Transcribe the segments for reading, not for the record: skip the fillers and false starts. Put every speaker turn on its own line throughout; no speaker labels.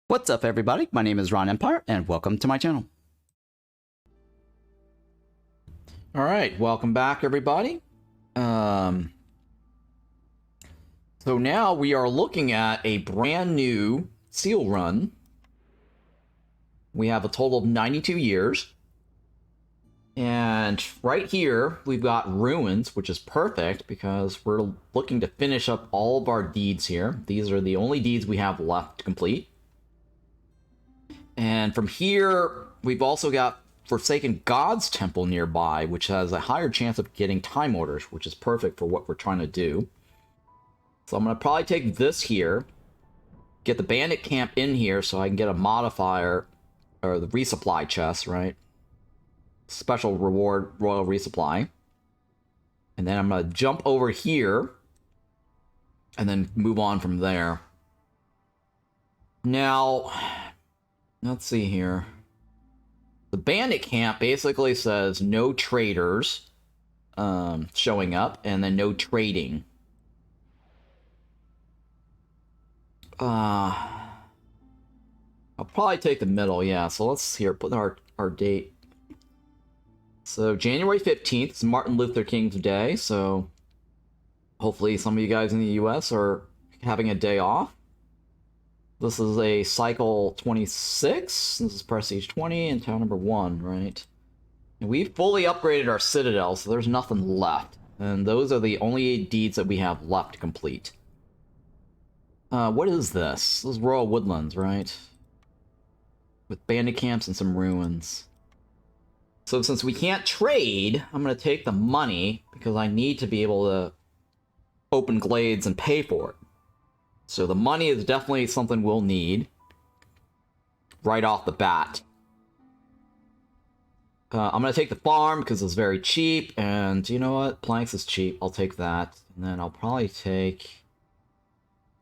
What's up, everybody? My name is Ron Empire, and welcome to my channel. Alright, welcome back, everybody. So now we are looking at a brand new seal run. We have a total of 92 years. And right here, we've got ruins, which is perfect because we're looking to finish up all of our deeds here. These are the only deeds we have left to complete. And from here, we've also got Forsaken God's Temple nearby, which has a higher chance of getting time orders, which is perfect for what we're trying to do. So I'm going to probably take this here, get the Bandit Camp in here so I can get a modifier, or the resupply chest, right? Special reward royal resupply. And then I'm going to jump over here and then move on from there. Now, let's see here. The Bandit Camp basically says no traders showing up, and then no trading. I'll probably take the middle, yeah. So let's here put our date. So January 15th is Martin Luther King's Day, so hopefully some of you guys in the US are having a day off. This is a cycle 26. This is prestige 20 and town number 1, right? And we've fully upgraded our citadel, so there's nothing left. And those are the only deeds that we have left to complete. What is this? This is Royal Woodlands, right? With bandit camps and some ruins. So since we can't trade, I'm going to take the money because I need to be able to open glades and pay for it. So the money is definitely something we'll need right off the bat. I'm going to take the farm because it's very cheap. And you know what? Planks is cheap. I'll take that. And then I'll probably take...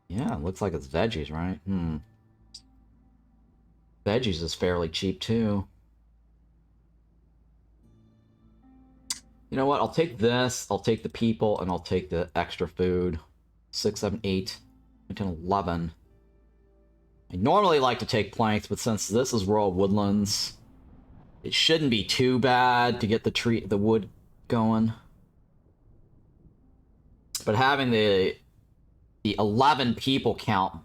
Yeah, it looks like it's veggies, right? Veggies is fairly cheap too. You know what? I'll take this. I'll take the people. And I'll take the extra food. 6, 7, 8... 10, 11. I normally like to take planks, but since this is Royal Woodlands, it shouldn't be too bad to get the wood going. But having the 11 people count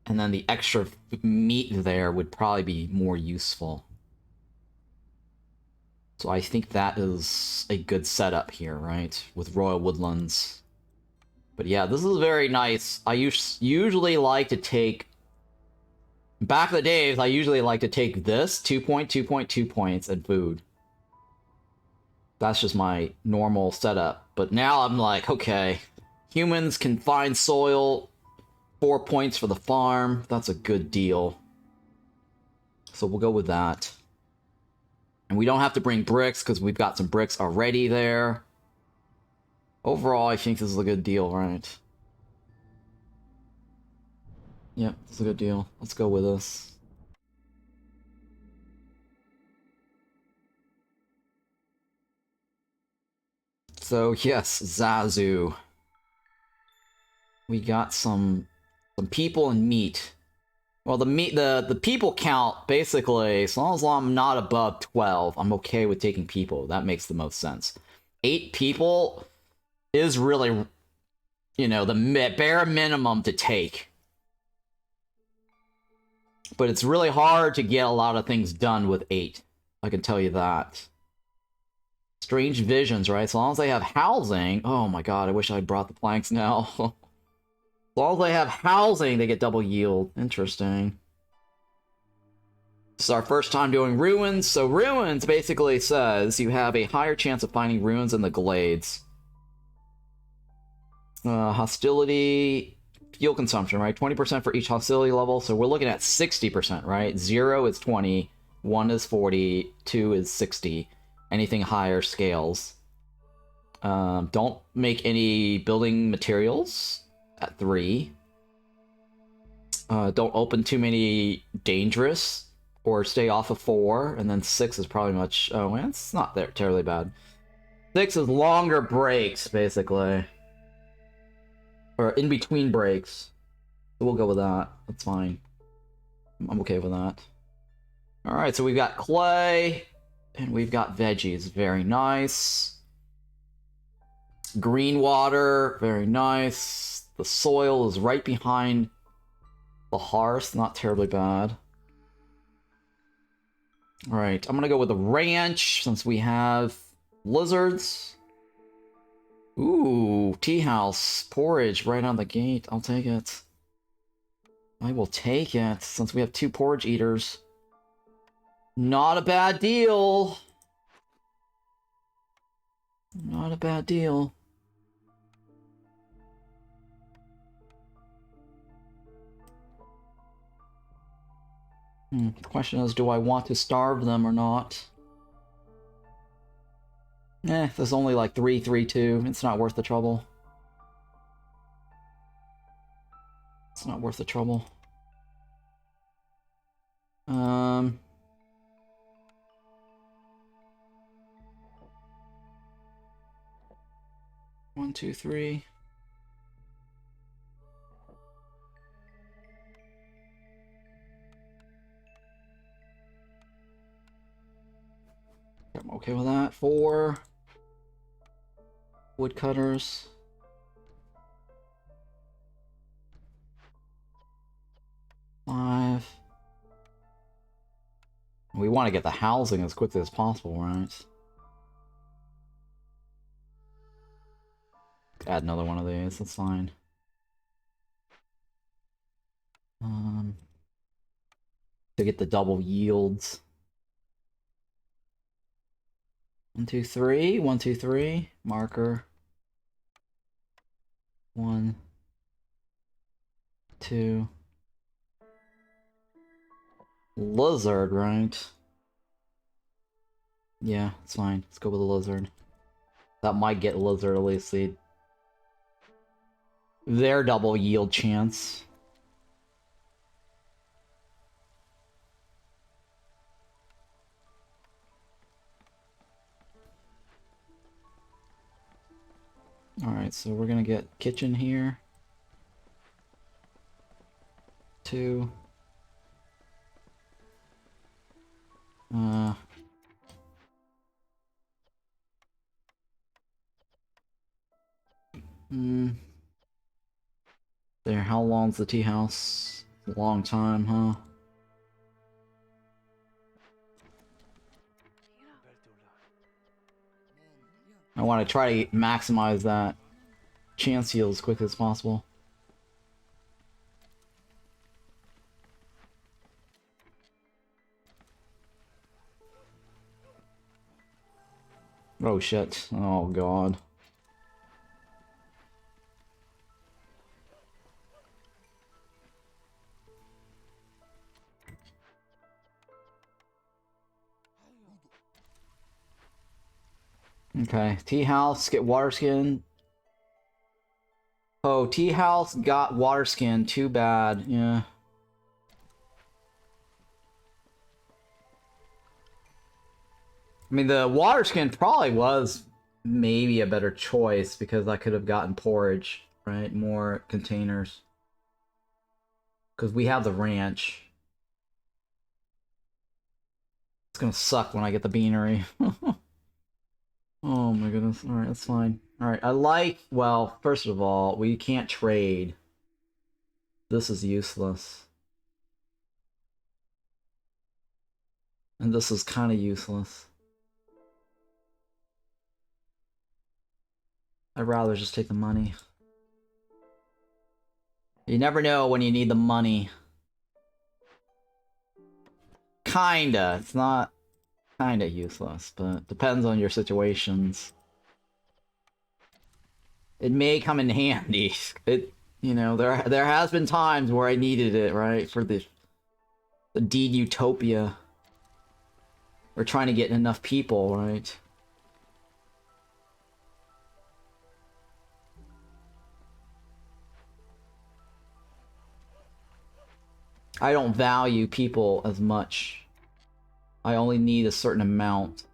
and then the extra meat there would probably be more useful. So I think that is a good setup here, right? With Royal Woodlands. But yeah, this is very nice. I usually like to take... Back in the days, I usually like to take this, 2.2 points, and food. That's just my normal setup. But now I'm like, okay, humans can find soil, 4 points for the farm. That's a good deal. So we'll go with that. And we don't have to bring bricks because we've got some bricks already there. Overall, I think this is a good deal, right? Yeah, this is a good deal. Let's go with this. So, yes, Zazu. We got some people and meat. Well, the people count, basically, as long as I'm not above 12, I'm okay with taking people. That makes the most sense. 8 people... is really, you know, the bare minimum to take. But it's really hard to get a lot of things done with 8. I can tell you that. Strange visions, right? As long as they have housing... Oh my god, I wish I brought the planks now. As long as they have housing, they get double yield. Interesting. This is our first time doing ruins. So ruins basically says you have a higher chance of finding ruins in the glades. Hostility, fuel consumption, right? 20% for each hostility level, so we're looking at 60%, right? 0 is 20, 1 is 40, 2 is 60. Anything higher scales. Don't make any building materials at 3. Don't open too many dangerous, or stay off of 4, and then 6 is probably much... Oh, it's not terribly bad. 6 is longer breaks, basically. Or in between breaks. So we'll go with that. That's fine. I'm okay with that. Alright, so we've got clay, and we've got veggies. Very nice. Green water, very nice. The soil is right behind the hearth, not terribly bad. Alright, I'm gonna go with the ranch, since we have lizards. Ooh, tea house, porridge right on the gate. I'll take it. I will take it, since we have 2 porridge eaters. Not a bad deal. Not a bad deal. The question is, do I want to starve them or not? There's only like 3, 3, 2. It's not worth the trouble. It's not worth the trouble. 1, 2, 3. I'm okay with that. 4 woodcutters. 5. We want to get the housing as quickly as possible, right? Add another one of these, that's fine. To get the double yields. 1, 2, 3. 1, 2, 3. Marker. 1, 2. Lizard, right? Yeah, it's fine. Let's go with the lizard. That might get lizard, at least their double yield chance. Alright, so we're gonna get kitchen here. 2. There, how long's the tea house? A long time, huh? I want to try to maximize that chance yield as quick as possible. Oh shit. Oh god. Okay, tea house, get water skin. Oh, tea house got water skin, too bad, yeah. I mean, the water skin probably was maybe a better choice, because I could have gotten porridge, right? More containers. Because we have the ranch. It's gonna suck when I get the beanery. Oh my goodness. Alright, that's fine. Alright, I like... Well, first of all, we can't trade. This is useless. And this is kind of useless. I'd rather just take the money. You never know when you need the money. Kinda. It's not kinda useless, but depends on your situations. It may come in handy. You know, there has been times where I needed it, right? For the deed utopia. We're trying to get enough people, right? I don't value people as much. I only need a certain amount.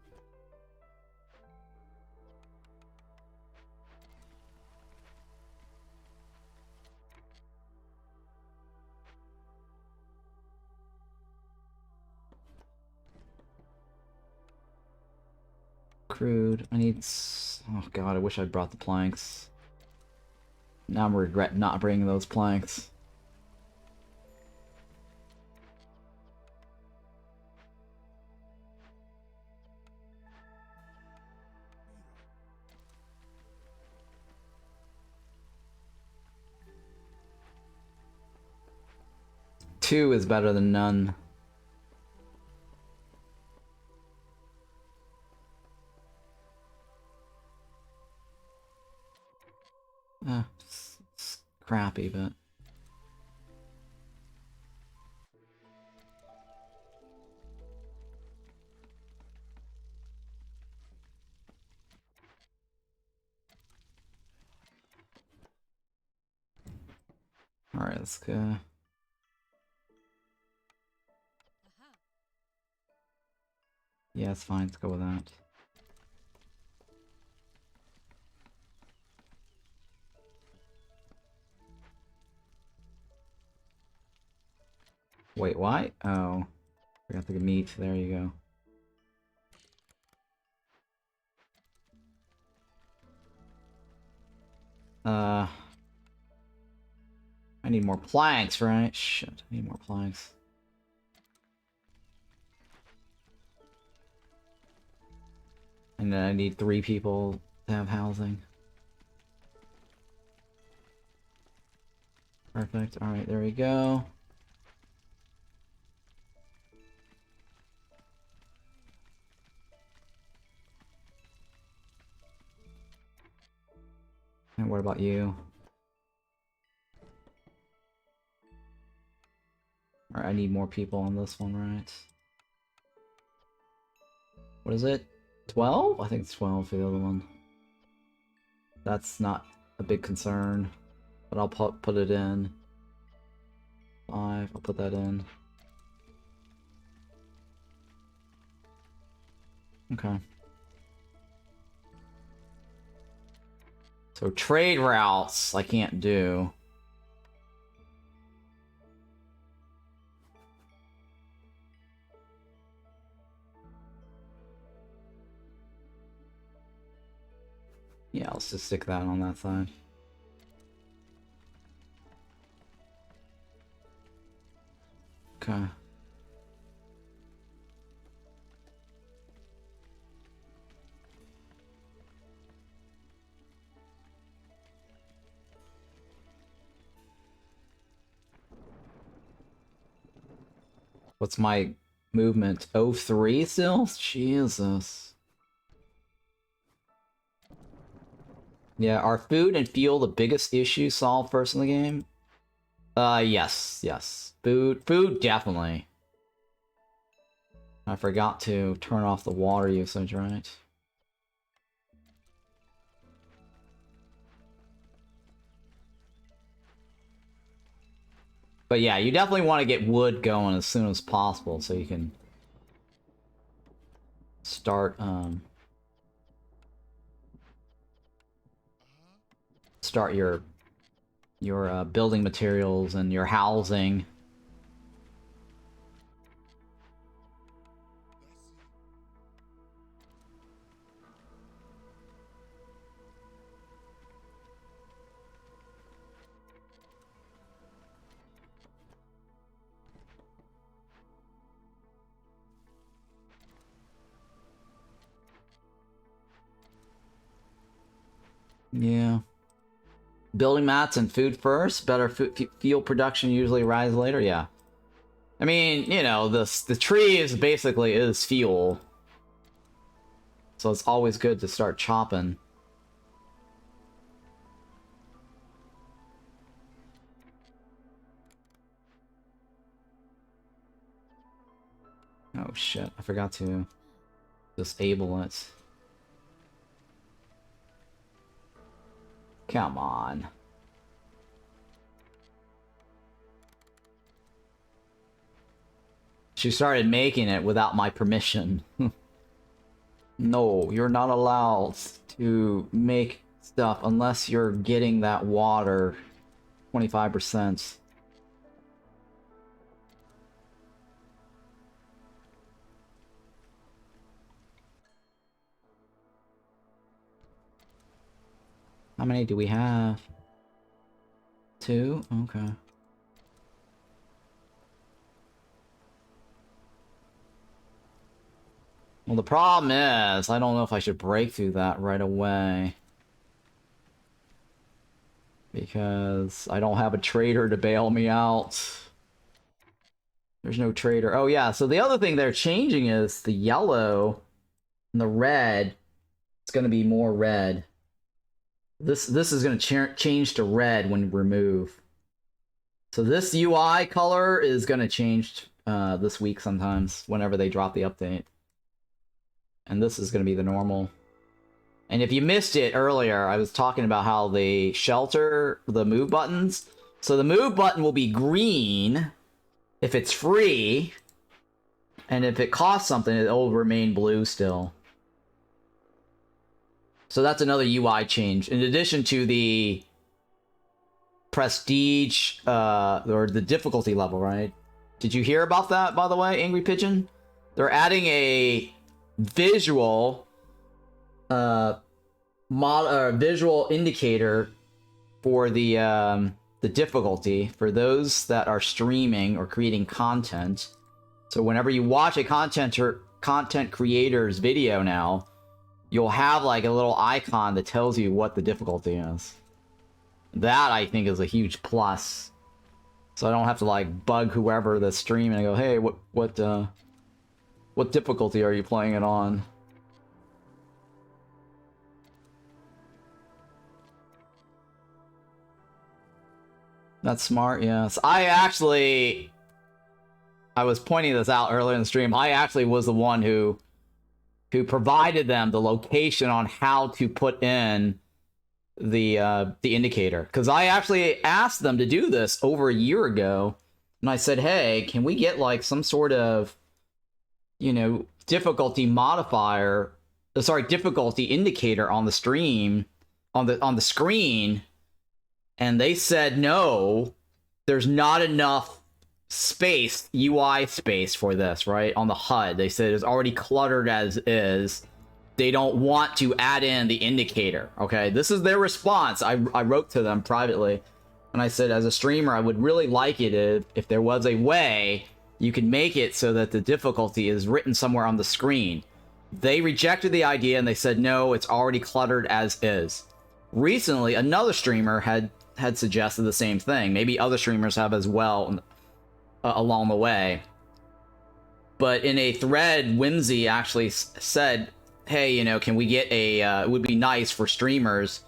crude. I need... Oh god, I wish I'd brought the planks. Now I'm regret not bringing those planks. Two is better than none. It's crappy, but... Alright, let's go. Yeah, it's fine. Let's go with that. Wait, why? Oh. Forgot the meat. There you go. I need more planks, right? Shit, I need more planks. And then I need 3 people to have housing. Perfect. Alright, there we go. And what about you? Alright, I need more people on this one, right? What is it? 12? I think it's 12 for the other one. That's not a big concern. But I'll put it in. 5, I'll put that in. Okay. So trade routes I can't do. Yeah, let's just stick that on that side. Okay. What's my movement? 03 still? Jesus. Yeah, are food and fuel the biggest issue solved first in the game? Yes, yes. Food, definitely. I forgot to turn off the water usage, right? But yeah, you definitely want to get wood going as soon as possible so you can start, start your building materials and your housing. Yeah. Building mats and food first. Better fuel production usually rise later. Yeah. I mean, you know, the tree is basically is fuel. So it's always good to start chopping. Oh shit, I forgot to disable it. Come on. She started making it without my permission. No, you're not allowed to make stuff unless you're getting that water 25%. How many do we have? 2? Okay. Well, the problem is, I don't know if I should break through that right away. Because I don't have a trader to bail me out. There's no trader. Oh, yeah, so the other thing they're changing is the yellow and the red. It's going to be more red. This is going to change to red when remove. So this UI color is going to change this week sometimes, whenever they drop the update. And this is going to be the normal. And if you missed it earlier, I was talking about how they shelter the move buttons. So the move button will be green if it's free. And if it costs something, it will remain blue still. So that's another UI change. In addition to the prestige, or the difficulty level, right? Did you hear about that, by the way, Angry Pigeon? They're adding a visual visual indicator for the difficulty for those that are streaming or creating content. So whenever you watch a content creator's video now, you'll have like a little icon that tells you what the difficulty is. That, I think, is a huge plus. So I don't have to like bug whoever that's streaming and go, hey, what difficulty are you playing it on? That's smart, yes. I was pointing this out earlier in the stream. I actually was the one who provided them the location on how to put in the indicator. Because I actually asked them to do this over a year ago. And I said, hey, can we get like some sort of, you know, difficulty modifier, difficulty indicator on the stream, on the screen? And they said, no, there's not enough space, UI space for this, right? On the HUD. They said it's already cluttered as is. They don't want to add in the indicator, okay? This is their response. I wrote to them privately. And I said, as a streamer, I would really like it if there was a way you could make it so that the difficulty is written somewhere on the screen. They rejected the idea and they said, no, it's already cluttered as is. Recently, another streamer had suggested the same thing. Maybe other streamers have as well along the way. But in a thread, Whimsy actually said, hey, you know, can we get a... it would be nice for streamers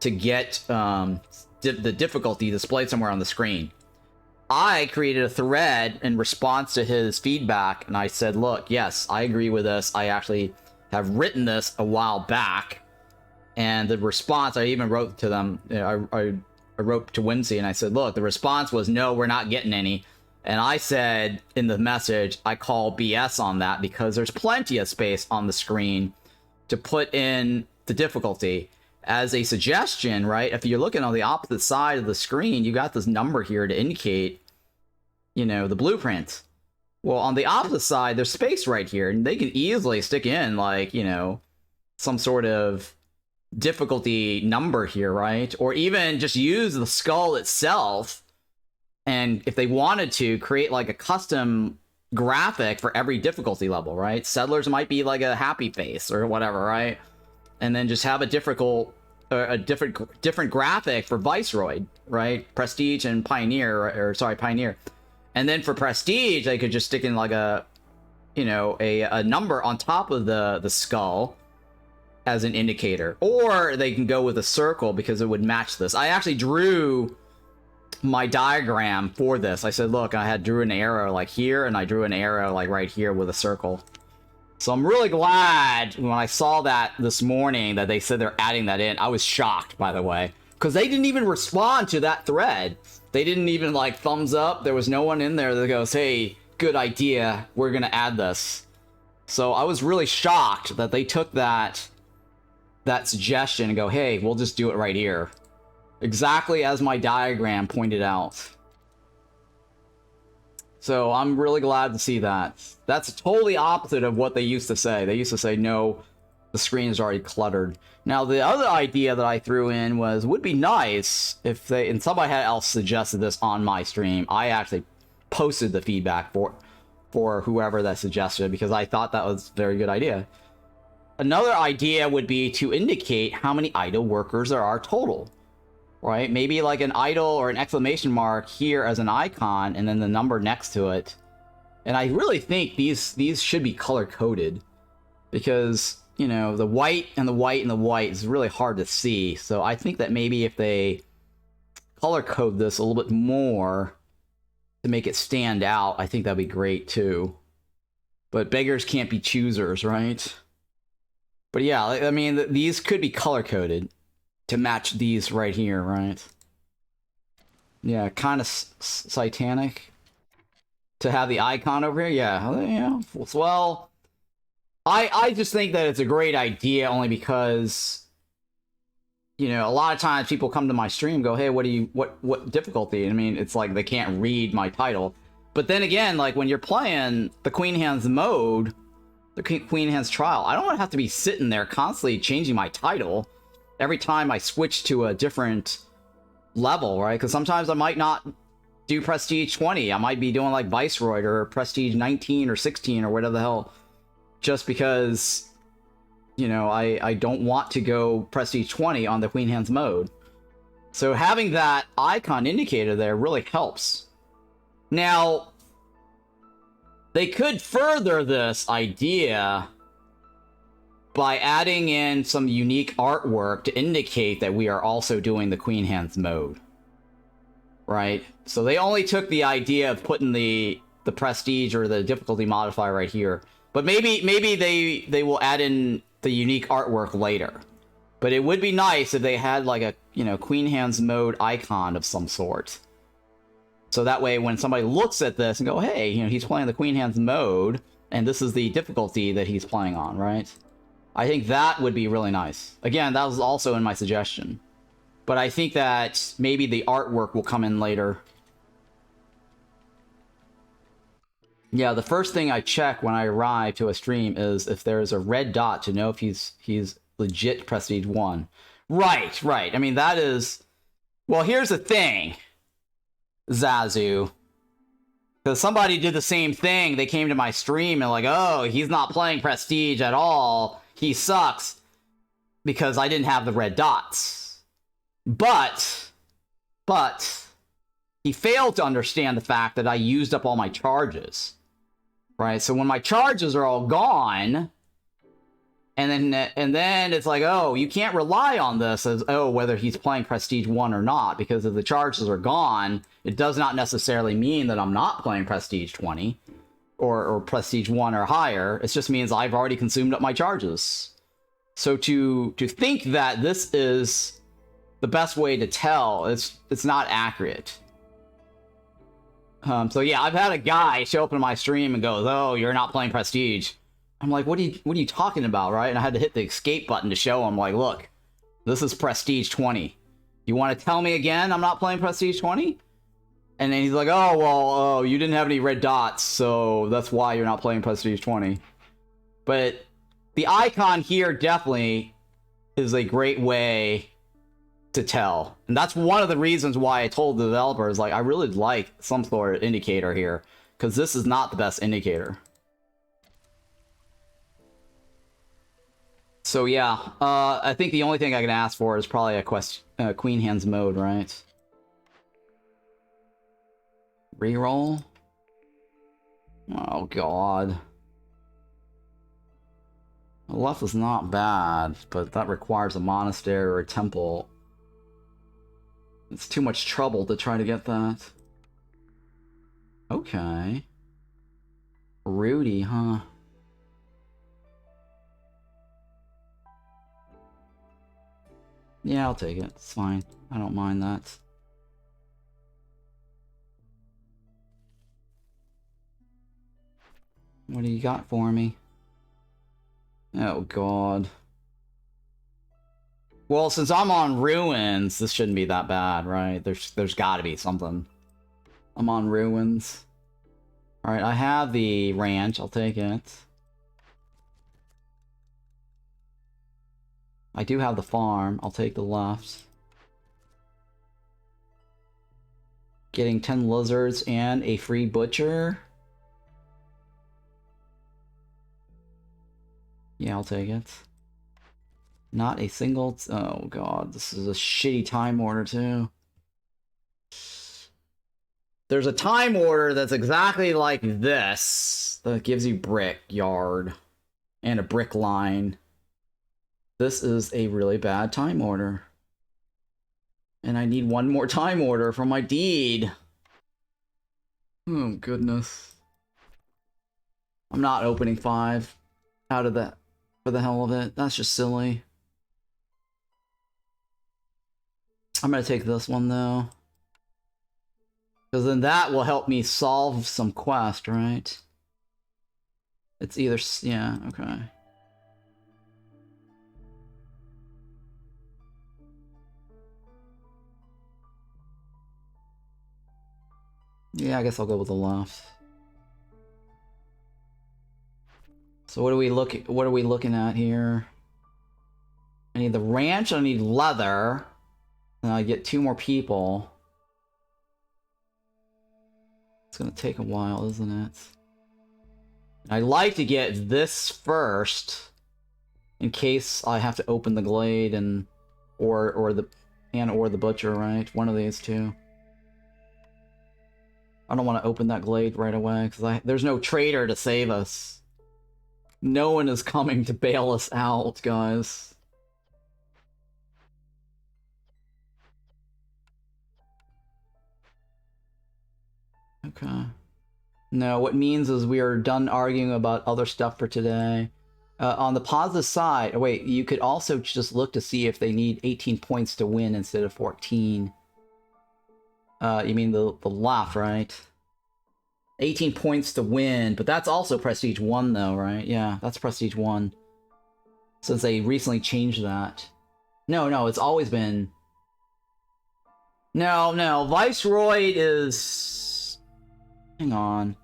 to get the difficulty displayed somewhere on the screen. I created a thread in response to his feedback, and I said, look, yes, I agree with this. I actually have written this a while back. And the response, I even wrote to them, you know, I wrote to Whimsy and I said, look, the response was, no, we're not getting any. And I said in the message, I call BS on that because there's plenty of space on the screen to put in the difficulty. As a suggestion, right, if you're looking on the opposite side of the screen, you got this number here to indicate, you know, the blueprint. Well, on the opposite side, there's space right here, and they can easily stick in, like, you know, some sort of difficulty number here, right? Or even just use the skull itself, and if they wanted to, create like a custom graphic for every difficulty level, right? Settlers might be like a happy face or whatever, right? And then just have a different graphic for Viceroy, right? Prestige and Pioneer, or sorry, Pioneer. And then for Prestige, they could just stick in like a, you know, a number on top of the skull as an indicator. Or they can go with a circle because it would match this. I actually drew my diagram for this. I said, look, I drew an arrow like here, and I drew an arrow like right here with a circle. So I'm really glad when I saw that this morning that they said they're adding that in. I was shocked, by the way, because they didn't even respond to that thread. They didn't even like thumbs up. There was no one in there that goes, hey, good idea, we're gonna add this. So I was really shocked that they took that suggestion and go, hey, we'll just do it right here. Exactly as my diagram pointed out. So I'm really glad to see that. That's totally opposite of what they used to say. They used to say, no, the screen is already cluttered. Now, the other idea that I threw in was, would be nice if they, and somebody else suggested this on my stream. I actually posted the feedback for whoever that suggested, because I thought that was a very good idea. Another idea would be to indicate how many idle workers there are total, right? Maybe like an idle or an exclamation mark here as an icon, and then the number next to it. And I really think these should be color-coded, because, you know, the white and the white and the white is really hard to see. So I think that maybe if they color-code this a little bit more to make it stand out, I think that'd be great too. But beggars can't be choosers, right? But yeah, I mean, these could be color-coded to match these right here, right? Yeah, kind of satanic to have the icon over here. Yeah. Well, I just think that it's a great idea only because, you know, a lot of times people come to my stream and go, hey, what difficulty? I mean, it's like they can't read my title. But then again, like when you're playing the Queen Hands mode, the Queen Hands trial, I don't have to be sitting there constantly changing my title every time I switch to a different level, right? Because sometimes I might not do Prestige 20. I might be doing like Viceroy or Prestige 19 or 16 or whatever the hell, just because, you know, I don't want to go Prestige 20 on the Queen Hands mode. So having that icon indicator there really helps. Now, they could further this idea by adding in some unique artwork to indicate that we are also doing the Queen Hands mode. Right? So they only took the idea of putting the prestige or the difficulty modifier right here. But maybe they will add in the unique artwork later. But it would be nice if they had like a, you know, Queen Hands mode icon of some sort. So that way when somebody looks at this and go, hey, you know, he's playing the Queen Hands mode, and this is the difficulty that he's playing on, right? I think that would be really nice. Again, that was also in my suggestion. But I think that maybe the artwork will come in later. Yeah, the first thing I check when I arrive to a stream is if there's a red dot to know if he's legit Prestige 1. Right. I mean, that is... Well, here's the thing, Zazu. Because somebody did the same thing. They came to my stream and like, oh, he's not playing Prestige at all. He sucks. Because I didn't have the red dots. But... he failed to understand the fact that I used up all my charges. Right? So when my charges are all gone... And then it's like, oh, you can't rely on this as, oh, whether he's playing Prestige 1 or not, because if the charges are gone, it does not necessarily mean that I'm not playing Prestige 20 or Prestige 1 or higher. It just means I've already consumed up my charges. So to think that this is the best way to tell, it's not accurate. So yeah, I've had a guy show up in my stream and goes, oh, you're not playing Prestige. I'm like, what are you talking about, right? And I had to hit the escape button to show him, like, look, this is Prestige 20. You want to tell me again I'm not playing Prestige 20? And then he's like, oh, well, you didn't have any red dots, so that's why you're not playing Prestige 20. But the icon here definitely is a great way to tell. And that's one of the reasons why I told the developers, like, I really like some sort of indicator here, because this is not the best indicator. So yeah, I think the only thing I can ask for is probably a Queen Hands mode, right? Reroll? Oh god. The left is not bad, but that requires a monastery or a temple. It's too much trouble to try to get that. Okay. Rudy, huh? Yeah, I'll take it. It's fine. I don't mind that. What do you got for me? Oh, God. Well, since I'm on Ruins, this shouldn't be that bad, right? There's gotta be something. I'm on Ruins. Alright, I have the ranch. I'll take it. I do have the farm. I'll take the left. Getting 10 lizards and a free butcher. Yeah, I'll take it. Not a single... Oh god, this is a shitty time order too. There's a time order that's exactly like this. That gives you brick yard. And a brick line. This is a really bad time order. And I need one more time order for my deed. Oh, goodness. I'm not opening 5 out of that for the hell of it. That's just silly. I'm gonna take this one, though. Because then that will help me solve some quest, right? It's either... Yeah, okay. Yeah, I guess I'll go with the left. So what are we looking at here? I need the ranch, I need leather. And I get 2 more people. It's gonna take a while, isn't it? I like to get this first in case I have to open the glade and or the butcher, right? One of these two. I don't want to open that glade right away because there's no trader to save us. No one is coming to bail us out, guys. Okay. No, what it means is we are done arguing about other stuff for today. On the positive side, wait, you could also just look to see if they need 18 points to win instead of 14. You mean the left, right? 18 points to win, but that's also Prestige 1 though, right? Yeah, that's Prestige 1. Since they recently changed that. No, it's always been... No, Viceroy is... Hang on.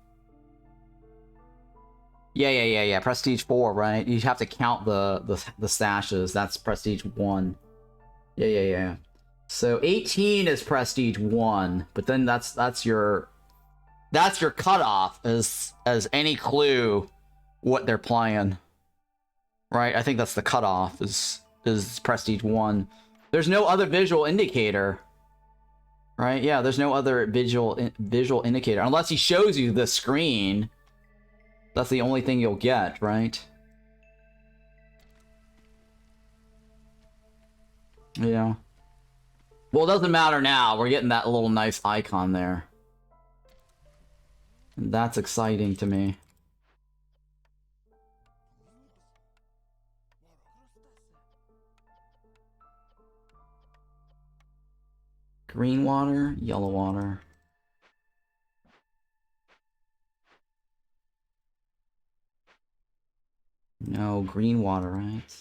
Yeah, Prestige 4, right? You have to count the stashes. That's Prestige 1. Yeah. So 18 is Prestige 1, but then that's your cutoff as any clue what they're playing. Right? I think that's the cutoff is Prestige 1. There's no other visual indicator. Right? Yeah, there's no other visual indicator unless he shows you the screen. That's the only thing you'll get, right? Yeah. Well, it doesn't matter now. We're getting that little nice icon there. And that's exciting to me. Green water, yellow water. No, green water, right?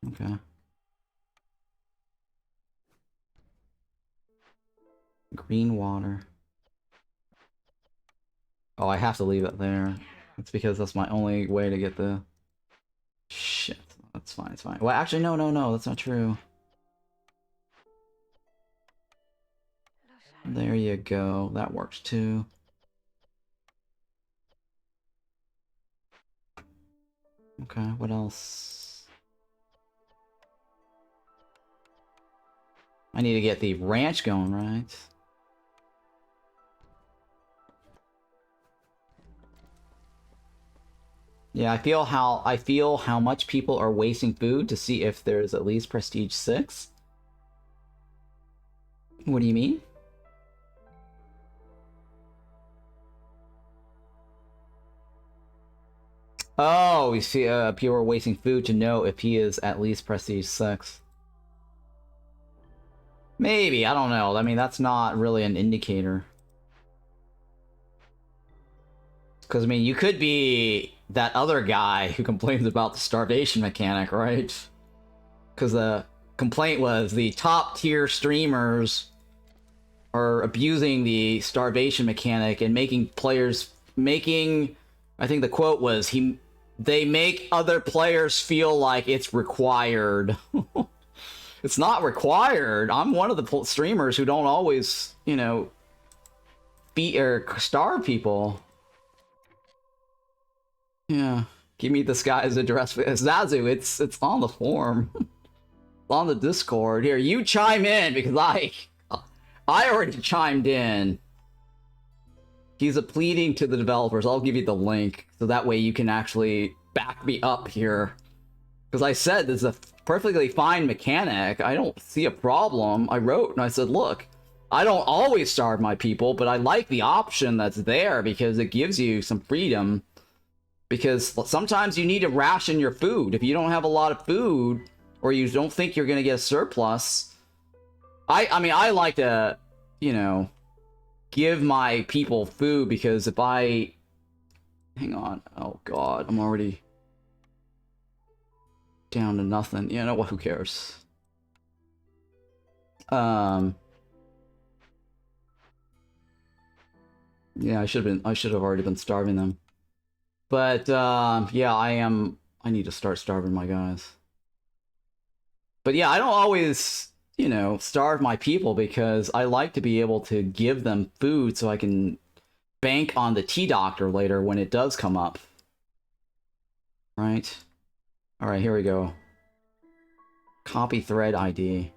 Okay. Green water. Oh, I have to leave it there. It's because that's my only way to get the... Shit. That's fine, it's fine. Well, actually, no, that's not true. There you go. That works too. Okay, what else? I need to get the ranch going, right? Yeah, I feel how much people are wasting food to see if there's at least Prestige 6. What do you mean? Oh, we see people are wasting food to know if he is at least Prestige 6. Maybe, I don't know. I mean, that's not really an indicator. Because, I mean, you could be that other guy who complains about the starvation mechanic, right? Because the complaint was the top tier streamers are abusing the starvation mechanic and making players making, I think the quote was, they make other players feel like it's required. It's not required. I'm one of the streamers who don't always, you know, beat or starve people. Yeah. Give me this guy's address. Zazu, it's on the forum. It's on the Discord. Here, you chime in, because I already chimed in. He's pleading to the developers. I'll give you the link, so that way you can actually back me up here. Because I said this is a perfectly fine mechanic. I don't see a problem. I wrote and I said, look, I don't always starve my people, but I like the option that's there because it gives you some freedom. Because sometimes you need to ration your food. If you don't have a lot of food, or you don't think you're going to get a surplus, I mean, I like to, you know, give my people food, because if I... Hang on. Oh, God. I'm already down to nothing. You know what? Who cares? Yeah, I should have already been starving them. But, yeah, I need to start starving my guys. But yeah, I don't always, you know, starve my people, because I like to be able to give them food so I can bank on the tea doctor later when it does come up. Right? Alright, here we go. Copy thread ID.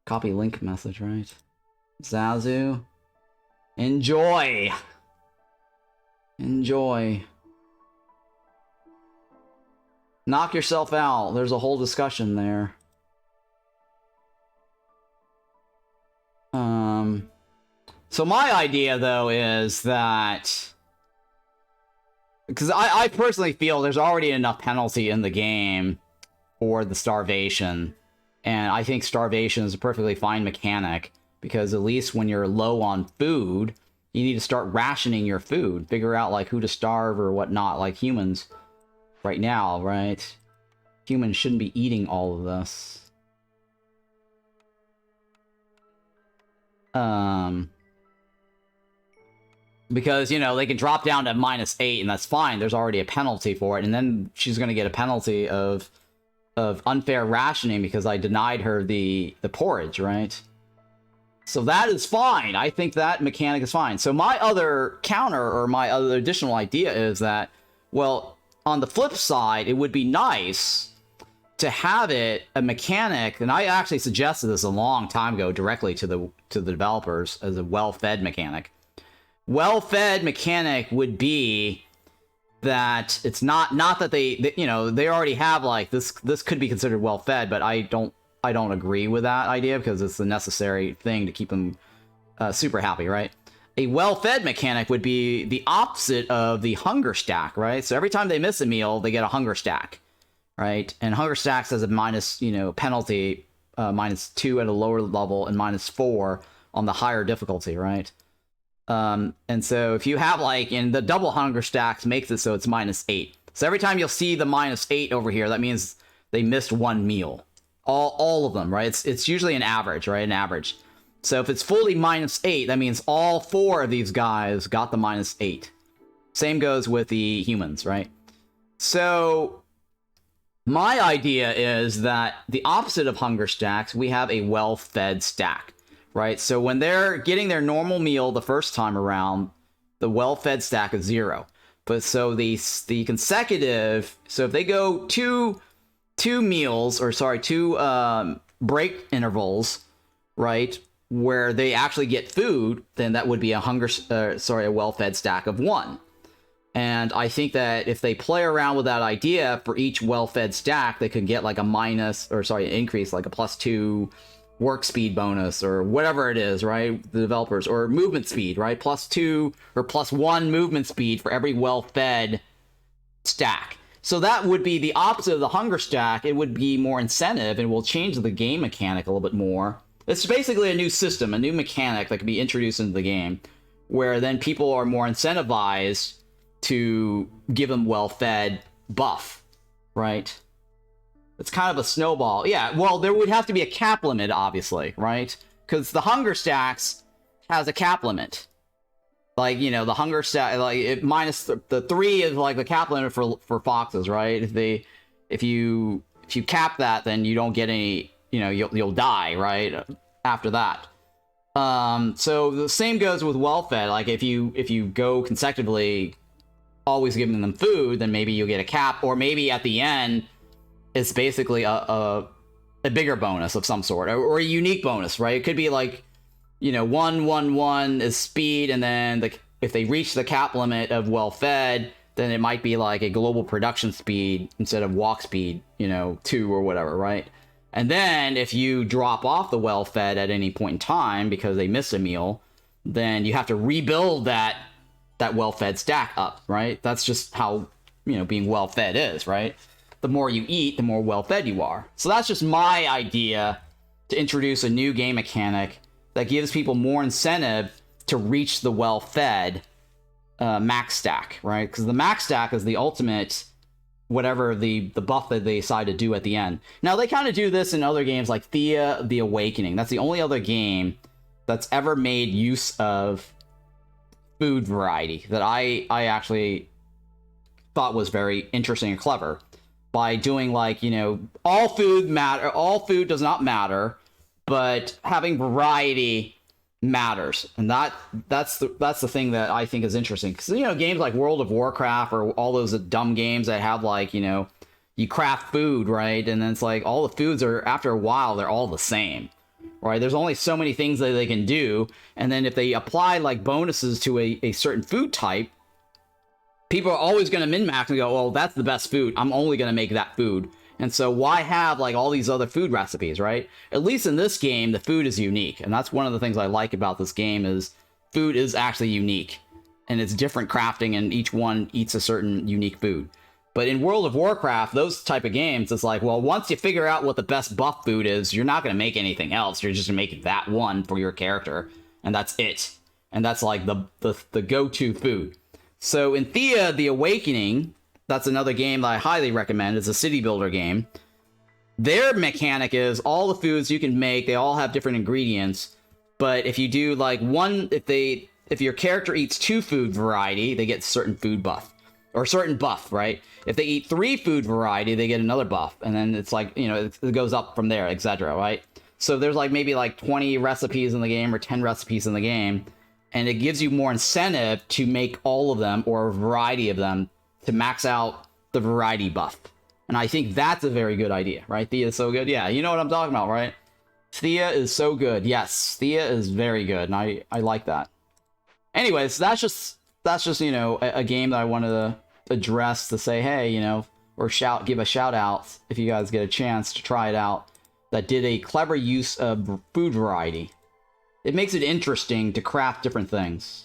Copy link message, right? Zazu. Enjoy! Enjoy. Knock yourself out. There's a whole discussion there. So my idea, though, is that... Because I personally feel there's already enough penalty in the game for the starvation. And I think starvation is a perfectly fine mechanic, because at least when you're low on food, you need to start rationing your food. Figure out, like, who to starve or whatnot, like humans right now, right? Humans shouldn't be eating all of this. Because, you know, they can drop down to -8, and that's fine. There's already a penalty for it, and then she's going to get a penalty of unfair rationing because I denied her the porridge, right? So that is fine. I think that mechanic is fine. So my other counter, or my other additional idea is that, well, on the flip side, it would be nice to have it a mechanic, and I actually suggested this a long time ago directly to the developers as a well-fed mechanic. Well-fed mechanic would be that it's not that they you know, they already have, like, this could be considered well-fed, but I don't agree with that idea, because it's the necessary thing to keep them super happy, right? A well-fed mechanic would be the opposite of the hunger stack, right? So every time they miss a meal, they get a hunger stack, right? And hunger stacks has a minus, you know, penalty, -2 at a lower level and -4 on the higher difficulty, right? And so if you have, like, in the double hunger stacks makes it so it's -8. So every time you'll see the -8 over here, that means they missed one meal. All of them, right? It's usually an average, right? An average. So if it's fully -8, that means all 4 of these guys got the -8. Same goes with the humans, right? So my idea is that the opposite of hunger stacks, we have a well-fed stack, right? So when they're getting their normal meal the first time around, the well-fed stack is 0. But so the consecutive, so if they go two break intervals, right, where they actually get food, then that would be a well-fed stack of 1. And I think that if they play around with that idea for each well-fed stack, they could get like an increase, like a +2 work speed bonus or whatever it is, right? The developers, or movement speed, right? +2 or +1 movement speed for every well-fed stack. So that would be the opposite of the hunger stack. It would be more incentive, and will change the game mechanic a little bit more. It's basically a new system, a new mechanic that can be introduced into the game, where then people are more incentivized to give them well-fed buff, right? It's kind of a snowball. Yeah, well, there would have to be a cap limit, obviously, right? Because the hunger stacks has a cap limit. Like, you know, the hunger stat, like it minus the 3 is like the cap limit for foxes, right? If you cap that, then you don't get any, you know, you'll die, right? After that. So the same goes with well-fed. Like if you go consecutively always giving them food, then maybe you'll get a cap, or maybe at the end it's basically a bigger bonus of some sort, or a unique bonus, right? It could be like, you know, 111 is speed, and then if they reach the cap limit of well-fed, then it might be like a global production speed instead of walk speed, you know, 2 or whatever, right? And then if you drop off the well-fed at any point in time because they missed a meal, then you have to rebuild that well-fed stack up, right? That's just how, you know, being well-fed is, right? The more you eat, the more well-fed you are. So that's just my idea to introduce a new game mechanic that gives people more incentive to reach the well-fed max stack, right? Because the max stack is the ultimate whatever the buff that they decide to do at the end. Now, they kind of do this in other games like Thea the Awakening. That's the only other game that's ever made use of food variety that I actually thought was very interesting and clever, by doing like, you know, all food does not matter, but having variety matters. And that's the thing that I think is interesting, because, you know, games like World of Warcraft or all those dumb games that have like, you know, you craft food, right? And then it's like all the foods are, after a while, they're all the same, right? There's only so many things that they can do, and then if they apply like bonuses to a certain food type, people are always going to min-max and go, well, that's the best food, I'm only going to make that food. And so why have like all these other food recipes, right? At least in this game, the food is unique. And that's one of the things I like about this game, is food is actually unique. And it's different crafting, and each one eats a certain unique food. But in World of Warcraft, those type of games, it's like, well, once you figure out what the best buff food is, you're not going to make anything else. You're just going to make that one for your character. And that's it. And that's like the go-to food. So in Thea the Awakening, that's another game that I highly recommend. It's a city builder game. Their mechanic is all the foods you can make, they all have different ingredients. But if you do like if your character eats 2 food variety, they get certain food buff. Or certain buff, right? If they eat 3 food variety, they get another buff. And then it's like, you know, it goes up from there, etc., right? So there's like maybe like 20 recipes in the game, or 10 recipes in the game. And it gives you more incentive to make all of them, or a variety of them, to max out the variety buff. And I think that's a very good idea, right? Thea is so good. Yeah, you know what I'm talking about, right? Thea is so good. Yes, Thea is very good, and I like that. Anyways, that's just, you know, a game that I wanted to address, to say, hey, you know, or give a shout out if you guys get a chance to try it out, that did a clever use of food variety. It makes it interesting to craft different things.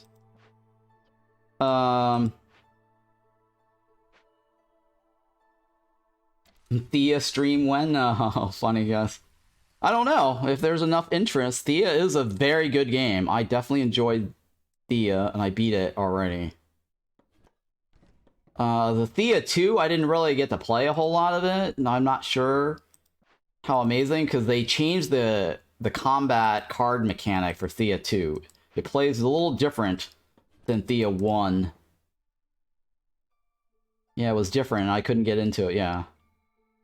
Thea stream when? Oh, funny guess. I don't know if there's enough interest. Thea is a very good game. I definitely enjoyed Thea, and I beat it already. The Thea 2, I didn't really get to play a whole lot of it, and I'm not sure how amazing, because they changed the combat card mechanic for Thea 2. It plays a little different than Thea 1. Yeah, it was different, and I couldn't get into it, yeah.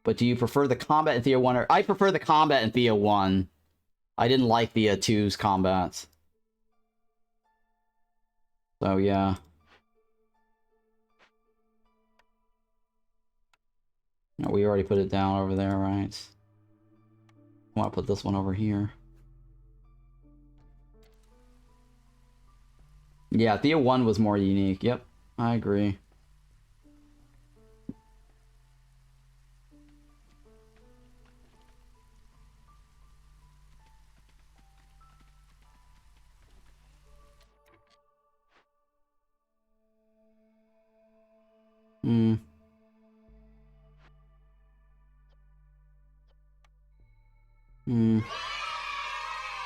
But do you prefer the combat in Thea 1? Or I prefer the combat in Thea 1. I didn't like Thea 2's combats. So, yeah. No, we already put it down over there, right? I want to put this one over here. Yeah, Thea 1 was more unique. Yep, I agree.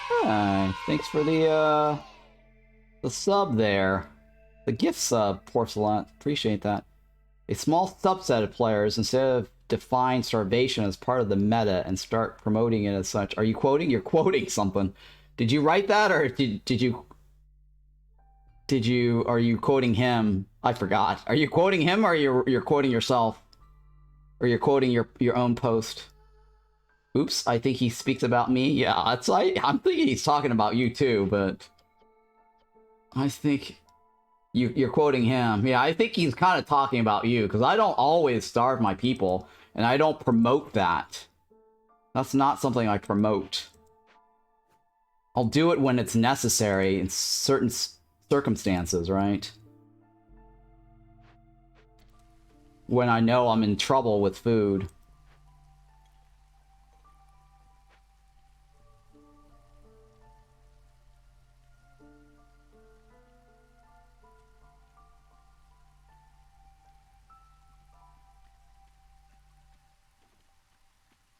Hi, thanks for the sub there. The gift sub, Porcelain. Appreciate that. A small subset of players, instead of define starvation as part of the meta and start promoting it as such. Are you quoting? You're quoting something. Did you write that, or did are you quoting him? I forgot. Are you quoting him, or you're quoting yourself? Or you're quoting your own post? Oops, I think he speaks about me. Yeah, I'm thinking he's talking about you too, but I think you're quoting him. Yeah, I think he's kind of talking about you, because I don't always starve my people, and I don't promote that. That's not something I promote. I'll do it when it's necessary in certain circumstances, right? When I know I'm in trouble with food.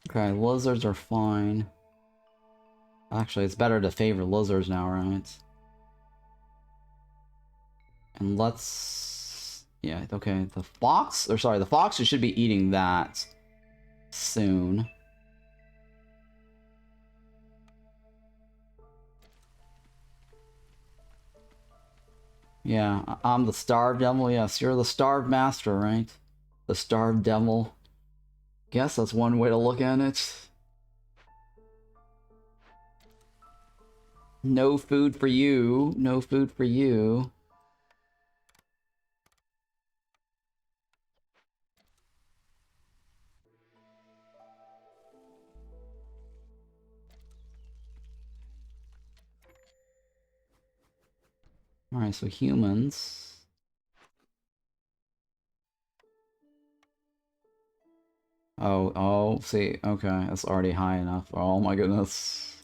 Okay, lizards are fine. Actually, it's better to favor lizards now, right? And let's... yeah, okay, the fox... or sorry, the foxes should be eating that soon. Yeah, I'm the starved devil. Yes, you're the starved master, right? The starved devil. Guess that's one way to look at it. No food for you. No food for you. Alright, so humans. Oh, see, okay, that's already high enough. Oh my goodness.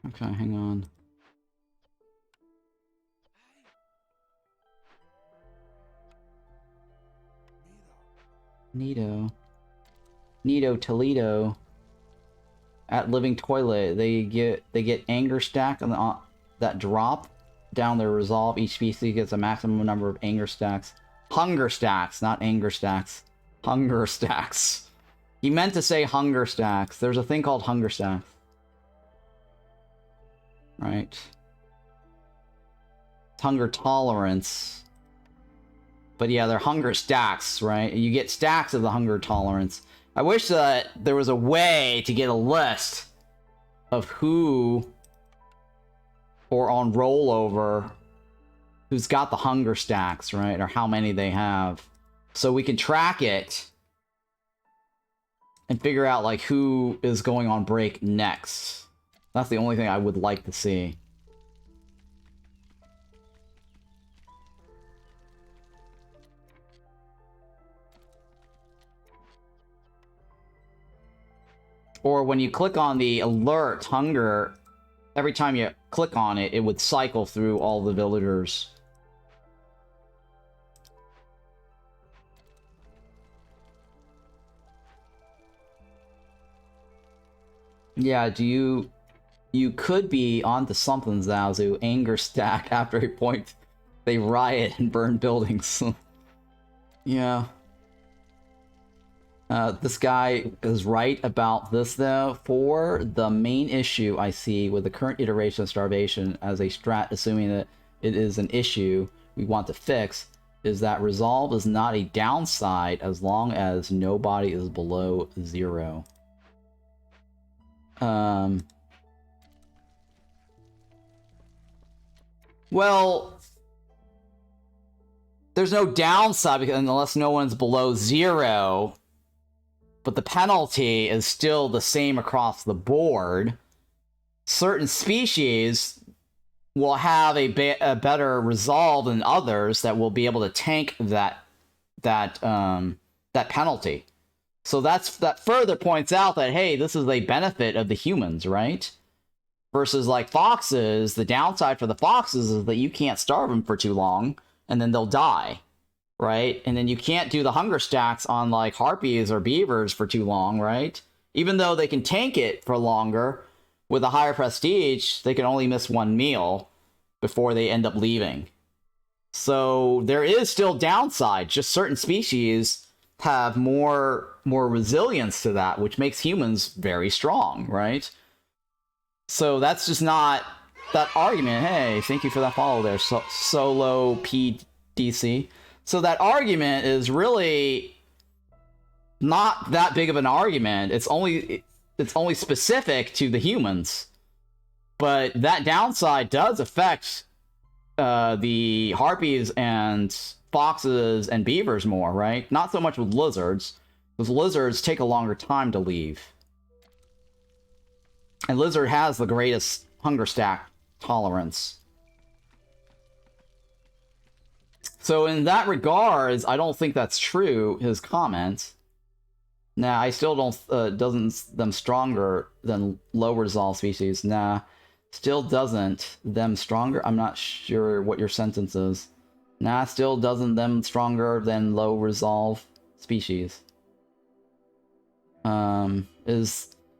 Okay, hang on. Nito Toledo. At Living Toilet, they get anger stack on the that drop down their resolve. Each species gets a maximum number of anger stacks. Hunger stacks, not anger stacks. Hunger stacks. He meant to say hunger stacks. There's a thing called hunger stacks. Right. Hunger tolerance. But yeah, they're hunger stacks, right? You get stacks of the hunger tolerance. I wish that there was a way to get a list of who, or on rollover, who's got the hunger stacks, right? Or how many they have. So we can track it and figure out, like, who is going on break next. That's the only thing I would like to see. Or when you click on the alert hunger, every time you click on it, it would cycle through all the villagers. Yeah, you could be onto something, Zazu. Anger stack after a point. They riot and burn buildings. Yeah. This guy is right about this, though. For the main issue I see with the current iteration of starvation as a strat, assuming that it is an issue we want to fix, is that resolve is not a downside as long as nobody is below 0. Well, there's no downside because unless no one's below 0, but the penalty is still the same across the board. Certain species will have a better resolve than others that will be able to tank that penalty. So that further points out that, hey, this is a benefit of the humans, right? Versus, like, foxes, the downside for the foxes is that you can't starve them for too long, and then they'll die, right? And then you can't do the hunger stacks on, like, Harpies or Beavers for too long, right? Even though they can tank it for longer, with a higher prestige, they can only miss one meal before they end up leaving. So there is still downside, just certain species have more resilience to that, which makes humans very strong, right? So that's just not that argument. Hey, thank you for that follow there, Solo PDC. So that argument is really not that big of an argument. It's only specific to the humans. But that downside does affect the Harpies and foxes and beavers more, right? Not so much with lizards, because lizards take a longer time to leave. And lizard has the greatest hunger stack tolerance. So in that regards, I don't think that's true, his comment. Nah, I still don't, doesn't them stronger than low resolve species. Nah, still doesn't them stronger. I'm not sure what your sentence is. Nah, still doesn't them stronger than low resolve species.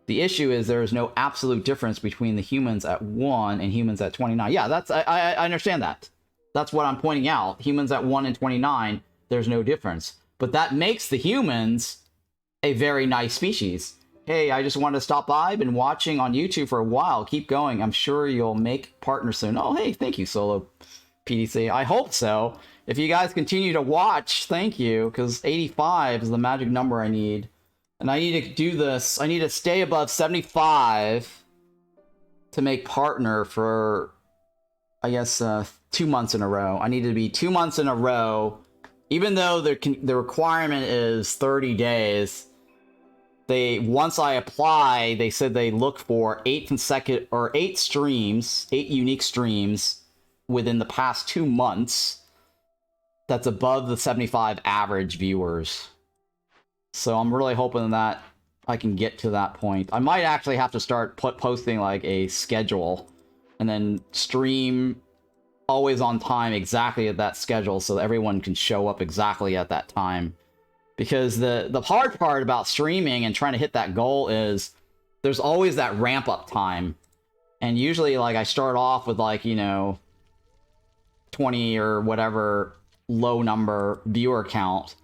The issue is there is no absolute difference between the humans at 1 and humans at 29. Yeah, that's I understand that. That's what I'm pointing out. Humans at 1 and 29, there's no difference. But that makes the humans a very nice species. Hey, I just wanted to stop by. I've been watching on YouTube for a while. Keep going. I'm sure you'll make partners soon. Oh, hey, thank you, Solo PDC. I hope so. If you guys continue to watch, thank you, because 85 is the magic number I need. And I need to do this. I need to stay above 75 to make partner for, I guess, 2 months in a row. I need to be 2 months in a row. Even though the requirement is 30 days, once I apply, they said they look for 8 streams, 8 unique streams within the past 2 months. That's above the 75 average viewers. So I'm really hoping that I can get to that point. I might actually have to start posting like a schedule and then stream always on time exactly at that schedule so that everyone can show up exactly at that time. Because the hard part about streaming and trying to hit that goal is there's always that ramp up time. And usually like I start off with like, you know, 20 or whatever low number viewer count.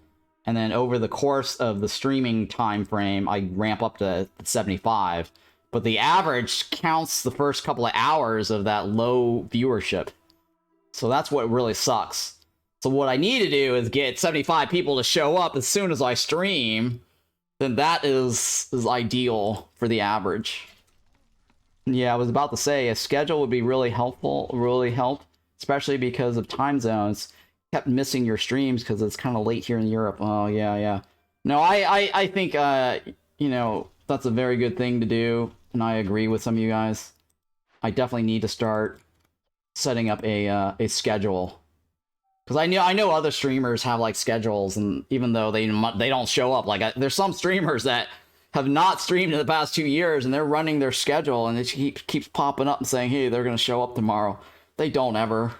And then over the course of the streaming time frame, I ramp up to 75. But the average counts the first couple of hours of that low viewership. So that's what really sucks. So what I need to do is get 75 people to show up as soon as I stream. Then that is ideal for the average. Yeah, I was about to say, a schedule would be really helpful, really help. Especially because of time zones. Kept missing your streams because it's kind of late here in Europe. Oh, yeah. No, I think, you know, that's a very good thing to do. And I agree with some of you guys. I definitely need to start setting up a schedule. Because I know other streamers have, like, schedules. And even though they don't show up, like, there's some streamers that have not streamed in the past 2 years. And they're running their schedule. And it keeps popping up and saying, hey, they're going to show up tomorrow. They don't ever.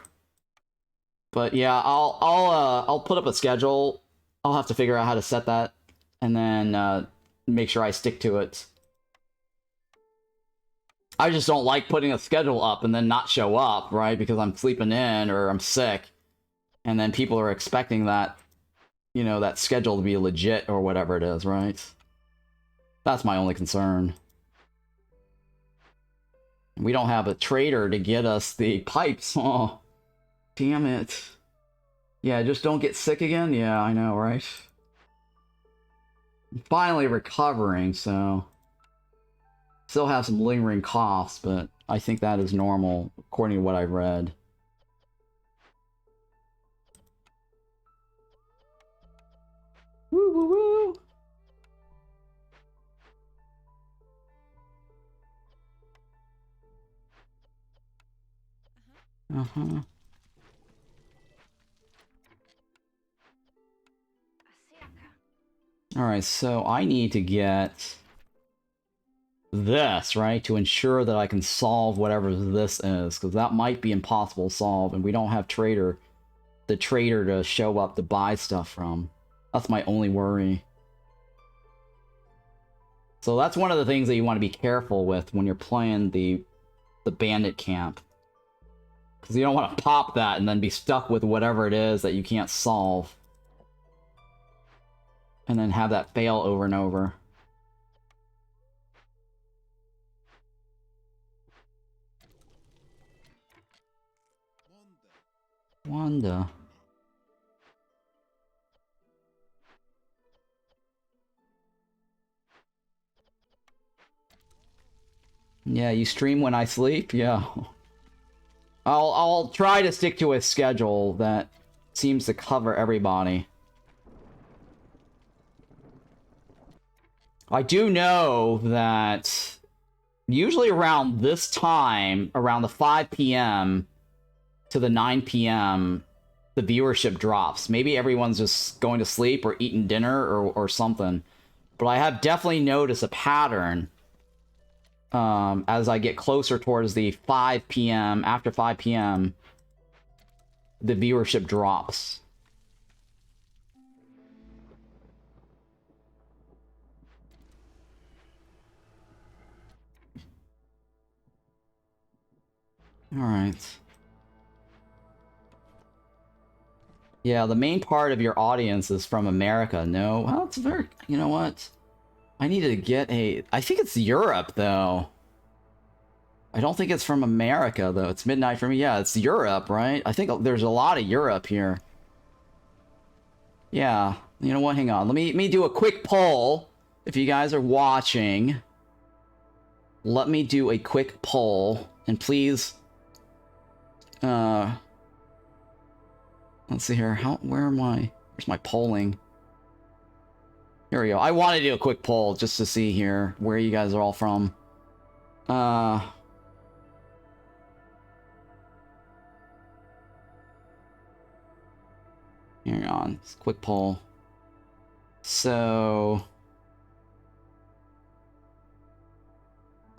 But yeah, I'll put up a schedule. I'll have to figure out how to set that, and then make sure I stick to it. I just don't like putting a schedule up and then not show up, right? Because I'm sleeping in or I'm sick, and then people are expecting that, you know, that schedule to be legit or whatever it is, right? That's my only concern. We don't have a trader to get us the pipes. Oh. Damn it. Yeah, just don't get sick again? Yeah, I know, right? I'm finally recovering, so... Still have some lingering coughs, but I think that is normal, according to what I've read. Woo woo woo! Uh-huh. Alright, so I need to get this, right? To ensure that I can solve whatever this is, because that might be impossible to solve, and we don't have the trader to show up to buy stuff from. That's my only worry. So that's one of the things that you want to be careful with when you're playing the Bandit Camp. Because you don't want to pop that and then be stuck with whatever it is that you can't solve. And then have that fail over and over. Wanda. Yeah, you stream when I sleep? Yeah. I'll try to stick to a schedule that seems to cover everybody. I do know that usually around this time, around the 5 p.m. to the 9 p.m., the viewership drops. Maybe everyone's just going to sleep or eating dinner or something. But I have definitely noticed a pattern as I get closer towards the 5 p.m., after 5 p.m., the viewership drops. Alright. Yeah, the main part of your audience is from America. No, well, it's very... You know what? I need to get a... I think it's Europe, though. I don't think it's from America, though. It's midnight for me. Yeah, it's Europe, right? I think there's a lot of Europe here. Yeah. You know what? Hang on. Let me do a quick poll. If you guys are watching, let me do a quick poll. And please... Let's see here. Where am I? Where's my polling? Here we go. I want to do a quick poll just to see here where you guys are all from. Hang on. It's a quick poll. So...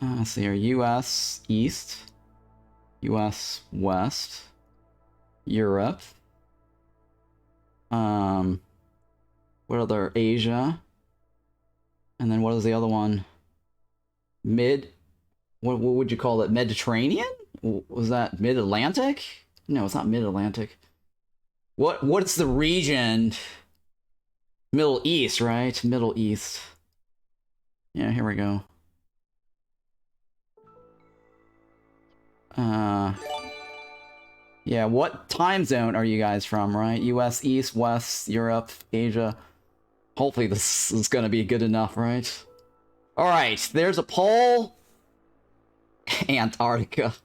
let's see here. US East. US West. Europe. What other? Asia. And then what is the other one? What would you call it? Mediterranean? Was that Mid-Atlantic? No, it's not Mid-Atlantic. What's the region? Middle East, right? Middle East. Yeah, here we go. Yeah, what time zone are you guys from, right? US, East, West, Europe, Asia. Hopefully this is gonna be good enough, right? Alright, there's a poll. Antarctica.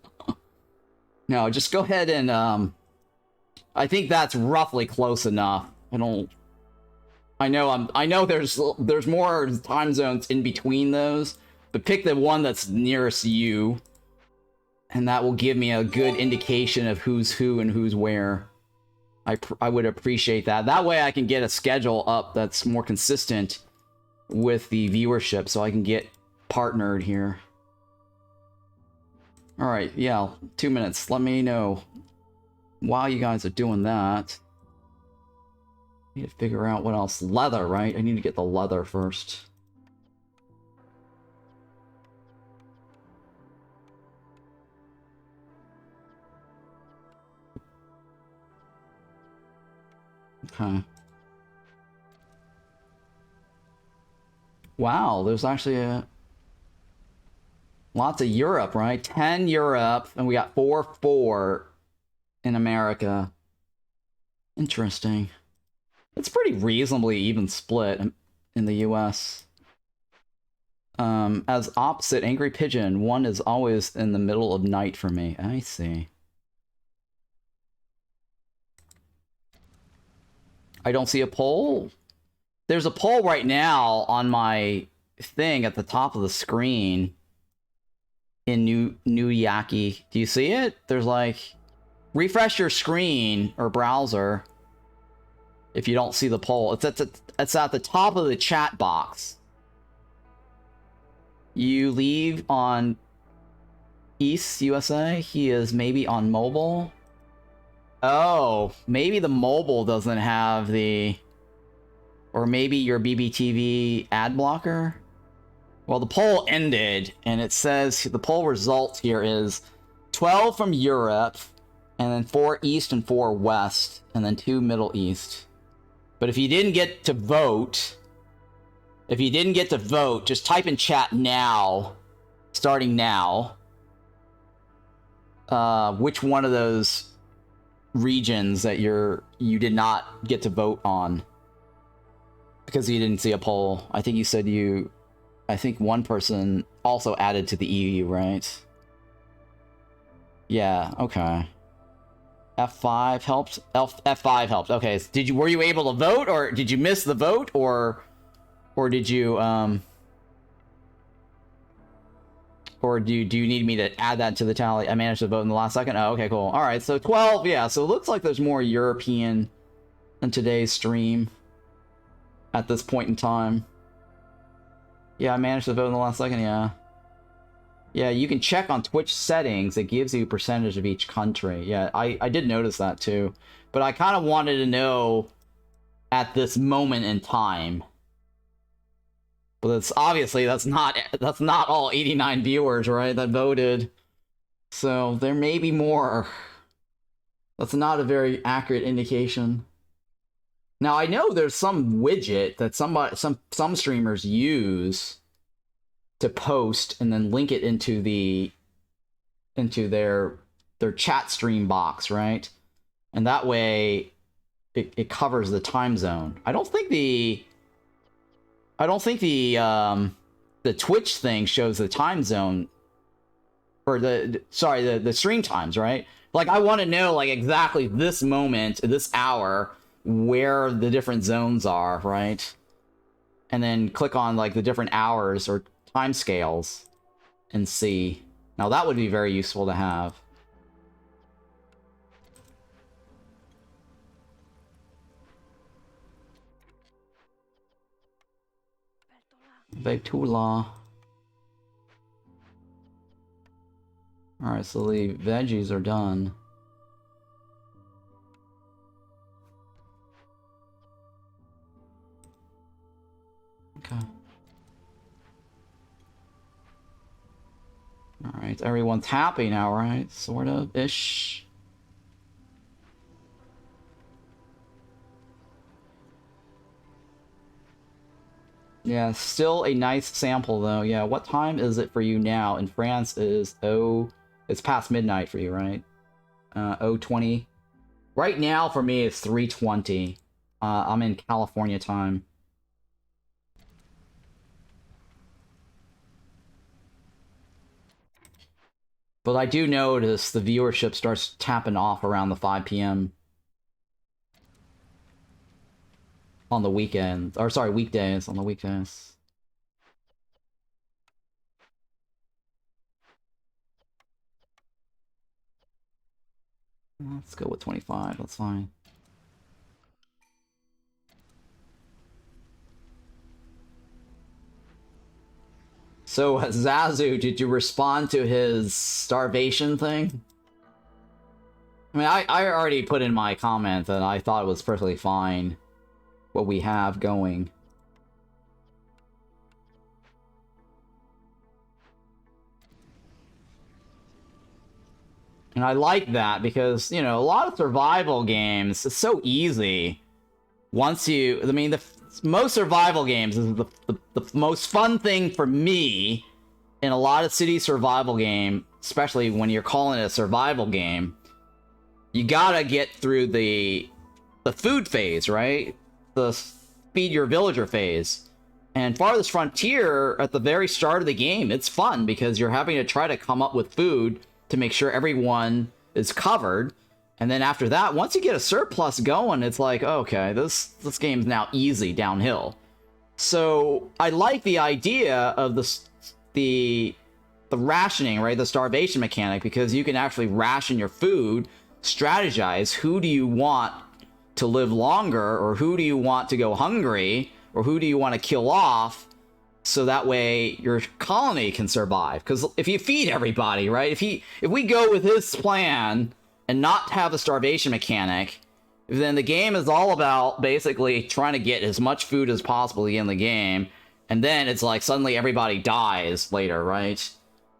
No, just go ahead and, I think that's roughly close enough. I know there's more time zones in between those, but pick the one that's nearest you. And that will give me a good indication of who's who and who's where. I would appreciate that. That way I can get a schedule up that's more consistent with the viewership so I can get partnered here. Alright, yeah, 2 minutes. Let me know while you guys are doing that. I need to figure out what else. Leather, right? I need to get the leather first. Okay. Wow, there's actually lots of Europe, right? 10 Europe, and we got 4 in America. Interesting. It's pretty reasonably even split in the US. As opposite, Angry Pigeon, one is always in the middle of night for me. I see. I don't see a poll. There's a poll right now on my thing at the top of the screen in New Yaki. Do you see it? There's like, refresh your screen or browser if you don't see the poll. It's at the top of the chat box. You leave on East USA. He is maybe on mobile. Oh, maybe the mobile doesn't have the... Or maybe your BBTV ad blocker? Well, the poll ended, and it says the poll result here is 12 from Europe, and then 4 East and 4 West, and then 2 Middle East. But if you didn't get to vote... just type in chat now, starting now, which one of those regions that you did not get to vote on because you didn't see a poll. I think you said I think one person also added to the EU, right? Yeah, okay. F5 helped? F5 helped. Okay, were you able to vote, or did you miss the vote, or did you or do you need me to add that to the tally? I managed to vote in the last second. Oh, okay, cool. All right, so 12, yeah. So it looks like there's more European in today's stream at this point in time. Yeah, I managed to vote in the last second, yeah. Yeah, you can check on Twitch settings. It gives you a percentage of each country. Yeah, I did notice that too. But I kind of wanted to know at this moment in time. But it's obviously that's not all 89 viewers, right, that voted. So there may be more. That's not a very accurate indication. Now I know there's some widget that some streamers use to post and then link it into their chat stream box, right? And that way it covers the time zone. I don't think the Twitch thing shows the time zone, or the stream times, right? Like, I want to know, like, exactly this moment, this hour, where the different zones are, right? And then click on, like, the different hours or time scales and see. Now, that would be very useful to have. Vetula. Alright, so the veggies are done. Okay. Alright, everyone's happy now, right? Sort of ish. Yeah, still a nice sample though. Yeah, what time is it for you now? In France is it's past midnight for you, right? 0:20. Right now for me it's 3:20. I'm in California time. But I do notice the viewership starts tapping off around the 5 p.m. on the weekend, or sorry, weekdays, on the weekdays. Let's go with 25, that's fine. So, Zazu, did you respond to his starvation thing? I mean, I already put in my comment that I thought it was perfectly fine what we have going. And I like that because, you know, a lot of survival games, it's so easy. Once you, I mean, most survival games is the most fun thing for me in a lot of city survival game, especially when you're calling it a survival game. You gotta get through the food phase, right? The feed your villager phase. And Farthest Frontier, at the very start of the game, it's fun because you're having to try to come up with food to make sure everyone is covered. And then after that, once you get a surplus going, it's like, okay, this game's now easy downhill. So I like the idea of the rationing, right? The starvation mechanic, because you can actually ration your food, strategize who do you want to live longer, or who do you want to go hungry, or who do you want to kill off, so that way your colony can survive. Because if you feed everybody, right? If we go with his plan and not have a starvation mechanic, then the game is all about basically trying to get as much food as possible in the game, and then it's like suddenly everybody dies later, right?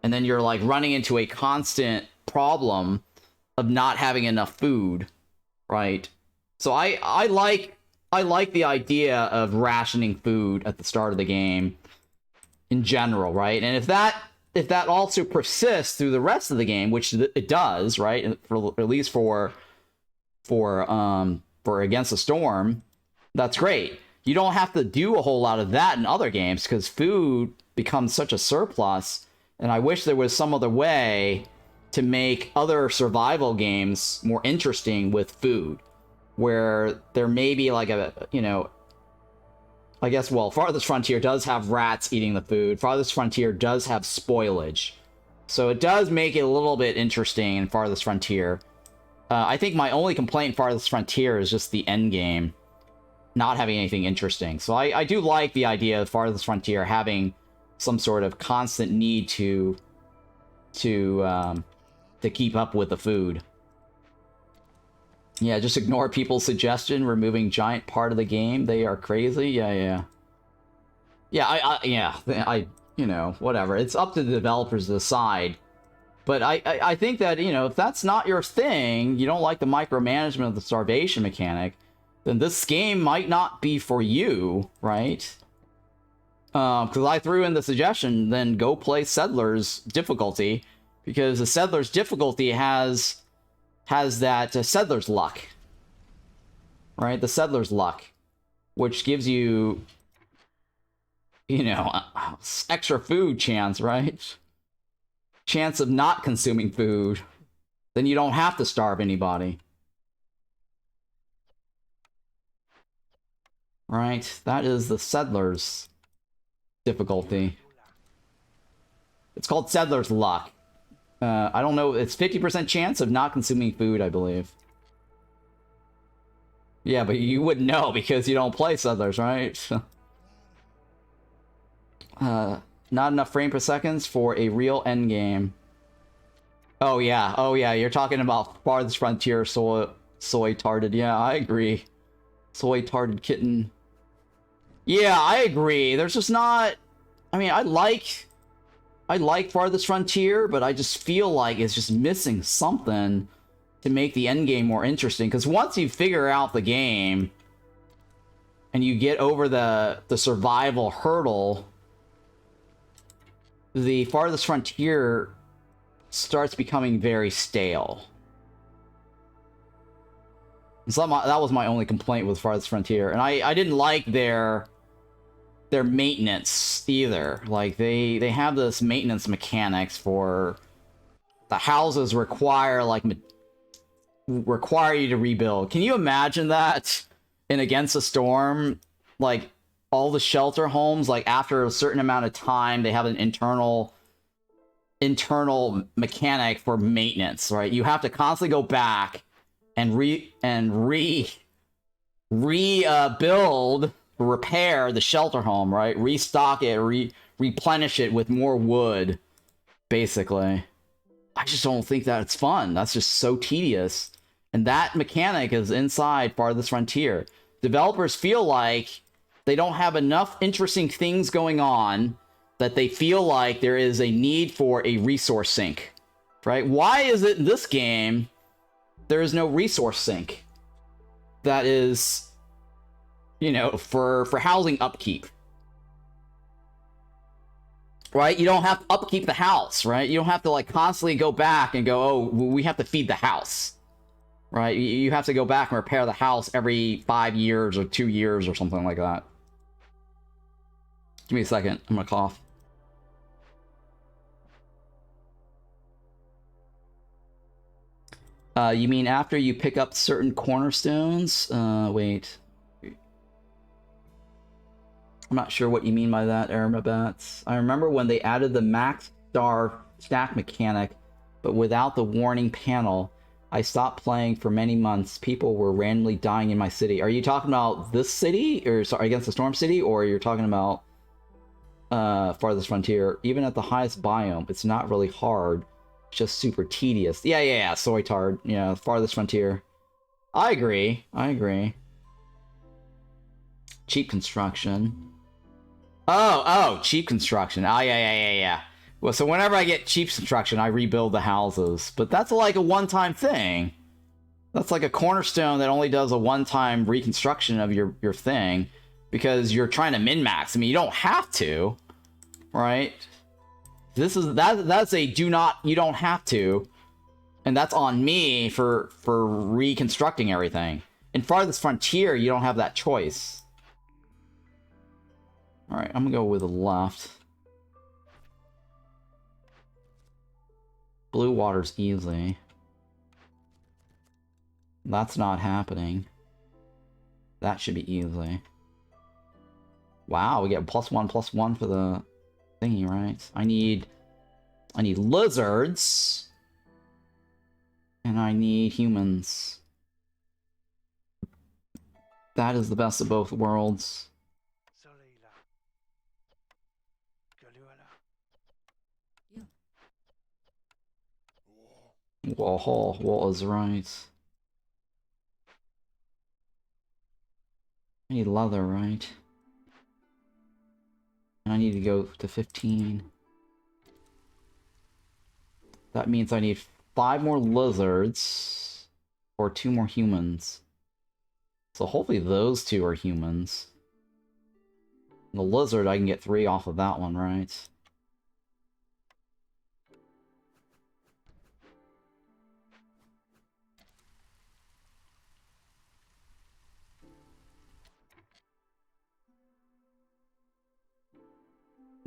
And then you're like running into a constant problem of not having enough food, right? So I like the idea of rationing food at the start of the game in general, right? And if that also persists through the rest of the game, which it does, right? For, at least for for Against the Storm, that's great. You don't have to do a whole lot of that in other games because food becomes such a surplus. And I wish there was some other way to make other survival games more interesting with food, where there may be like a, you know, I guess, well, Farthest Frontier does have rats eating the food. Farthest Frontier does have spoilage. So it does make it a little bit interesting in Farthest Frontier. I think my only complaint in Farthest Frontier is just the end game not having anything interesting. So I do like the idea of Farthest Frontier having some sort of constant need to keep up with the food. Yeah, just ignore people's suggestion, removing giant part of the game. They are crazy. Yeah. I you know, whatever. It's up to the developers to decide. But I think that, you know, if that's not your thing, you don't like the micromanagement of the starvation mechanic, then this game might not be for you, right? Because I threw in the suggestion, then go play Settlers difficulty, because the Settlers difficulty has that Settler's luck, right? The Settler's luck, which gives you, you know, extra food chance, right? Chance of not consuming food. Then you don't have to starve anybody. Right? That is the Settler's difficulty. It's called Settler's luck. I don't know, it's 50% chance of not consuming food, I believe. Yeah, but you wouldn't know because you don't play Settlers, right? Not enough frame per seconds for a real endgame. Oh yeah, you're talking about Farthest Frontier soy-tarded. Yeah, I agree. Soy-tarded kitten. Yeah, I agree. There's just not... I mean, I like Farthest Frontier, but I just feel like it's just missing something to make the endgame more interesting. Because once you figure out the game and you get over the survival hurdle, the Farthest Frontier starts becoming very stale. So that was my only complaint with Farthest Frontier. And I didn't like their maintenance either. Like, they have this maintenance mechanics for the houses require you to rebuild. Can you imagine that in Against the Storm? Like, all the shelter homes, like, after a certain amount of time, they have an internal mechanic for maintenance, right? You have to constantly go back and rebuild, repair the shelter home, right? Restock it, replenish it with more wood, basically. I just don't think that it's fun. That's just so tedious. And that mechanic is inside Farthest Frontier. Developers feel like they don't have enough interesting things going on that they feel like there is a need for a resource sink, right? Why is it in this game there is no resource sink that is, you know, for housing upkeep? Right? You don't have to upkeep the house, right? You don't have to, like, constantly go back and go, oh, we have to feed the house, right? You have to go back and repair the house every 5 years or 2 years or something like that. Give me a second. I'm gonna cough. You mean after you pick up certain cornerstones? Wait. I'm not sure what you mean by that, Aramabats. I remember when they added the max star stack mechanic, but without the warning panel. I stopped playing for many months. People were randomly dying in my city. Are you talking about this city? Or, sorry, Against the Storm City? Or you're talking about Farthest Frontier? Even at the highest biome, it's not really hard. It's just super tedious. Yeah, soy tard. Yeah, Farthest Frontier. I agree. Cheap construction. Oh, cheap construction. Oh, yeah. Well, so whenever I get cheap construction, I rebuild the houses. But that's like a one-time thing. That's like a cornerstone that only does a one-time reconstruction of your thing. Because you're trying to min-max. I mean, you don't have to. Right? That's a you don't have to. And that's on me for reconstructing everything. In Farthest Frontier, you don't have that choice. Alright, I'm gonna go with the left. Blue water's easy. That's not happening. That should be easy. Wow, we get +1/+1 for the thingy, right? I need lizards. And I need humans. That is the best of both worlds. Whoa, what is right? I need leather, right? And I need to go to 15. That means I need 5 more lizards or 2 more humans. So hopefully those 2 are humans. The lizard, I can get 3 off of that one, right?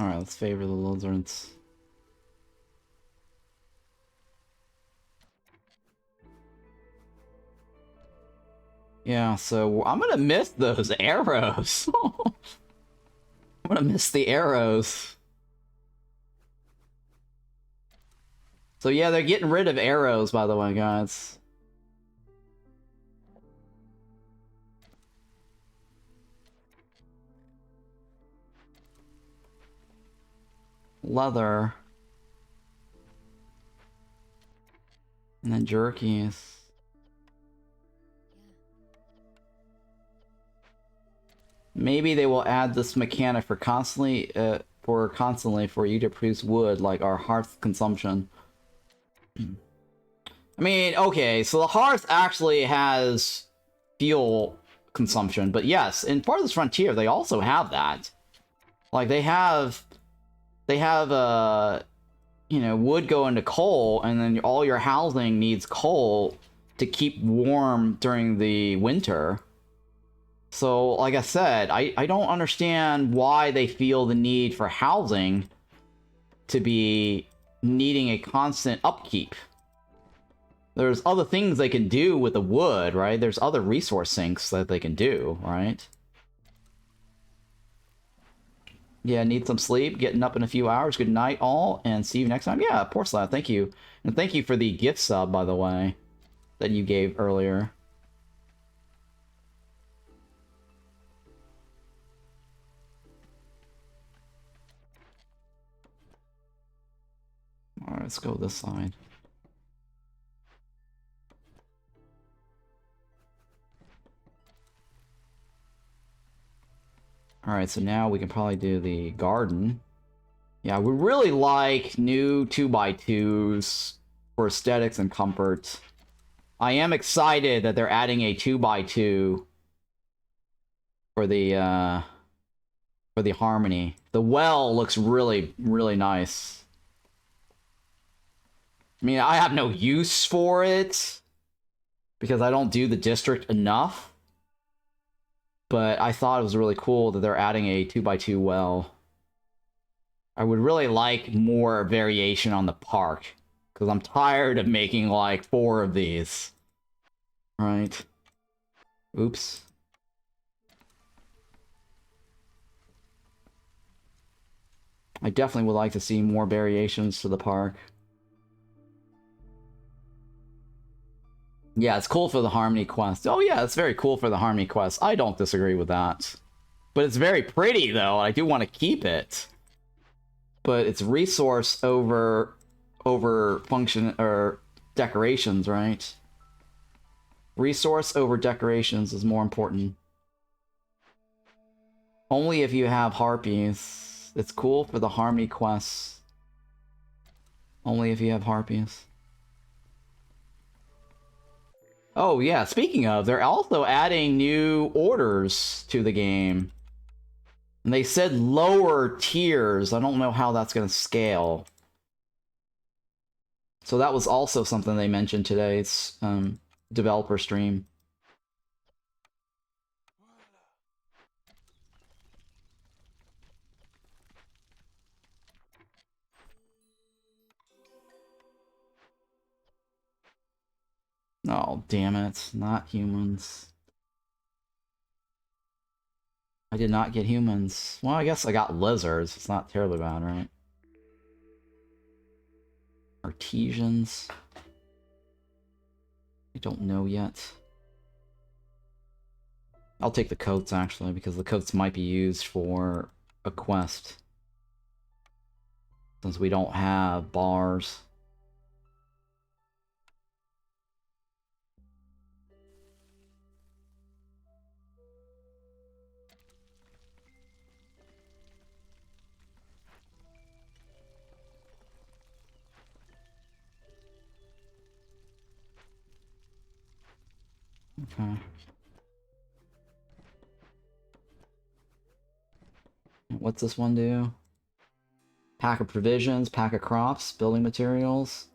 Alright, let's favor the lizards. Yeah, so I'm gonna miss those arrows. I'm gonna miss the arrows. So yeah, they're getting rid of arrows, by the way, guys. Leather. And then jerkies. Maybe they will add this mechanic for constantly for you to produce wood, like our hearth consumption. I mean, okay, so the hearth actually has fuel consumption, but yes, in Farthest Frontier they also have that. Like they have you know, wood go into coal, and then all your housing needs coal to keep warm during the winter. So, like I said, I don't understand why they feel the need for housing to be needing a constant upkeep. There's other things they can do with the wood, right? There's other resource sinks that they can do, right? Yeah, need some sleep. Getting up in a few hours. Good night, all, and see you next time. Yeah, Porcelain, thank you. And thank you for the gift sub, by the way, that you gave earlier. Alright, let's go this side. Alright, so now we can probably do the garden. Yeah, we really like new 2x2s for aesthetics and comfort. I am excited that they're adding a 2x2 for the Harmony. The well looks really, really nice. I mean, I have no use for it because I don't do the district enough. But I thought it was really cool that they're adding a 2x2 well. I would really like more variation on the park, because I'm tired of making like 4 of these. Right. Oops. I definitely would like to see more variations to the park. Yeah, it's cool for the Harmony quest. Oh yeah, it's very cool for the Harmony quest. I don't disagree with that. But it's very pretty, though. I do want to keep it. But it's resource over function or decorations, right? Resource over decorations is more important. Only if you have Harpies. It's cool for the Harmony quests. Only if you have Harpies. Oh yeah, speaking of, they're also adding new orders to the game. And they said lower tiers. I don't know how that's going to scale. So that was also something they mentioned today's developer stream. Oh, damn it. Not humans. I did not get humans. Well, I guess I got lizards. It's not terribly bad, right? Artesians. I don't know yet. I'll take the coats, actually, because the coats might be used for a quest. Since we don't have bars. Okay. What's this one do? Pack of provisions, pack of crops, building materials.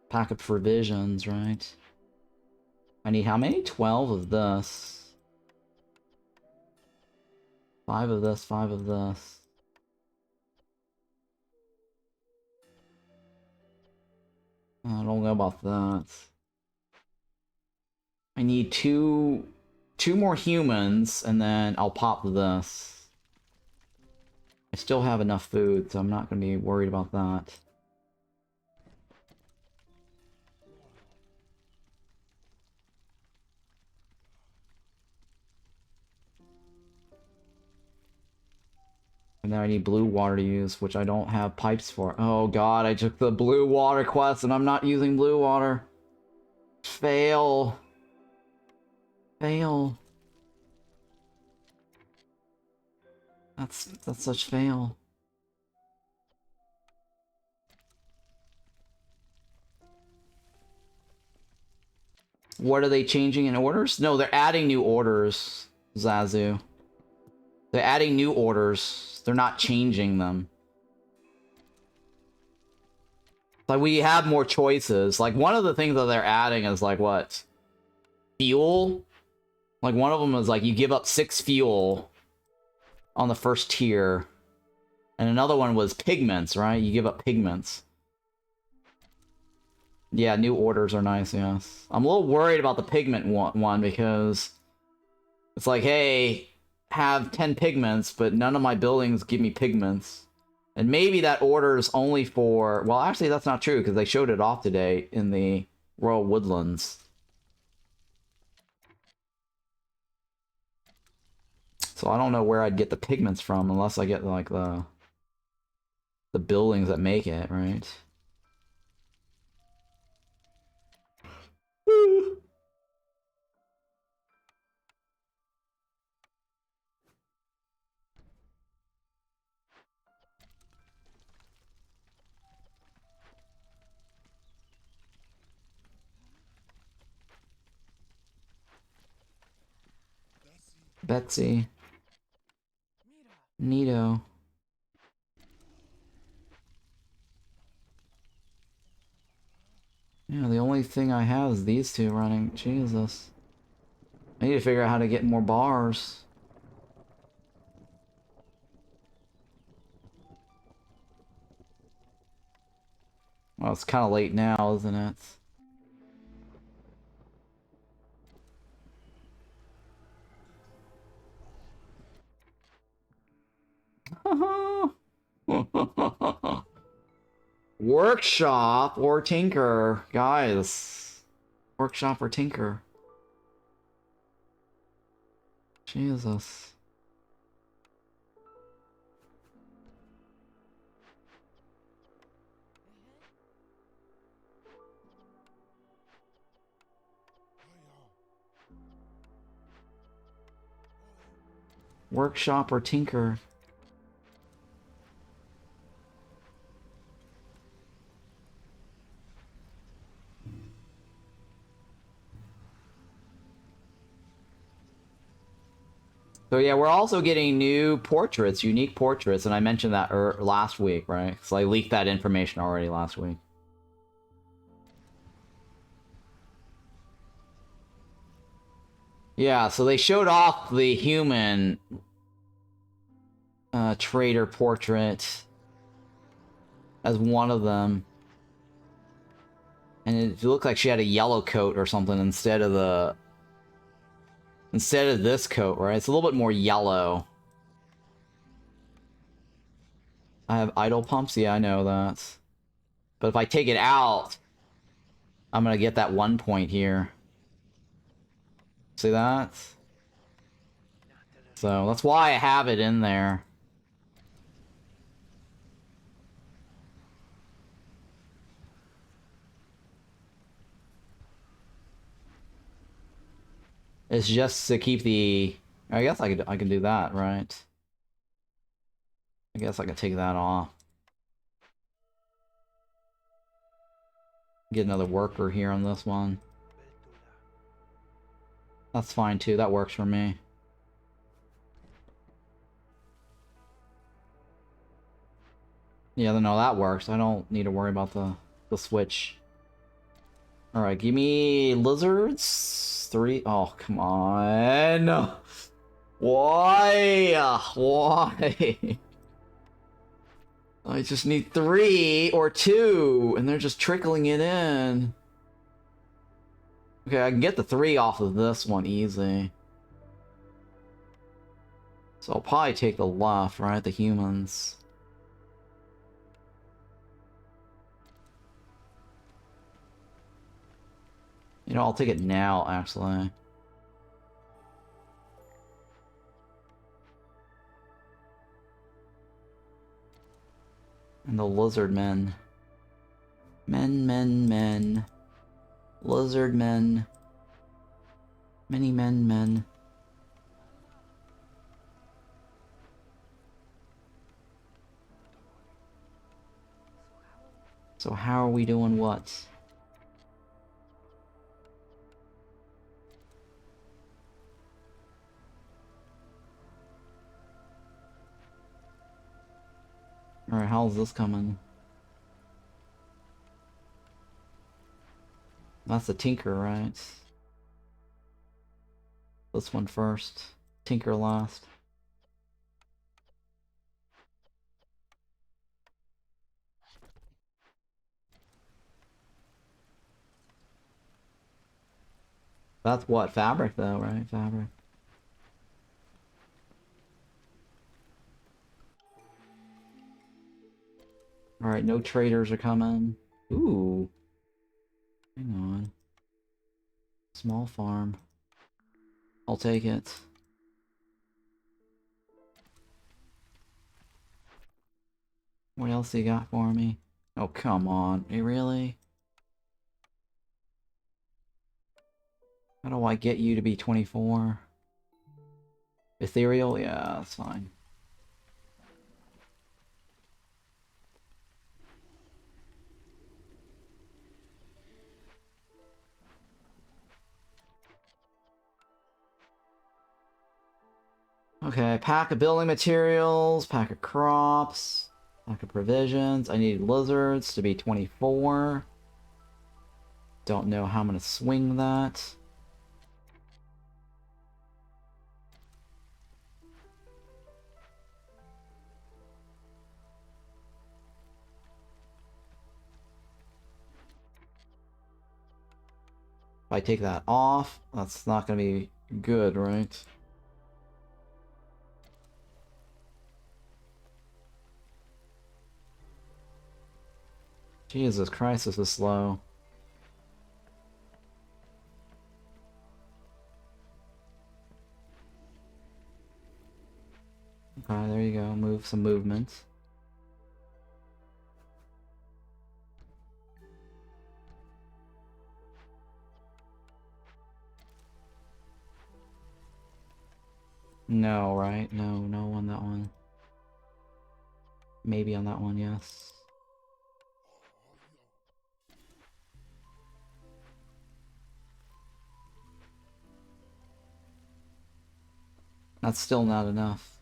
Pack of provisions, right? I need how many? 12 of this. 5 of this, 5 of this. I don't know about that. I need two more humans, and then I'll pop this. I still have enough food, so I'm not going to be worried about that. And then I need blue water to use, which I don't have pipes for. Oh god, I took the blue water quest and I'm not using blue water. Fail. Fail. That's such fail. What are they changing in orders? No, they're adding new orders, Zazu. They're adding new orders. They're not changing them. Like, we have more choices. Like, one of the things that they're adding is, like, what? Fuel? Like, one of them is, like, you give up 6 fuel on the first tier. And another one was pigments, right? You give up pigments. Yeah, new orders are nice, yes. I'm a little worried about the pigment one because it's like, hey, have 10 pigments, but none of my buildings give me pigments. And maybe that order is only for... Well, actually, that's not true, because they showed it off today in the Royal Woodlands. So I don't know where I'd get the pigments from, unless I get, like, the buildings that make it, right? Betsy. Neato. Yeah, the only thing I have is these two running. Jesus. I need to figure out how to get more bars. Well, it's kind of late now, isn't it? Workshop or tinker, guys. Workshop or tinker. Jesus. Workshop or tinker. So yeah, we're also getting new portraits, unique portraits, and I mentioned that last week, right? So I leaked that information already last week. Yeah, so they showed off the human trader portrait as one of them. And it looked like she had a yellow coat or something instead of this coat, right? It's a little bit more yellow. I have idle pumps? Yeah, I know that. But if I take it out, I'm gonna get that 1 point here. See that? So that's why I have it in there. It's just to keep the... I guess I can do that, right? I guess I can take that off. Get another worker here on this one. That's fine too, that works for me. Yeah, no, that works. I don't need to worry about the switch. Alright, give me lizards. 3. Oh, come on. Why? Why? I just need 3 or 2, and they're just trickling it in. Okay, I can get the 3 off of this one easy. So I'll probably take the left, right? The humans. You know, I'll take it now, actually. And the lizard men. Men. Lizard men. Many men. So how are we doing what? Alright, how's this coming? That's the Tinker, right? This one first. Tinker last. That's what? Fabric, though, right? Fabric. Alright, no traders are coming. Ooh. Hang on. Small farm. I'll take it. What else you got for me? Oh, come on. Really? How do I get you to be 24? Ethereal? Yeah, that's fine. Okay, pack of building materials, pack of crops, pack of provisions. I need lizards to be 24. Don't know how I'm gonna swing that. If I take that off, that's not gonna be good, right? Jesus Christ, this is slow. Okay, there you go. Move some movement. No, right? No, no on that one. Maybe on that one, yes. That's still not enough.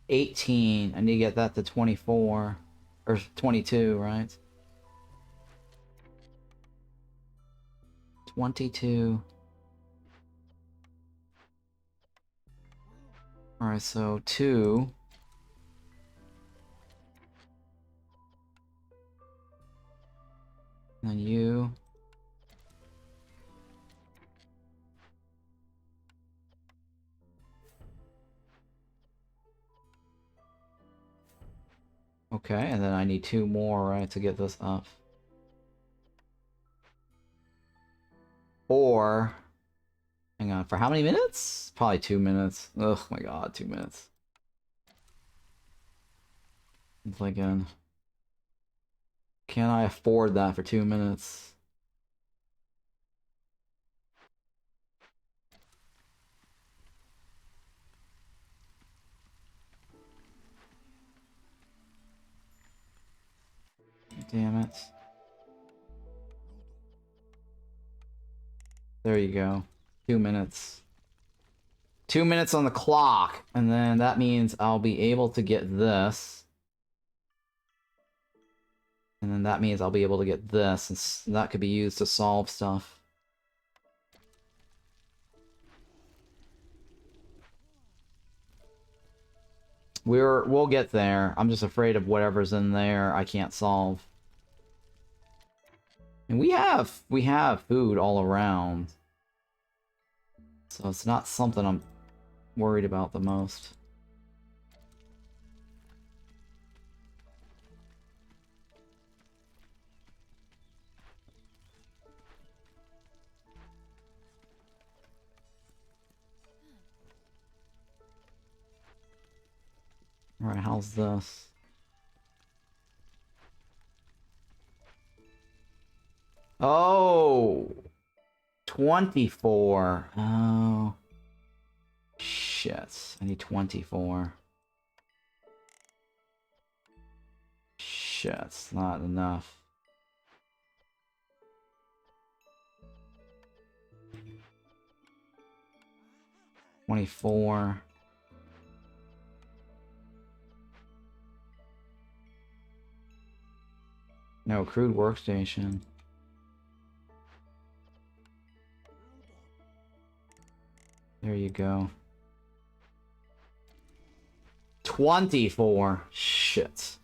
$18. I need to get that to 24. Or 22, right? 22. Alright, so 2. And then you. Okay, and then I need 2 more, right, to get this up. Or... Hang on, for how many minutes? Probably 2 minutes. Oh my god, 2 minutes. It's like, can I afford that for 2 minutes? Damn it. There you go. 2 minutes. 2 minutes on the clock, and then that means I'll be able to get this. And then that means I'll be able to get this, and that could be used to solve stuff. We'll get there. I'm just afraid of whatever's in there I can't solve. And we have food all around. So it's not something I'm worried about the most. Alright, how's this? Oh! 24. Oh. Shit. I need 24. Shit, it's not enough. $24. No, crude workstation. There you go. 24. Shit.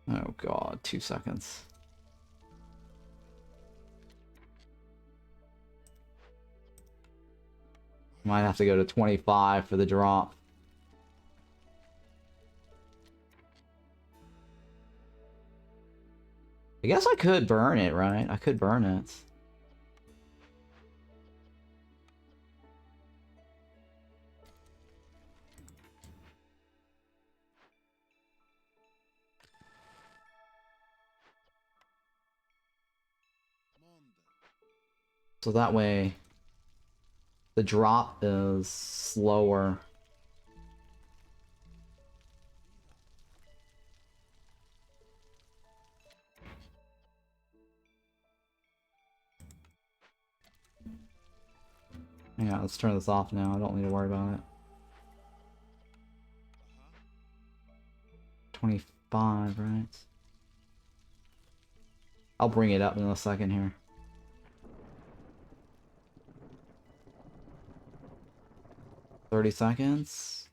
Oh god, 2 seconds. Might have to go to 25 for the drop. I guess I could burn it, right? I could burn it. So that way, the drop is slower. Yeah, let's turn this off now. I don't need to worry about it. 25, right? I'll bring it up in a second here. $30 seconds.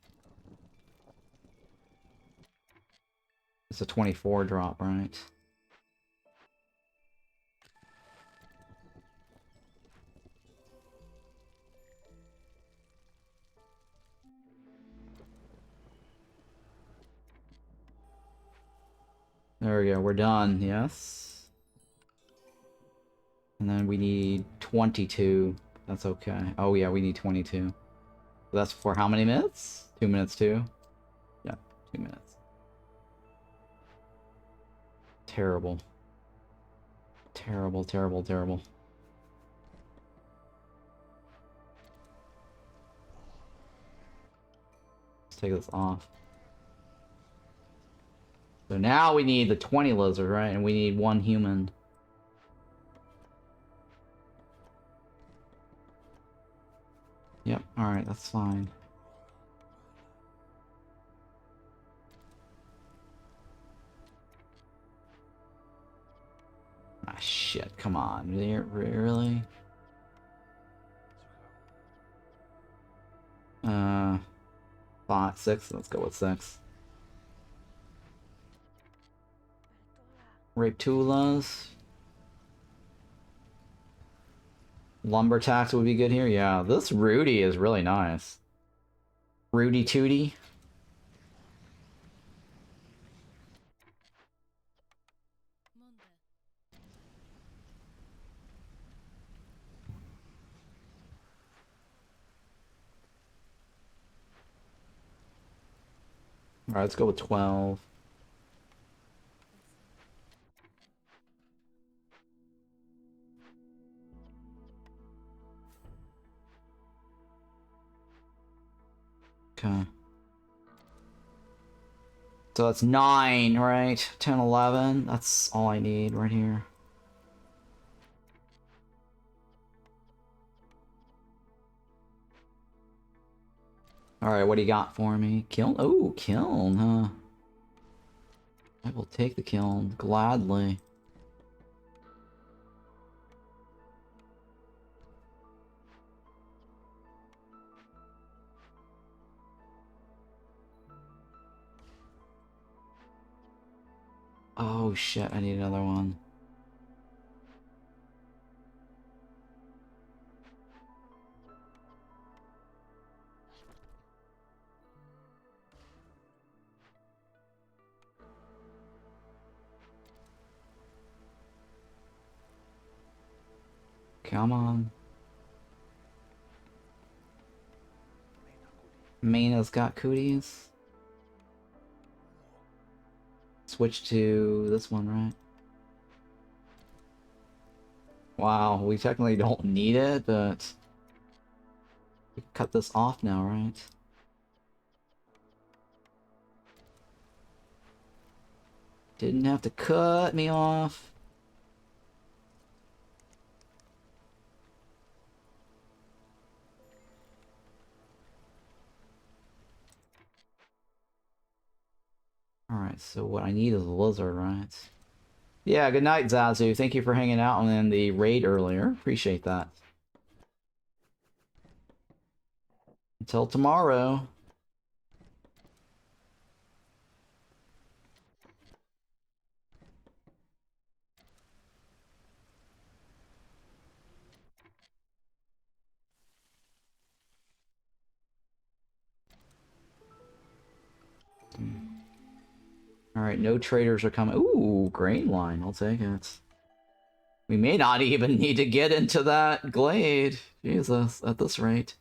It's a 24 drop, right? There we go, we're done, yes. And then we need 22. That's okay. Oh yeah, we need 22. So that's for how many minutes? 2 minutes too? Yeah, 2 minutes. Terrible. Terrible, terrible, terrible. Let's take this off. So now we need the 20 lizard, right? And we need 1 human. Yep, alright, that's fine. shit, come on. Really? 5, 6, let's go with 6. Rapetulas. Lumber tax would be good here. Yeah, this Rudy is really nice. Rudy Tooty. Alright, let's go with 12. Okay. So that's 9, right? 10, 11. That's all I need right here. Alright, what do you got for me? Kiln? Oh, kiln, huh? I will take the kiln, gladly. Oh shit, I need another one. Come on. Mina's got cooties. Switch to this one, right? Wow, we technically don't need it, but we can cut this off now, right? Didn't have to cut me off. Alright, so what I need is a lizard, right? Yeah, good night, Zazu. Thank you for hanging out in the raid earlier. Appreciate that. Until tomorrow. Alright, no traders are coming. Ooh, grain line. I'll take it. We may not even need to get into that glade. Jesus, at this rate.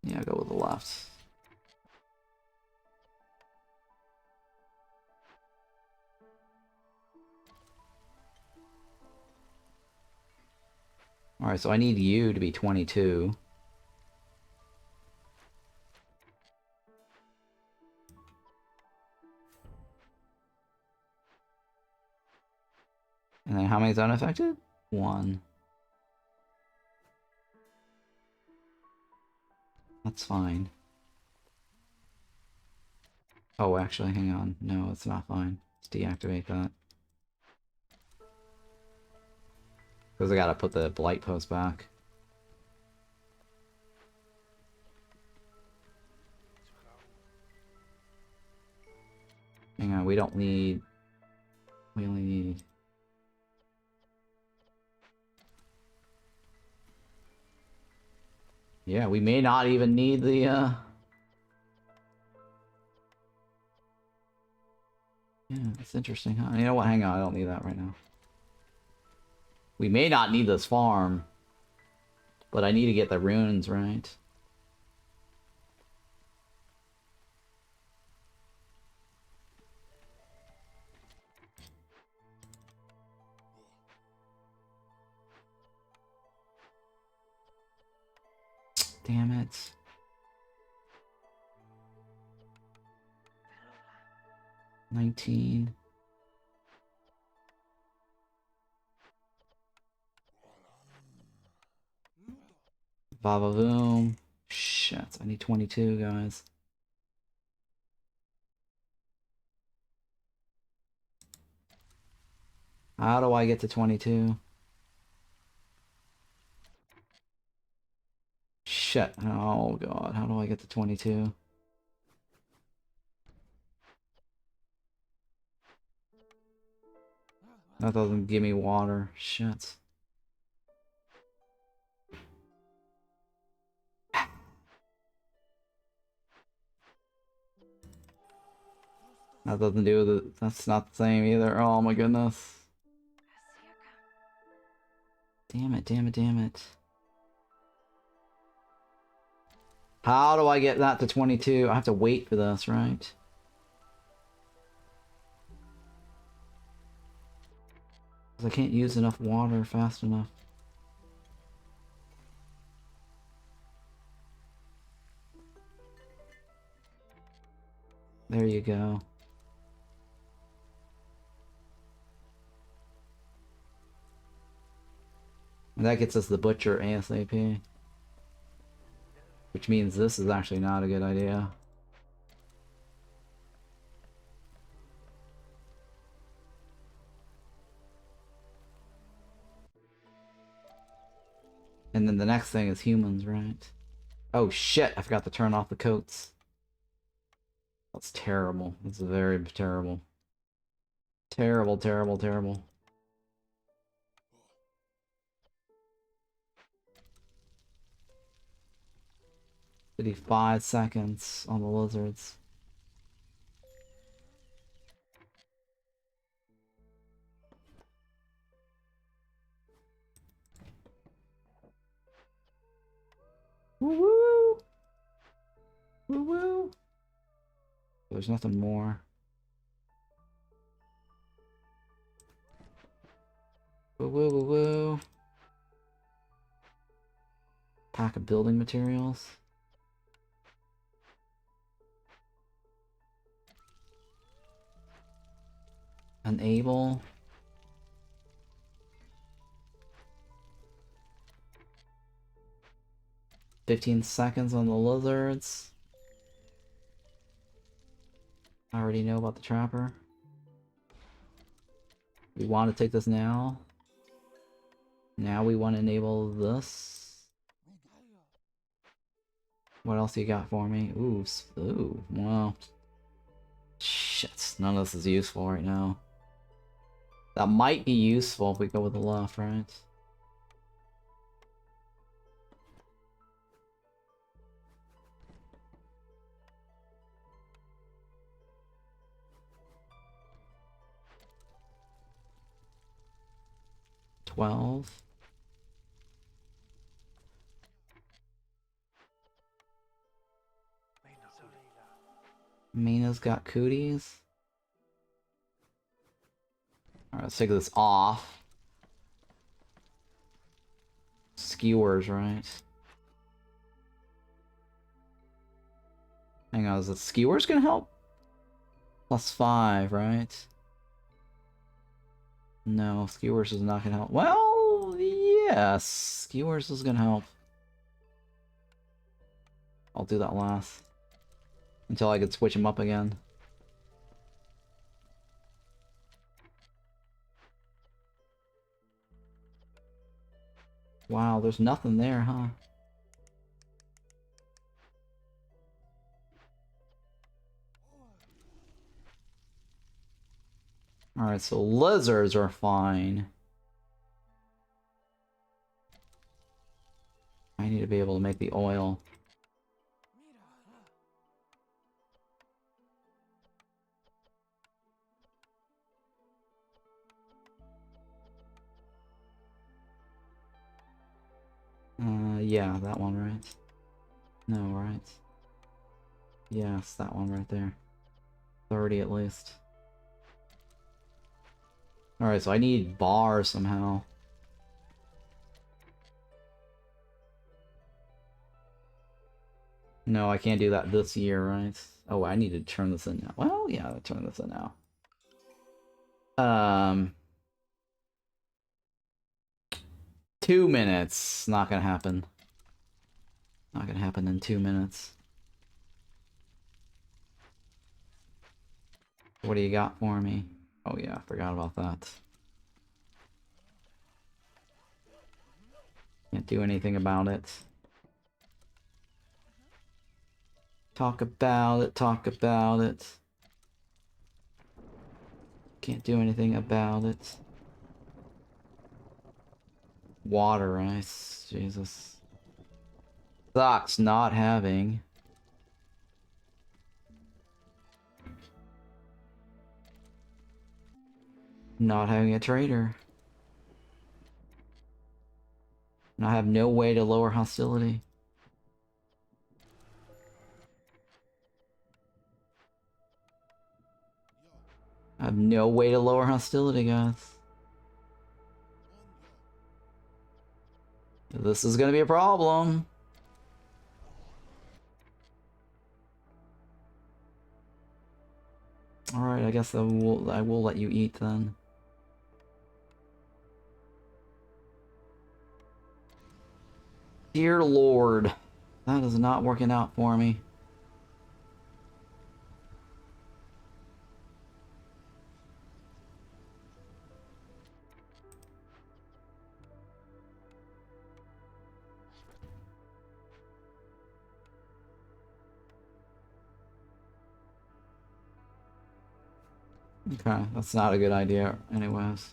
Yeah, go with the left. Alright, so I need you to be 22. And then how many is unaffected? 1. That's fine. Oh, actually, hang on. No, it's not fine. Let's deactivate that. Because I gotta put the blight post back. Hang on, we don't need... We only need... Yeah, we may not even need the, Yeah, that's interesting, huh? You know what? Hang on, I don't need that right now. We may not need this farm, but I need to get the runes right. Damn it. $19. Vavavoom. Shit, I need 22, guys. How do I get to 22? Shit. Oh god, how do I get to 22? That doesn't give me water. Shit. That doesn't do the... That's not the same either. Oh my goodness. Damn it, damn it, damn it. How do I get that to 22? I have to wait for this, right? Because I can't use enough water fast enough. There you go. And that gets us the butcher ASAP. Which means this is actually not a good idea. And then the next thing is humans, right? Oh shit, I forgot to turn off the coats. That's terrible. That's very terrible. Terrible, terrible, terrible. 55 seconds on the lizards. Woo-woo! Woo-woo! There's nothing more. Woo-woo, woo-woo. Pack of building materials. Enable. "15 seconds on the lizards. I already know about the trapper. We want to take this now. Now we want to enable this. What else you got for me? Ooh, ooh, wow. Shit, none of this is useful right now. That might be useful if we go with the left, right? $12. Mina's got cooties. Alright, let's take this off. Skewers, right? Hang on, is the skewers gonna help? +5, right? No, skewers is not gonna help. Well, yes, skewers is gonna help. I'll do that last. Until I can switch them up again. Wow, there's nothing there, huh? Alright, so lizards are fine. I need to be able to make the oil. Yeah, that one, right? No, right? Yes, that one right there. 30 at least. Alright, so I need bars somehow. No, I can't do that this year, right? Oh, I need to turn this in now. Well, yeah, I'll turn this in now. 2 minutes. Not gonna happen. Not gonna happen in 2 minutes. What do you got for me? Oh yeah, I forgot about that. Can't do anything about it. Talk about it, talk about it. Can't do anything about it. Water ice, Jesus. Sucks not having. Not having a trader. And I have no way to lower hostility. I have no way to lower hostility, guys. This is gonna be a problem. Alright, I guess I will let you eat then. Dear Lord, that is not working out for me. Okay, that's not a good idea anyways.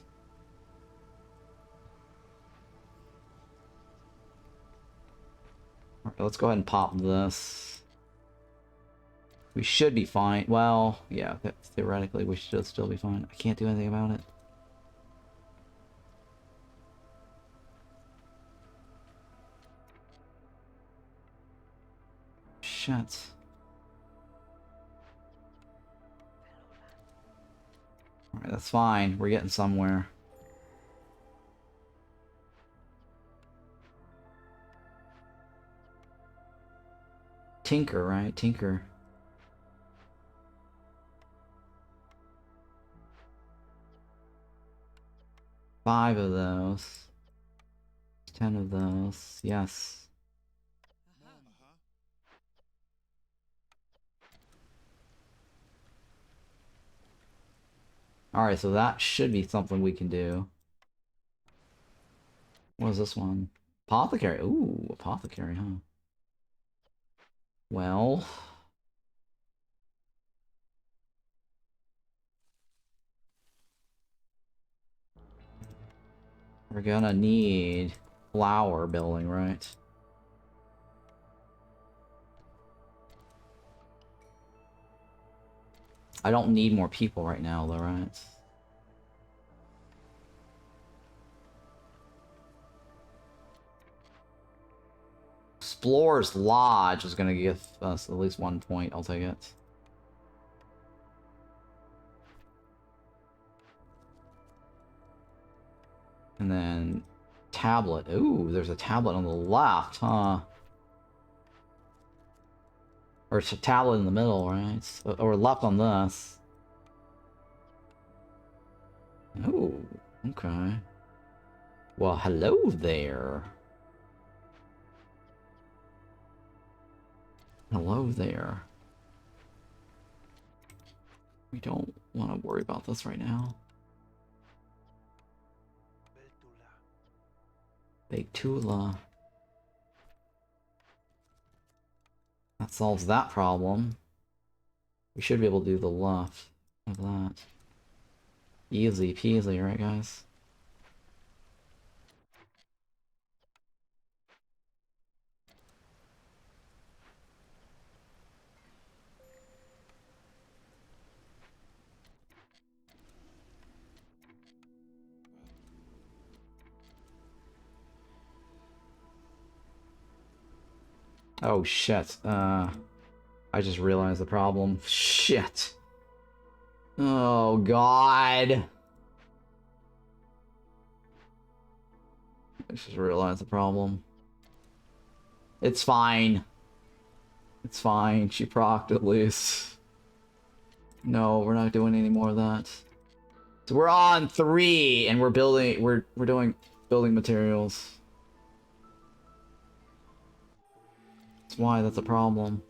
Alright, let's go ahead and pop this. We should be fine. Well, yeah, theoretically we should still be fine. I can't do anything about it. Shit. Alright, that's fine. We're getting somewhere. Tinker, right? Tinker. Five of those. 10 of those. Yes. Alright, so that should be something we can do. What is this one? Apothecary. Ooh, apothecary, huh? Well... we're gonna need flower building, right? I don't need more people right now, though, right? Explorer's Lodge is gonna give us at least 1 point. I'll take it. And then tablet. Ooh, there's a tablet on the left, huh? Or it's a tablet in the middle, right? Or left on this. Oh, okay. Well, hello there. Hello there. We don't want to worry about this right now. Beitula. That solves that problem. We should be able to do the left of that. Easy peasy, right, guys? Oh shit, I just realized the problem. Shit. Oh god. I just realized the problem. It's fine. It's fine, she procced at least. No, we're not doing any more of that. So we're on 3 and we're building we're doing building materials. That's why that's a problem.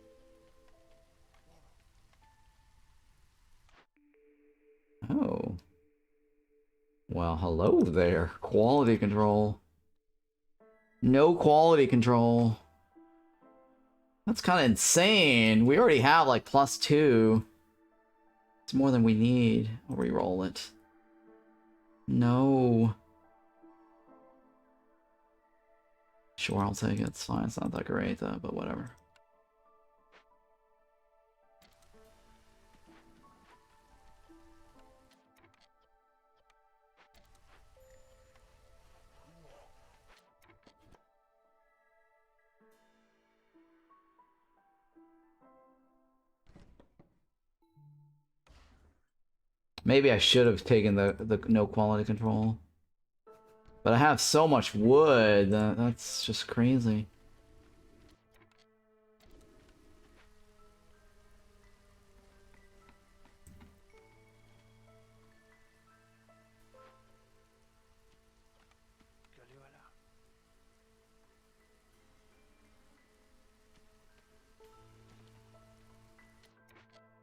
Oh. Well, hello there. Quality control. No quality control. That's kind of insane. We already have like +2. It's more than we need. I'll re-roll it. No. Sure, I'll take it. It's fine. It's not that great though, but whatever. Maybe I should have taken the no quality control. But I have so much wood, that's just crazy.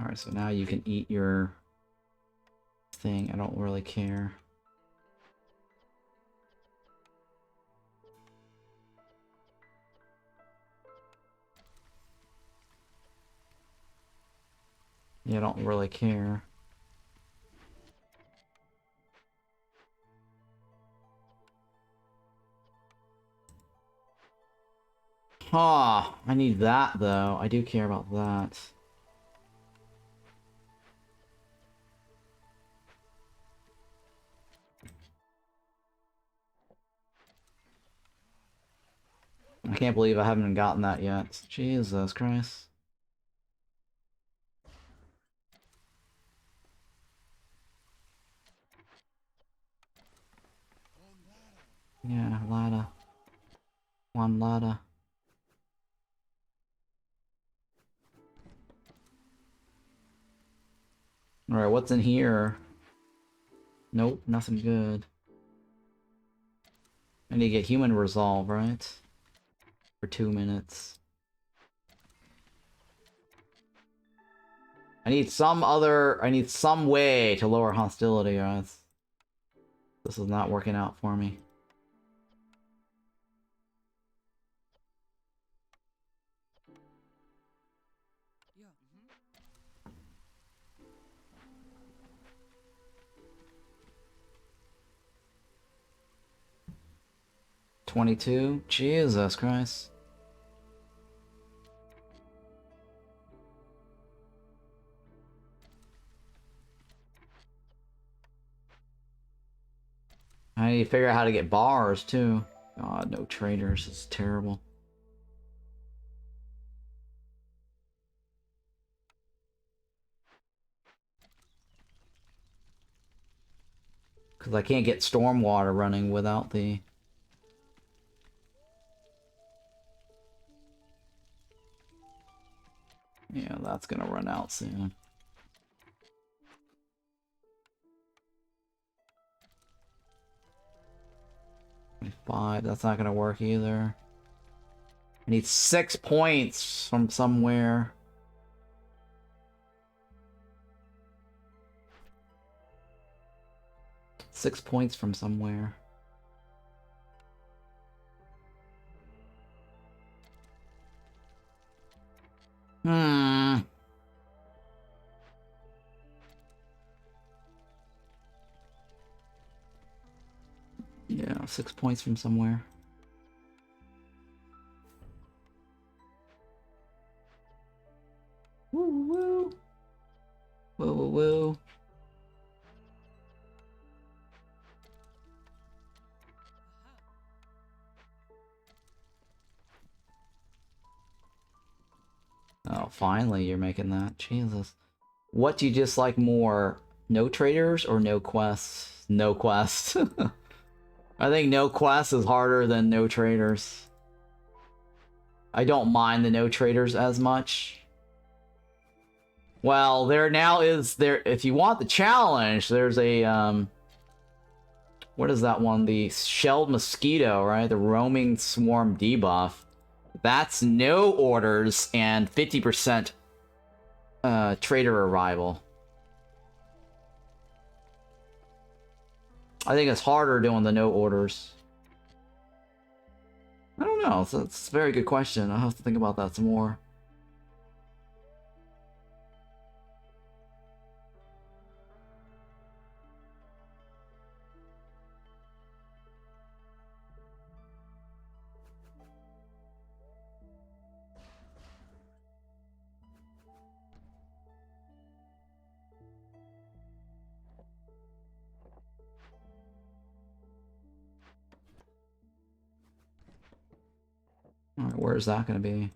Alright, so now you can eat your thing. I don't really care. Yeah, I don't really care. Huh, I need that though. I do care about that. I can't believe I haven't gotten that yet. Jesus Christ. Yeah, ladder. One ladder. Alright, what's in here? Nope, nothing good. I need to get human resolve, right? For 2 minutes. I need some way to lower hostility, guys. This is not working out for me.
Yeah.
22? Jesus Christ. I need to figure out how to get bars, too. God, no traders. It's terrible. Because I can't get stormwater running without the... Yeah, that's gonna run out soon. Five, that's not gonna work either. I need 6 points from somewhere. Six points from somewhere. Hmm. Yeah, 6 points from somewhere. Woo woo. Woo woo woo. Oh, finally you're making that. Jesus. What do you dislike more? No traders or no quests? No quests. I think no quests is harder than no traders. I don't mind the no traders as much. Well, there now is there if you want the challenge, there's a what is that one? The shelled mosquito, right? The roaming swarm debuff. That's no orders and 50% trader arrival. I think it's harder doing the no orders. Well, that's a very good question. I'll have to think about that some more. Alright, where's that gonna be?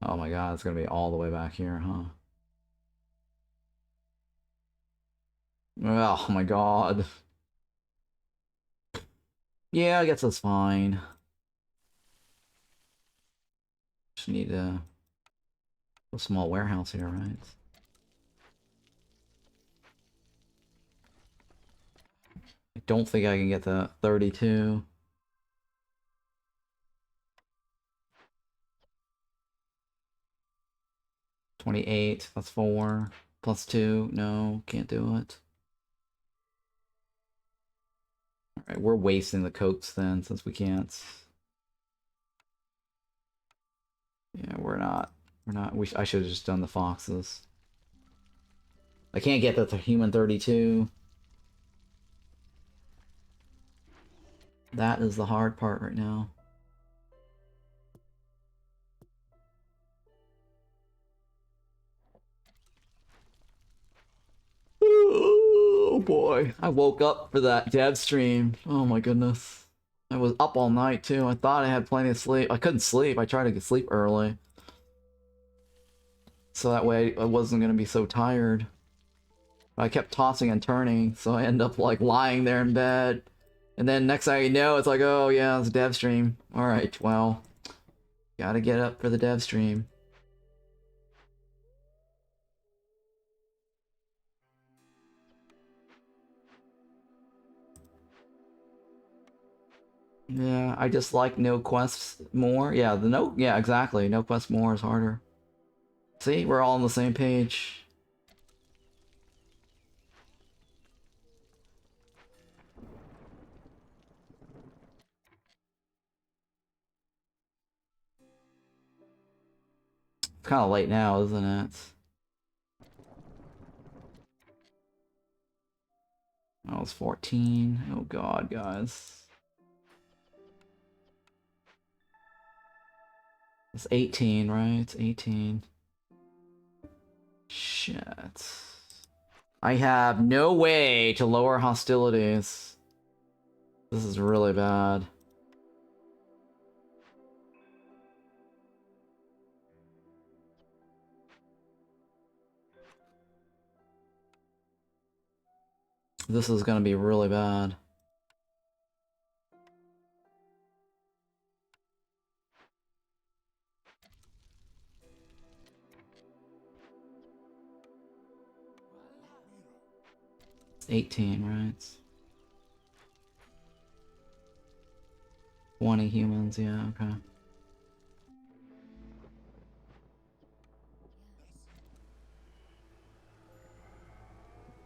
Oh my god, it's gonna be all the way back here, huh? Oh my god. Yeah, I guess that's fine. Just need a small warehouse here, right? I don't think I can get the 32. $28, that's 4. Plus 2, no, can't do it. Alright, we're wasting the coats then, since we can't. Yeah, we're not. I should have just done the foxes. I can't get the human 32. That is the hard part right now. Oh boy. I woke up for that dev stream. Oh my goodness. I was up all night too. I thought I had plenty of sleep. I couldn't sleep. I tried to sleep early. So that way I wasn't going to be so tired. I kept tossing and turning, so I end up like lying there in bed. And then next thing you know, it's like, oh yeah, it's a dev stream. Alright, well, gotta get up for the dev stream. Yeah, I just like no quests more. Yeah, yeah, exactly. No quests more is harder. See, we're all on the same page. It's kind of late now, isn't it? I was 14. Oh god, guys. It's 18, right? It's 18. Shit. I have no way to lower hostilities. This is really bad. This is gonna be really bad. It's 18, right? 20 humans, yeah, okay.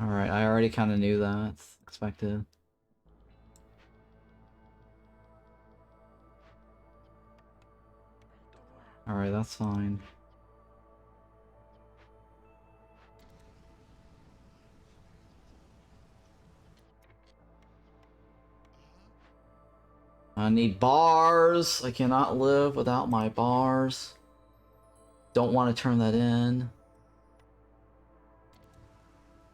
Alright, I already kind of knew that. It's expected. Alright, that's fine. I need bars! I cannot live without my bars. Don't want to turn that in.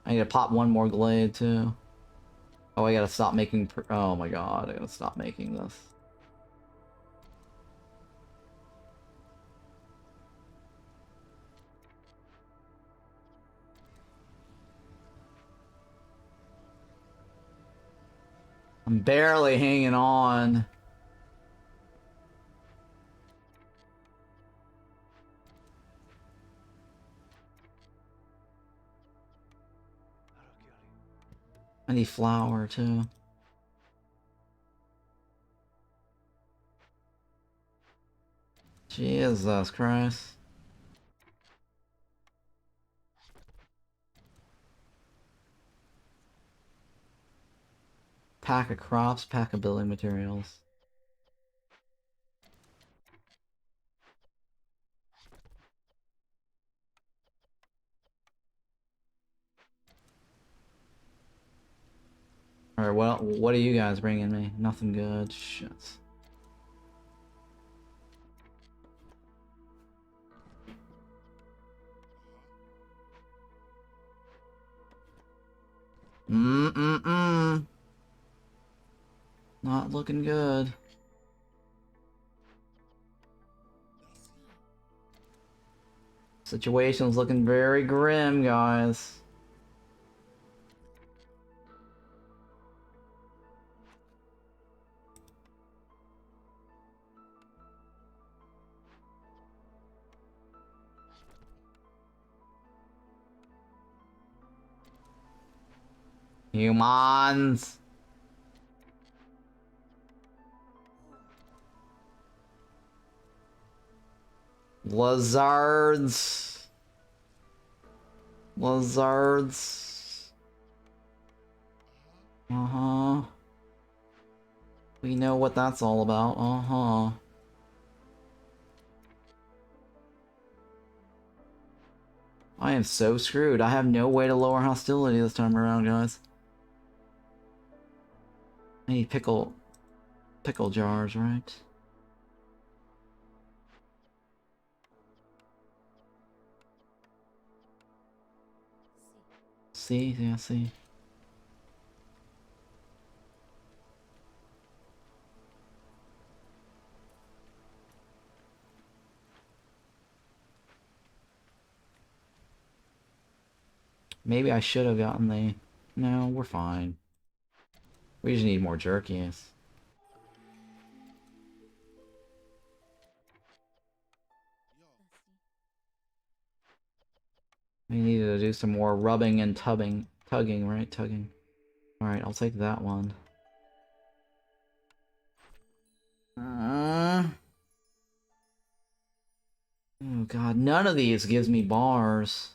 I need to pop one more glade, too. Oh, I gotta stop making... Oh my god, I gotta stop making this. I'm barely hanging on. I need flour, too. Jesus Christ. Pack of crops, pack of building materials. Alright, well, what are you guys bringing me? Nothing good. Shit. Mm-mm-mm. Not looking good. Situation's looking very grim, guys. Humans! Lizards! Lizards! Uh-huh. We know what that's all about, uh-huh. I am so screwed. I have no way to lower hostility this time around, guys. I need pickle jars, right? See? Yeah, see. Maybe I should have gotten the... No, we're fine. We just need more jerkies. We needed to do some more rubbing and tugging, right? Tugging. Alright, I'll take that one. Oh god, none of these gives me bars.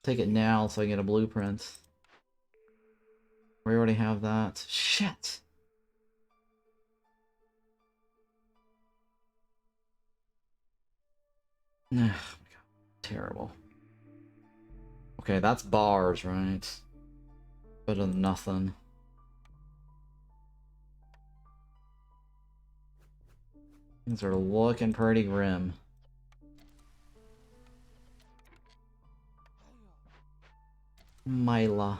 Take it now so I get a blueprint. We already have that. Shit! Oh my god, terrible. Okay, that's bars, right? Better than nothing. Things are looking pretty grim. Myla.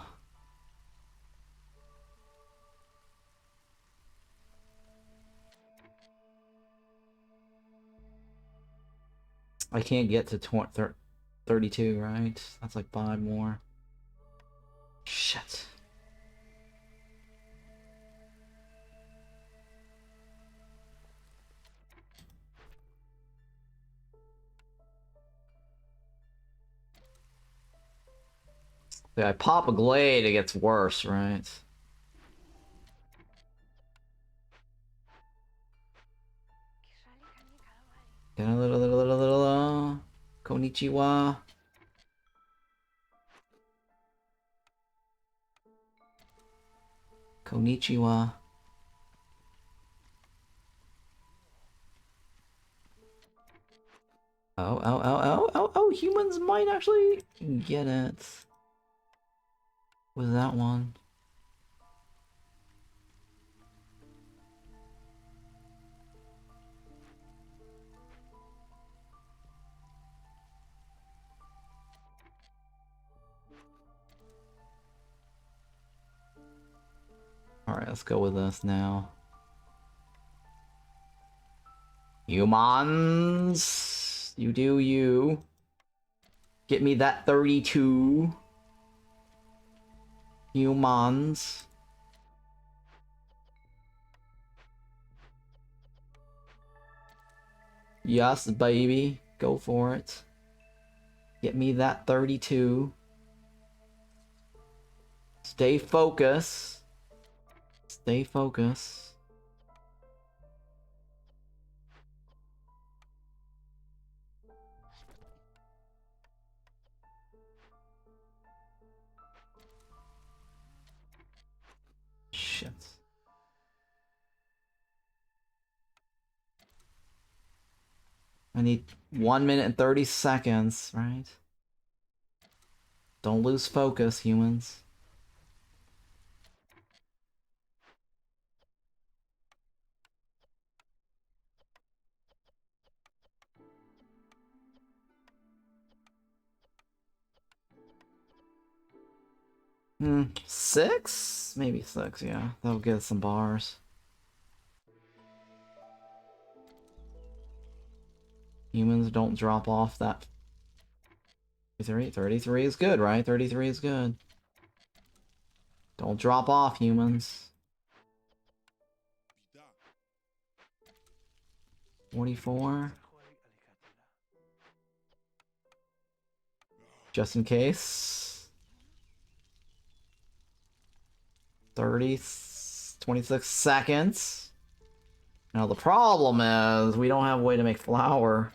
I can't get to 32, right? That's like 5 more. Shit. Yeah, I pop a glade, it gets worse, right? Konnichiwa. Konnichiwa. Oh, humans might actually get it. With that one. Alright, let's go with this now. Humans! You do you. Get me that 32. Humans. Yes, baby. Go for it. Get me that 32. Stay focused. Stay focused. Shit. I need 1 minute and 30 seconds, right? Don't lose focus, humans. 6? Maybe 6, yeah. That'll get us some bars. Humans don't drop off that... 33 is good, right? 33 is good. Don't drop off, humans. 44. Just in case. 30, 26 seconds. Now the problem is we don't have a way to make flour.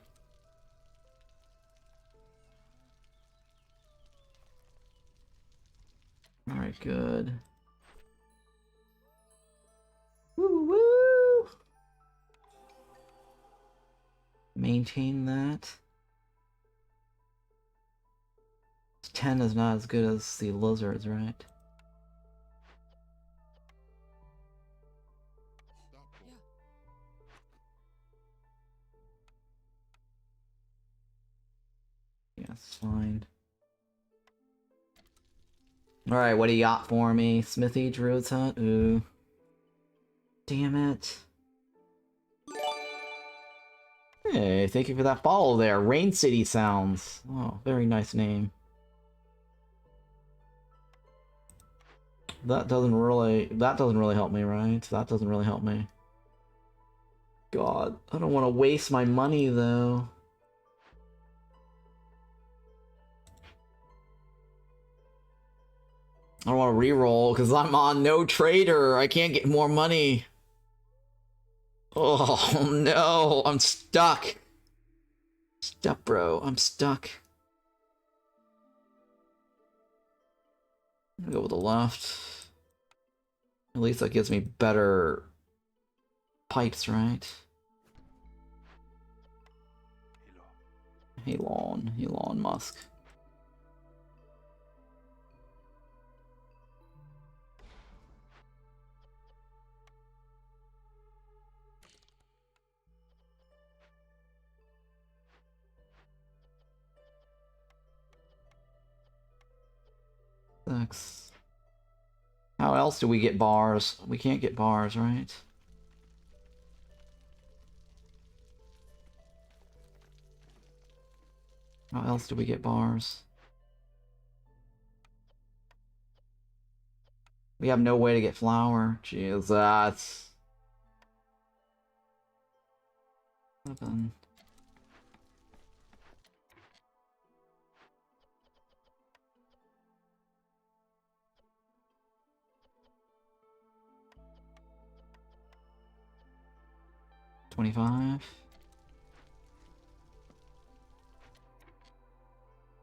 Alright, good. Woo woo! Maintain that. 10 is not as good as the lizards, right? Yeah, it's fine. Alright, what do you got for me? Smithy, Druid's Hut? Ooh. Damn it. Hey, thank you for that follow there. Rain City Sounds. Oh, very nice name. That doesn't really help me, right? That doesn't really help me. God, I don't want to waste my money though. I don't want to reroll because I'm on no trader. I can't get more money. Oh no, I'm stuck. Stuck, bro. I'm stuck. I'm gonna go with the left. At least that gives me better pipes, right? Elon Musk. Six. How else do we get bars? We can't get bars, right? How else do we get bars? We have no way to get flour. Jesus. 7. $25.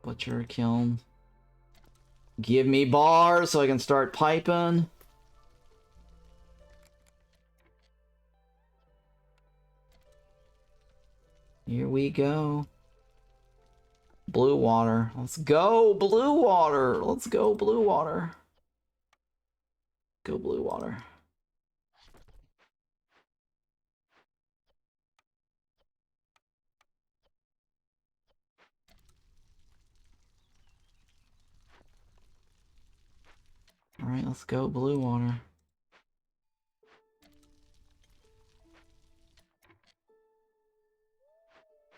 Butcher, kiln. Give me bars so I can start piping. Here we go. Blue water. Let's go, blue water. Let's go, blue water. Go, blue water. Alright, let's go, blue water.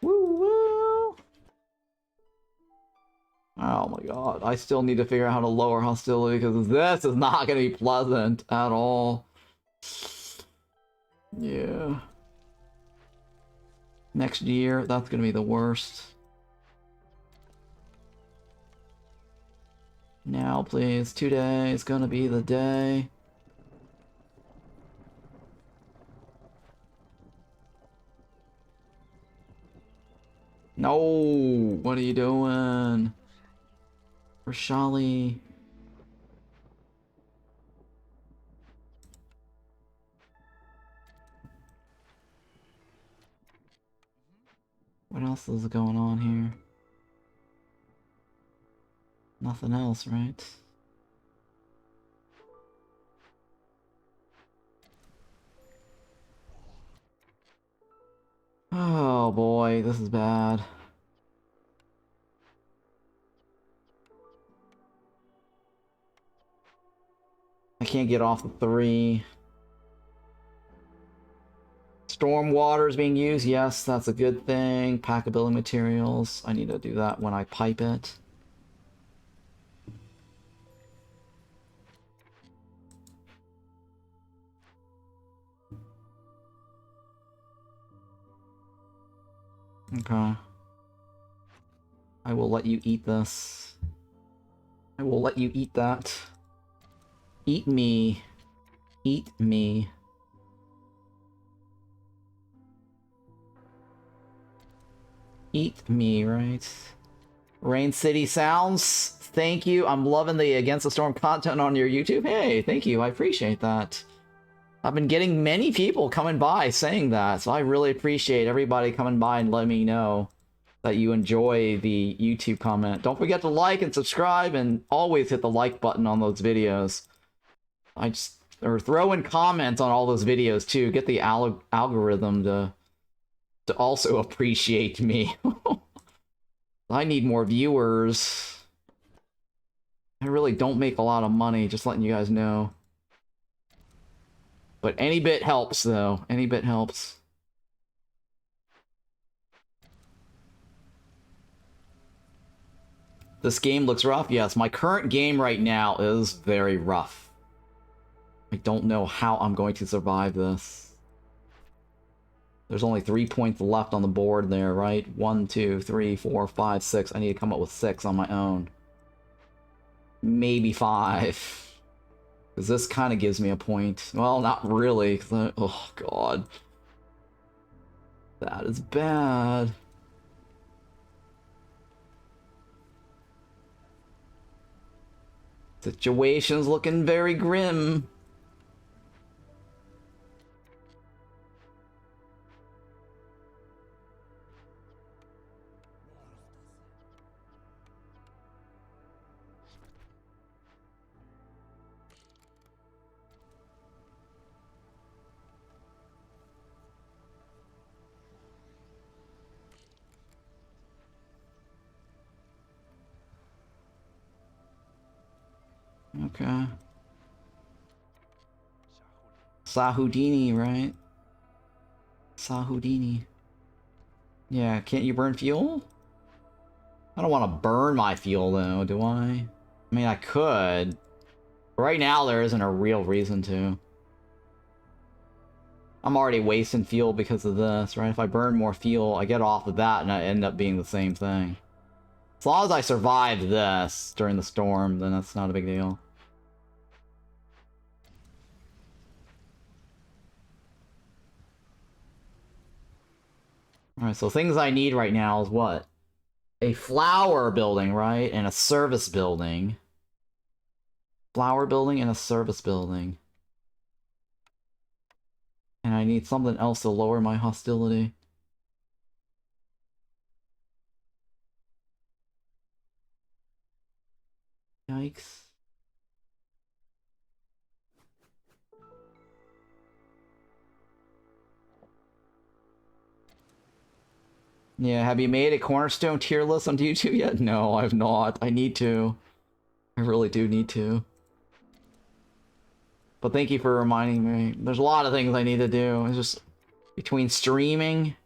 Woo woo! Oh my god, I still need to figure out how to lower hostility because this is not going to be pleasant at all. Yeah. Next year, that's going to be the worst. Now, please, today is going to be the day. No, what are you doing? Rashali. What else is going on here? Nothing else, right? Oh boy, this is bad. I can't get off the 3. Storm water is being used. Yes, that's a good thing. Packability materials. I need to do that when I pipe it. Okay. I will let you eat this. I will let you eat that. Eat me. Eat me. Eat me, right? Rain City Sounds, thank you. I'm loving the Against the Storm content on your YouTube. Hey, thank you. I appreciate that. I've been getting many people coming by saying that, so I really appreciate everybody coming by and letting me know that you enjoy the YouTube comment. Don't forget to like and subscribe, and always hit the like button on those videos. Or throw in comments on all those videos too. Get the algorithm to also appreciate me. I need more viewers. I really don't make a lot of money, just letting you guys know. But any bit helps, though. Any bit helps. This game looks rough. Yes, my current game right now is very rough. I don't know how I'm going to survive this. There's only 3 points left on the board there, right? 1, 2, 3, 4, 5, 6. I need to come up with 6 on my own. Maybe 5. Because this kind of gives me a point. Well, not really. Oh, God. That is bad. Situation's looking very grim. Okay. Sahudini, right? Sahudini. Yeah, can't you burn fuel? I don't want to burn my fuel, though, do I? I mean, I could. Right now, there isn't a real reason to. I'm already wasting fuel because of this, right? If I burn more fuel, I get off of that, and I end up being the same thing. As long as I survived this during the storm, then that's not a big deal. Alright, so things I need right now is what? A flower building, right? And a service building. Flower building and a service building. And I need something else to lower my hostility. Yikes. Yeah, have you made a Cornerstone tier list on YouTube yet? No, I've not. I need to. I really do need to. But thank you for reminding me. There's a lot of things I need to do. It's just between streaming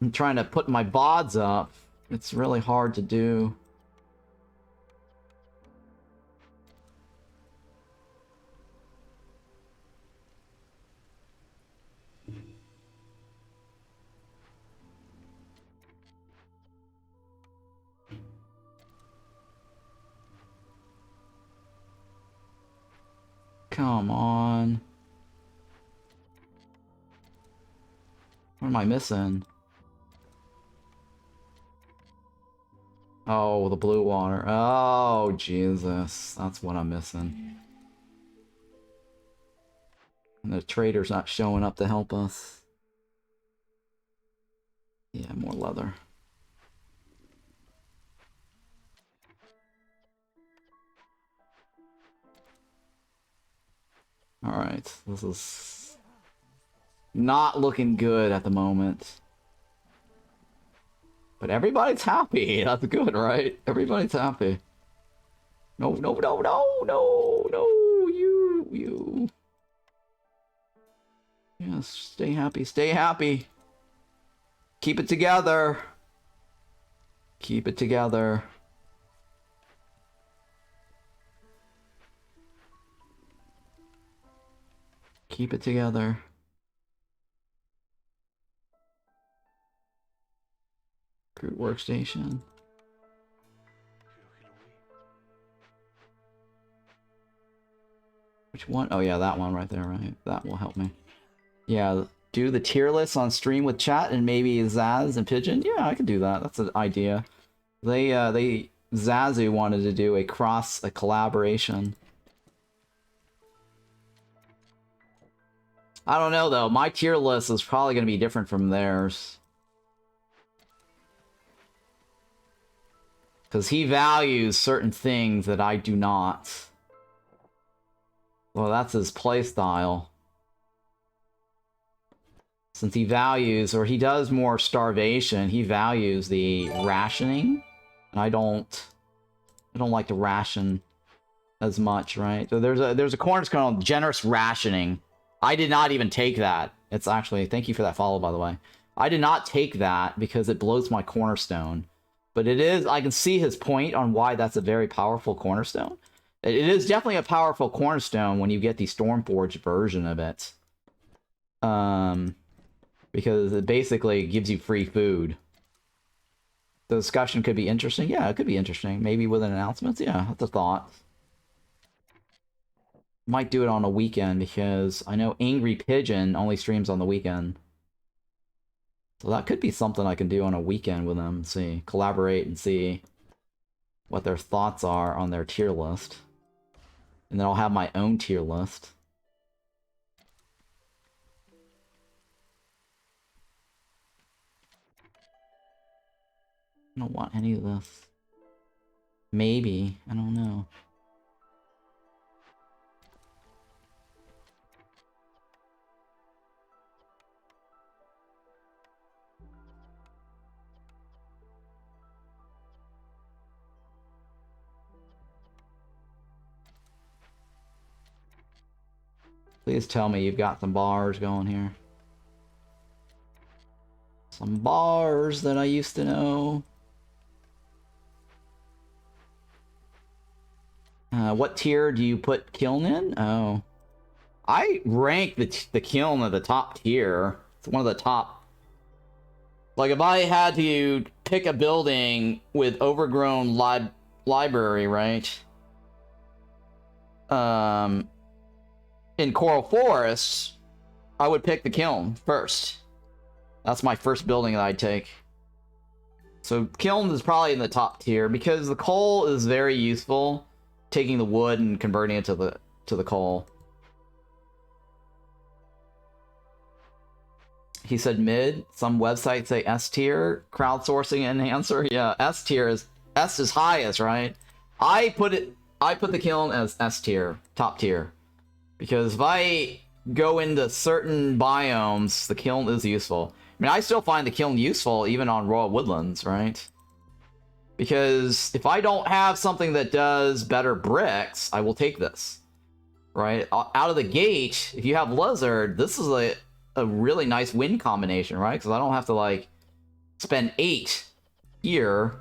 and trying to put my VODs up, it's really hard to do. Come on. What am I missing? Oh, the blue water. Oh, Jesus. That's what I'm missing. And the trader's not showing up to help us. Yeah, more leather. Alright, this is not looking good at the moment. But everybody's happy. That's good, right? Everybody's happy. No, no, no, no, no, no, you. Yes, stay happy, stay happy. Keep it together. Keep it together. Keep it together. Group workstation. Which one? Oh yeah, that one right there, right? That will help me. Yeah, do the tier list on stream with chat and maybe Zaz and Pigeon. Yeah, I could do that. That's an idea. Zazu wanted to do a collaboration. I don't know though. My tier list is probably going to be different from theirs. Because he values certain things that I do not. Well, that's his playstyle. Since he values, or he does more starvation, he values the rationing. And I don't like to ration as much, right? So there's a cornerstone called generous rationing. I did not even take that. It's actually, thank you for that follow, by the way. I did not take that because it blows my cornerstone. But it is, I can see his point on why that's a very powerful cornerstone. It is definitely a powerful cornerstone when you get the Stormforged version of it. Because it basically gives you free food. The discussion could be interesting. Yeah, it could be interesting. Maybe with an announcement. Yeah, that's a thought. Might do it on a weekend because I know Angry Pigeon only streams on the weekend. So that could be something I can do on a weekend with them. See, collaborate and see what their thoughts are on their tier list. And then I'll have my own tier list. I don't want any of this. Maybe. I don't know. Please tell me you've got some bars going here. Some bars that I used to know. What tier do you put Kiln in? Oh. I rank the Kiln at the top tier. It's one of the top. Like, if I had to pick a building with overgrown library, right? In Coral Forest, I would pick the Kiln first. That's my first building that I'd take. So Kiln is probably in the top tier because the coal is very useful. Taking the wood and converting it to the coal. He said mid. Some websites say S tier. Crowdsourcing enhancer. Yeah, S tier is highest, right? I put the Kiln as S tier, top tier. Because if I go into certain biomes, the Kiln is useful. I mean, I still find the Kiln useful even on Royal Woodlands, right? Because if I don't have something that does better bricks, I will take this. Right? Out of the gate, if you have Lizard, this is a really nice win combination, right? Because I don't have to, like, spend 8 here.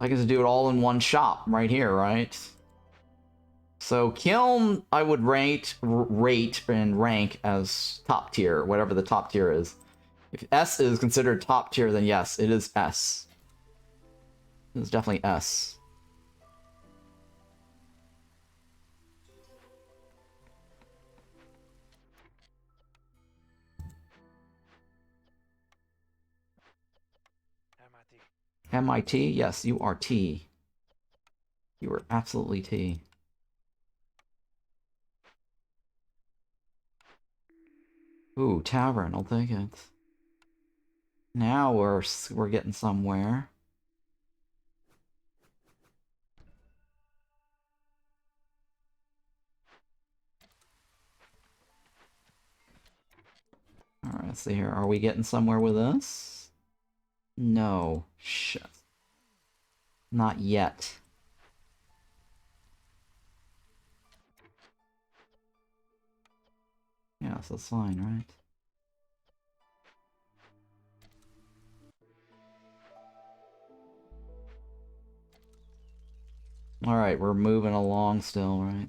I can just do it all in one shop right here, right? So Kiln, I would rate and rank as top tier, whatever the top tier is. If S is considered top tier, then yes, it is S. It's definitely S. MIT? Yes, you are T. You are absolutely T. Ooh, tavern, I'll take it. Now we're getting somewhere. Alright, let's see here. Are we getting somewhere with this? No. Shit. Not yet. Yes, that's fine, right? Alright, we're moving along still, right?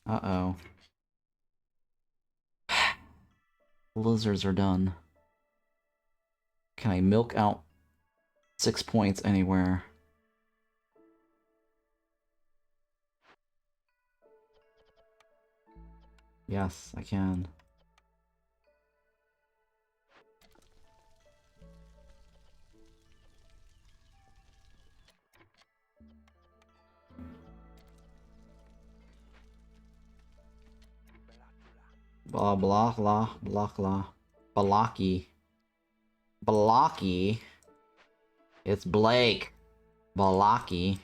Uh-oh. Lizards are done. Can I milk out 6 points anywhere? Yes, I can. Blah blah blah blah blah. Balaki. Balaki. It's Blake. Balaki.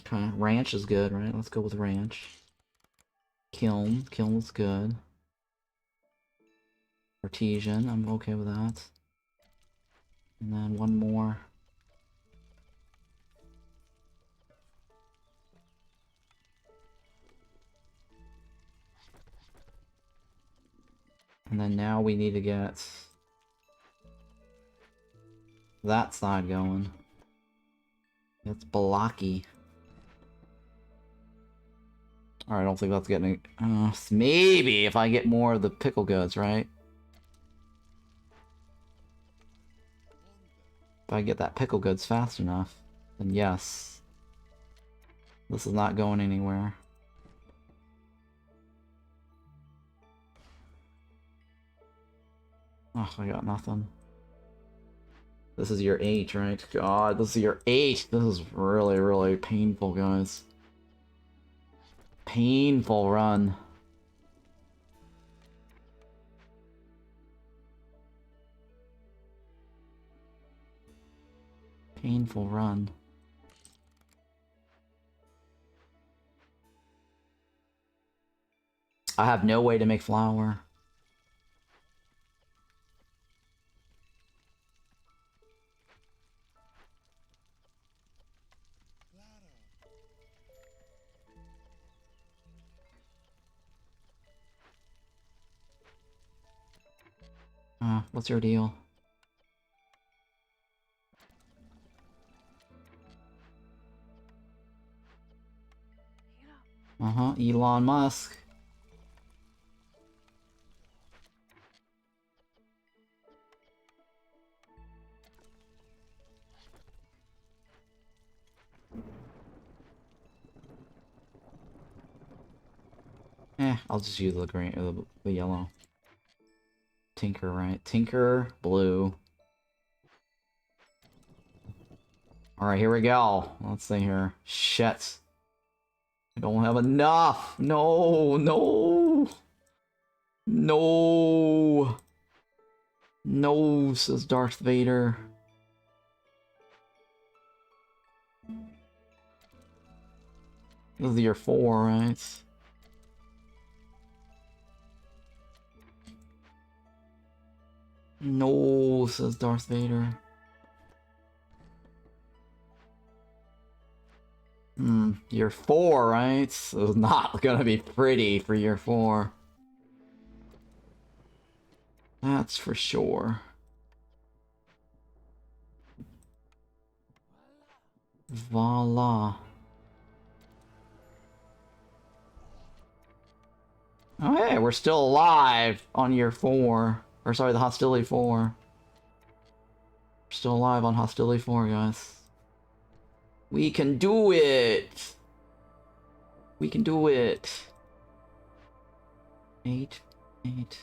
Okay, ranch is good, right? Let's go with ranch. Kiln. Kiln's good. Artesian, I'm okay with that. And then one more. And then now we need to get that side going. It's Balaki. Alright, I don't think that's getting... maybe if I get more of the pickle goods, right? If I get that pickle goods fast enough, then yes. This is not going anywhere. Oh, I got nothing. This is your 8, right? God, this is your 8! This is really, really painful, guys. Painful run. Painful run. I have no way to make flour. What's your deal? Elon Musk. I'll just use the green, the yellow. Tinker, right? Tinker, blue. Alright, here we go. Let's see here. Shit. I don't have enough! No! No! No! No, says Darth Vader. This is your 4, right? No, says Darth Vader. Year 4, right? So it's not gonna be pretty for year 4. That's for sure. Voila. Oh hey, we're still alive on year 4. Or sorry, the Hostility 4. We're still alive on Hostility 4, guys. We can do it! We can do it! 8, 8,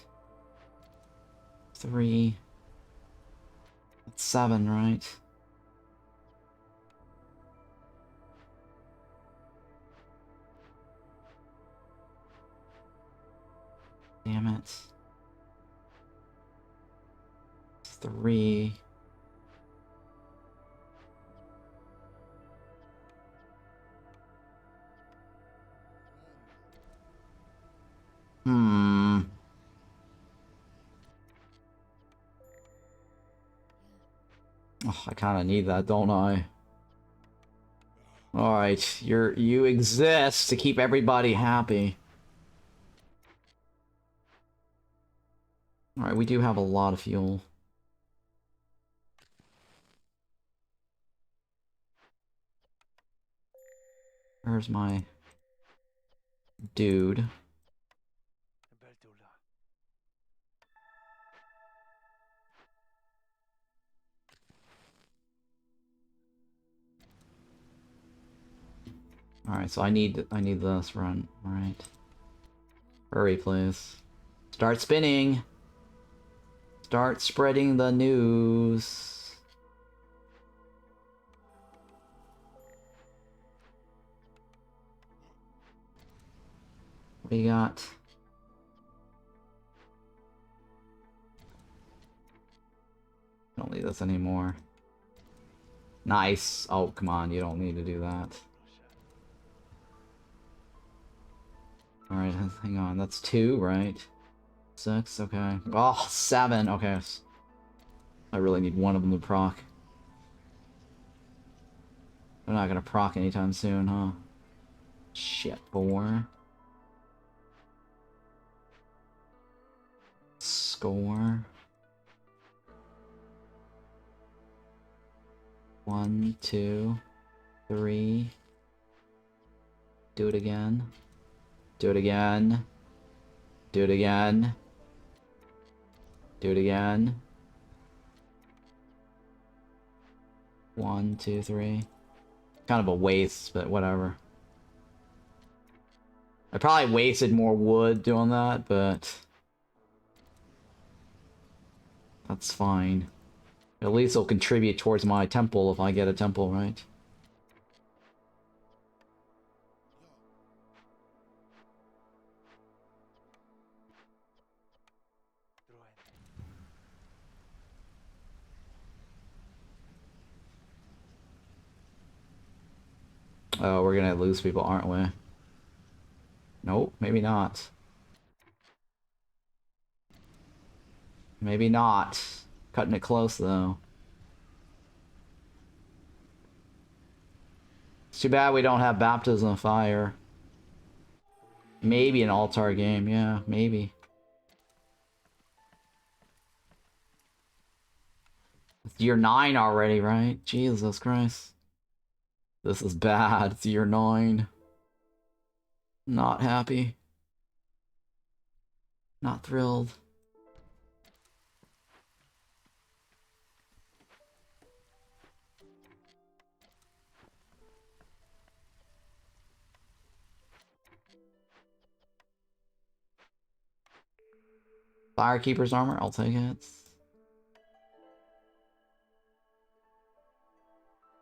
3... That's 7, right? Damn it. 3... Oh, I kinda need that, don't I? Alright, you exist to keep everybody happy. Alright, we do have a lot of fuel. Where's my dude? Alright, so I need this run. Alright. Hurry, please. Start spinning! Start spreading the news! What do you got? Don't need this anymore. Nice! Oh, come on, you don't need to do that. Alright, hang on, that's 2, right? 6, okay. Oh, 7, okay. I really need one of them to proc. They're not gonna proc anytime soon, huh? Shit, 4. Score. 1, 2, 3. Do it again. Do it again. Do it again. Do it again. 1, 2, 3. Kind of a waste, but whatever. I probably wasted more wood doing that, but that's fine. At least it'll contribute towards my temple if I get a temple, right? Oh, we're gonna lose people, aren't we? Nope, maybe not. Maybe not. Cutting it close, though. It's too bad we don't have Baptism of Fire. Maybe an altar game, yeah, maybe. It's year 9 already, right? Jesus Christ. This is bad. It's year 9. Not happy. Not thrilled. Firekeeper's armor, I'll take it.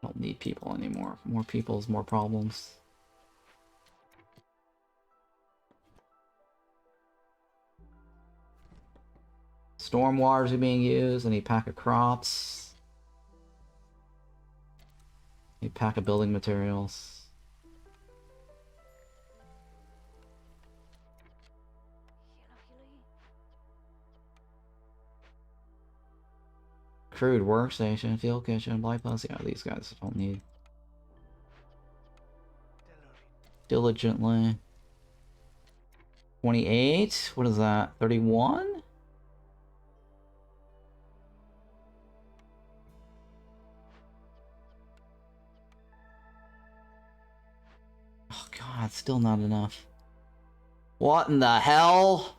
Don't need people anymore. More people is more problems. Storm waters are being used. I need pack of crops. Need pack of building materials. Crude workstation, field kitchen, blight plus. Yeah, these guys don't need. Diligently. 28? What is that? 31? Oh god, still not enough. What in the hell?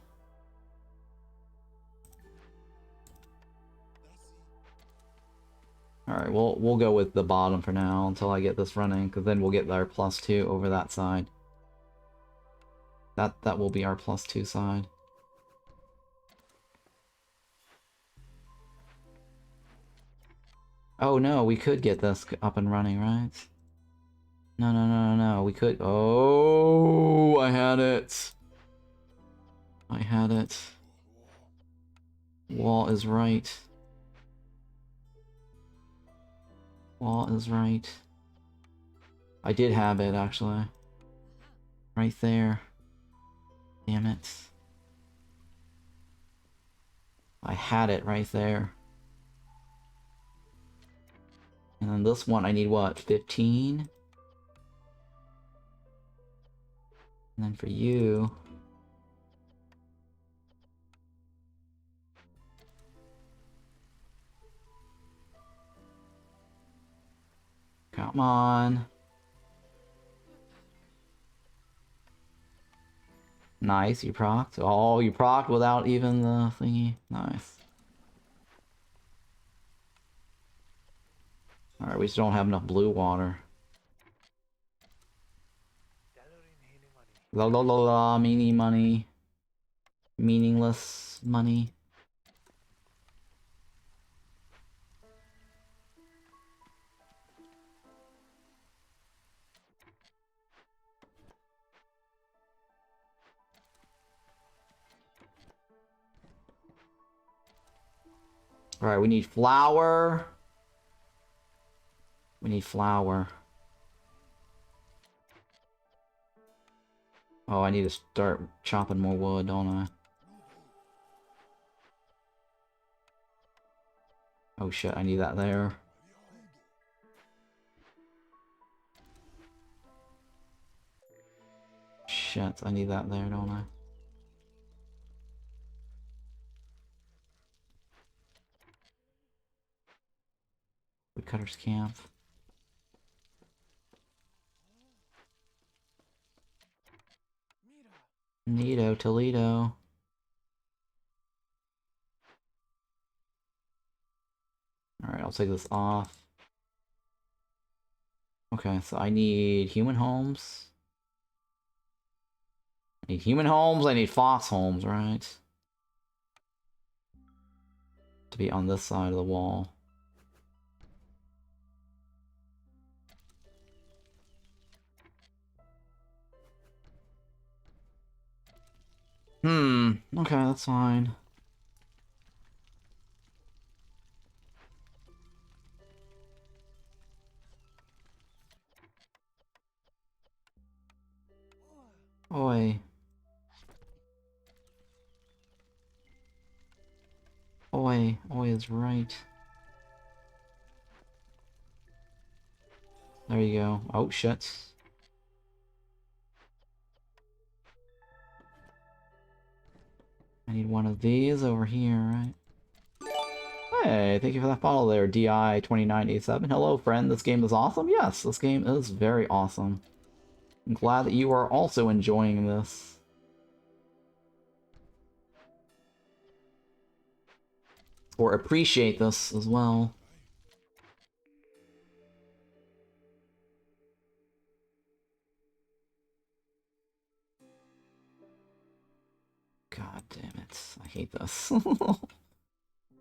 Alright, we'll go with the bottom for now until I get this running, because then we'll get our +2 over that side. That will be our +2 side. Oh no, we could get this up and running, right? No, no, no, no, no, we could. Oh, I had it. I had it. Wall is right. Wall is right. I did have it, actually. Right there. Damn it. I had it right there. And then this one, I need what? 15? And then for you... Come on. Nice, you procced. Oh, you procced without even the thingy. Nice. Alright, we just don't have enough blue water. La la la la, meaning money. Meaningless money. Alright, we need flour. We need flour. Oh, I need to start chopping more wood, don't I? Oh shit, I need that there. Shit, I need that there, don't I? Woodcutter's camp. Neato, Toledo. Alright, I'll take this off. Okay, so I need human homes. I need human homes, I need fox homes, right? To be on this side of the wall. Okay, that's fine. Oi. Oi. Oi is right. There you go. Oh, shit. I need one of these over here, right? Hey, thank you for that follow there, DI2987. Hello, friend. This game is awesome? Yes, this game is very awesome. I'm glad that you are also enjoying this. Or appreciate this as well. God damn it. I hate this.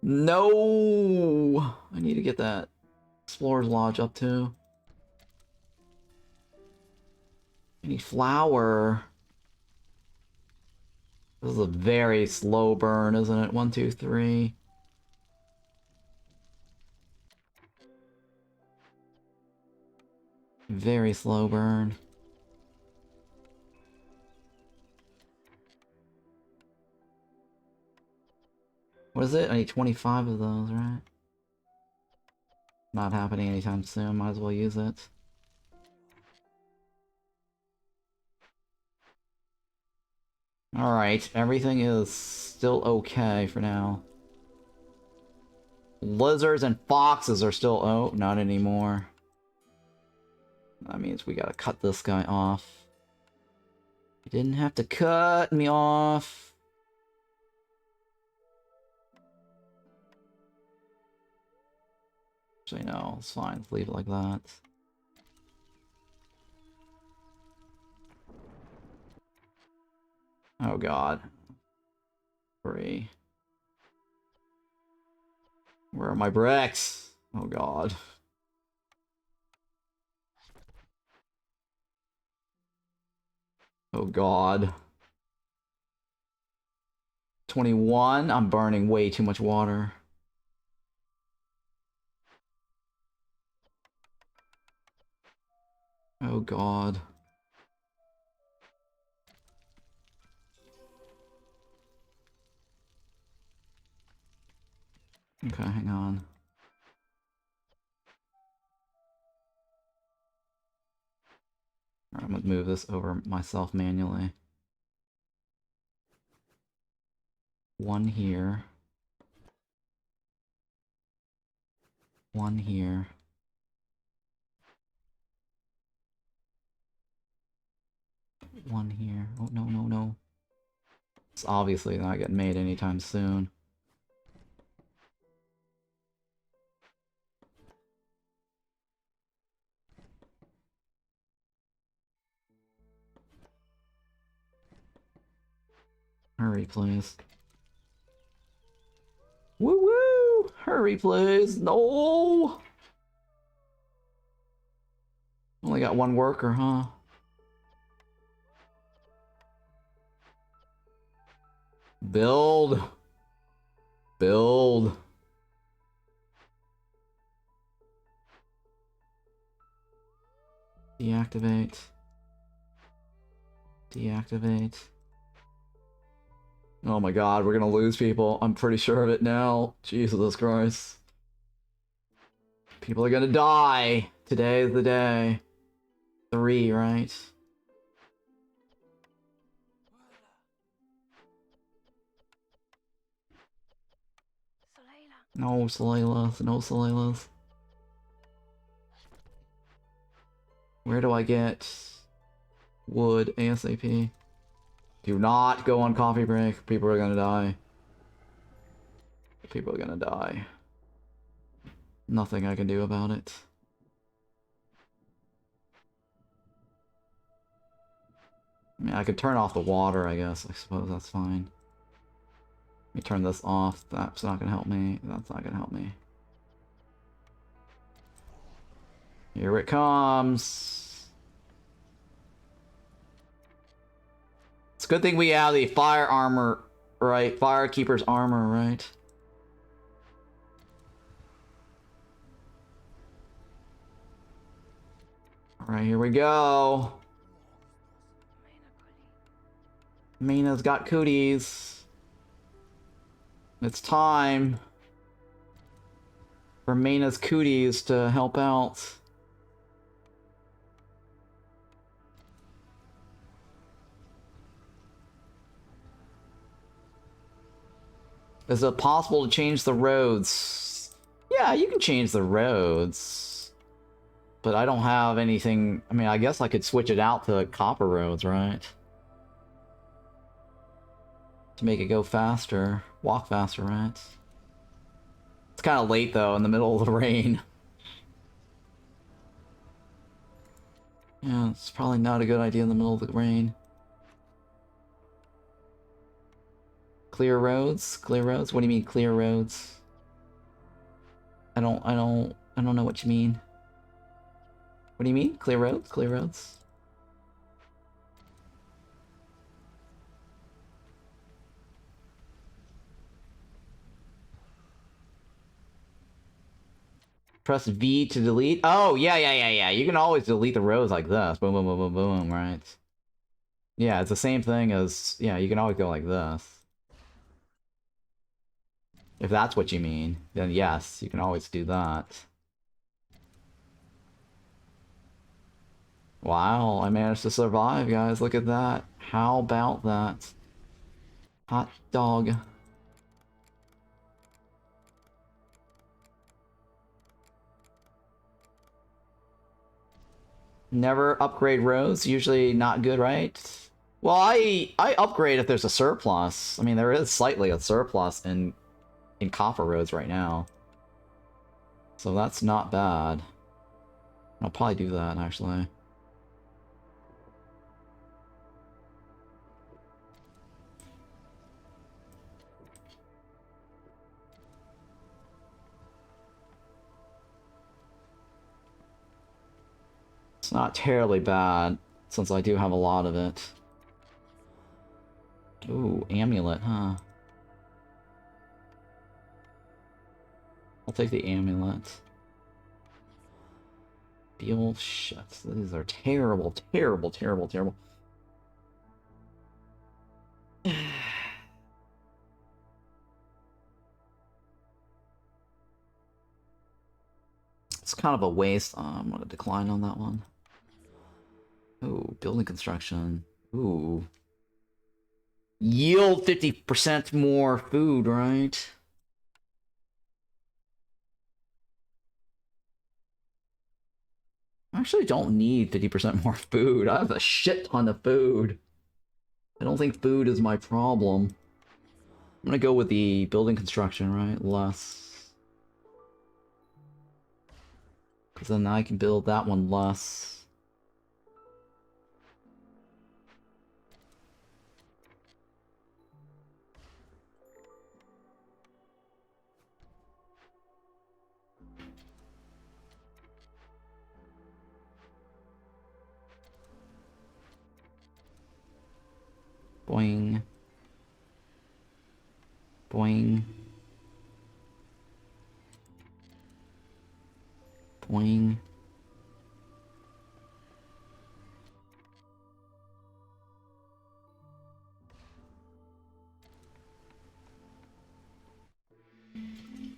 No! I need to get that Explorer's Lodge up too. I need flour. This is a very slow burn, isn't it? 1, 2, 3. Very slow burn. What is it? I need 25 of those, right? Not happening anytime soon. Might as well use it. Alright, everything is still okay for now. Lizards and foxes are still... Oh, not anymore. That means we gotta cut this guy off. You didn't have to cut me off. Actually, no, it's fine. Let's leave it like that. Oh god. 3. Where are my bricks? Oh god. Oh god. 21? I'm burning way too much water. Oh god. Okay, hang on. I'm gonna move this over myself manually. One here. One here. One here. Oh, no, no, no. It's obviously not getting made anytime soon. Hurry, please. Woo woo! Hurry, please! No! Only got one worker, huh? Build! Build! Deactivate. Deactivate. Oh my god, we're gonna lose people. I'm pretty sure of it now. Jesus Christ. People are gonna die. Today is the day. 3, right? No Solelas, no Solelas. Where do I get wood ASAP? Do not go on coffee break. People are gonna die. People are gonna die. Nothing I can do about it. I mean, I could turn off the water, I guess. I suppose that's fine. Let me turn this off. That's not gonna help me. That's not gonna help me. Here it comes. It's a good thing we have the fire armor, right? Firekeeper's armor, right? Alright, here we go. Mina's got cooties. It's time for Mina's cooties to help out. Is it possible to change the roads? Yeah, you can change the roads. But I don't have anything... I mean, I guess I could switch it out to copper roads, right? To make it go faster. Walk faster, right? It's kind of late, though, in the middle of the rain. Yeah, it's probably not a good idea in the middle of the rain. Clear roads? Clear roads? What do you mean, clear roads? I don't know what you mean. What do you mean? Clear roads? Clear roads? Press V to delete? Oh, yeah. You can always delete the rows like this. Boom, boom, boom, boom, boom, right? Yeah, it's the same thing as... Yeah, you can always go like this. If that's what you mean, then yes, you can always do that. Wow, I managed to survive, guys. Look at that. How about that? Hot dog. Never upgrade roads. Usually not good, right? Well, I upgrade if there's a surplus. I mean, there is slightly a surplus in copper roads right now. So that's not bad. I'll probably do that, actually. It's not terribly bad, since I do have a lot of it. Ooh, amulet, huh? I'll take the amulet. Deal shit. These are terrible, terrible, terrible, terrible. It's kind of a waste. I'm gonna decline on that one. Ooh, building construction. Ooh. Yield 50% more food, right? I actually don't need 50% more food. I have a shit ton of food. I don't think food is my problem. I'm gonna go with the building construction, right? Less. Because then I can build that one less. Boing. Boing. Boing.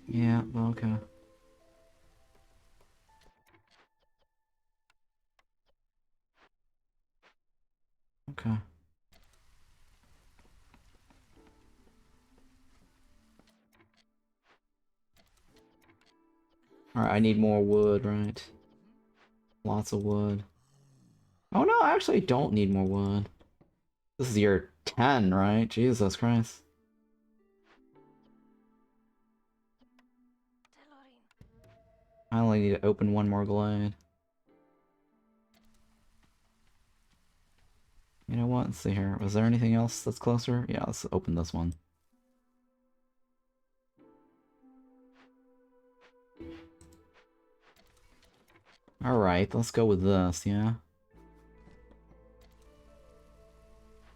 Yeah, okay. Okay. Alright, I need more wood, right? Lots of wood. Oh no, I actually don't need more wood. This is year 10, right? Jesus Christ. I only need to open one more glade. You know what? Let's see here. Was there anything else that's closer? Yeah, let's open this one. Alright, let's go with this, yeah?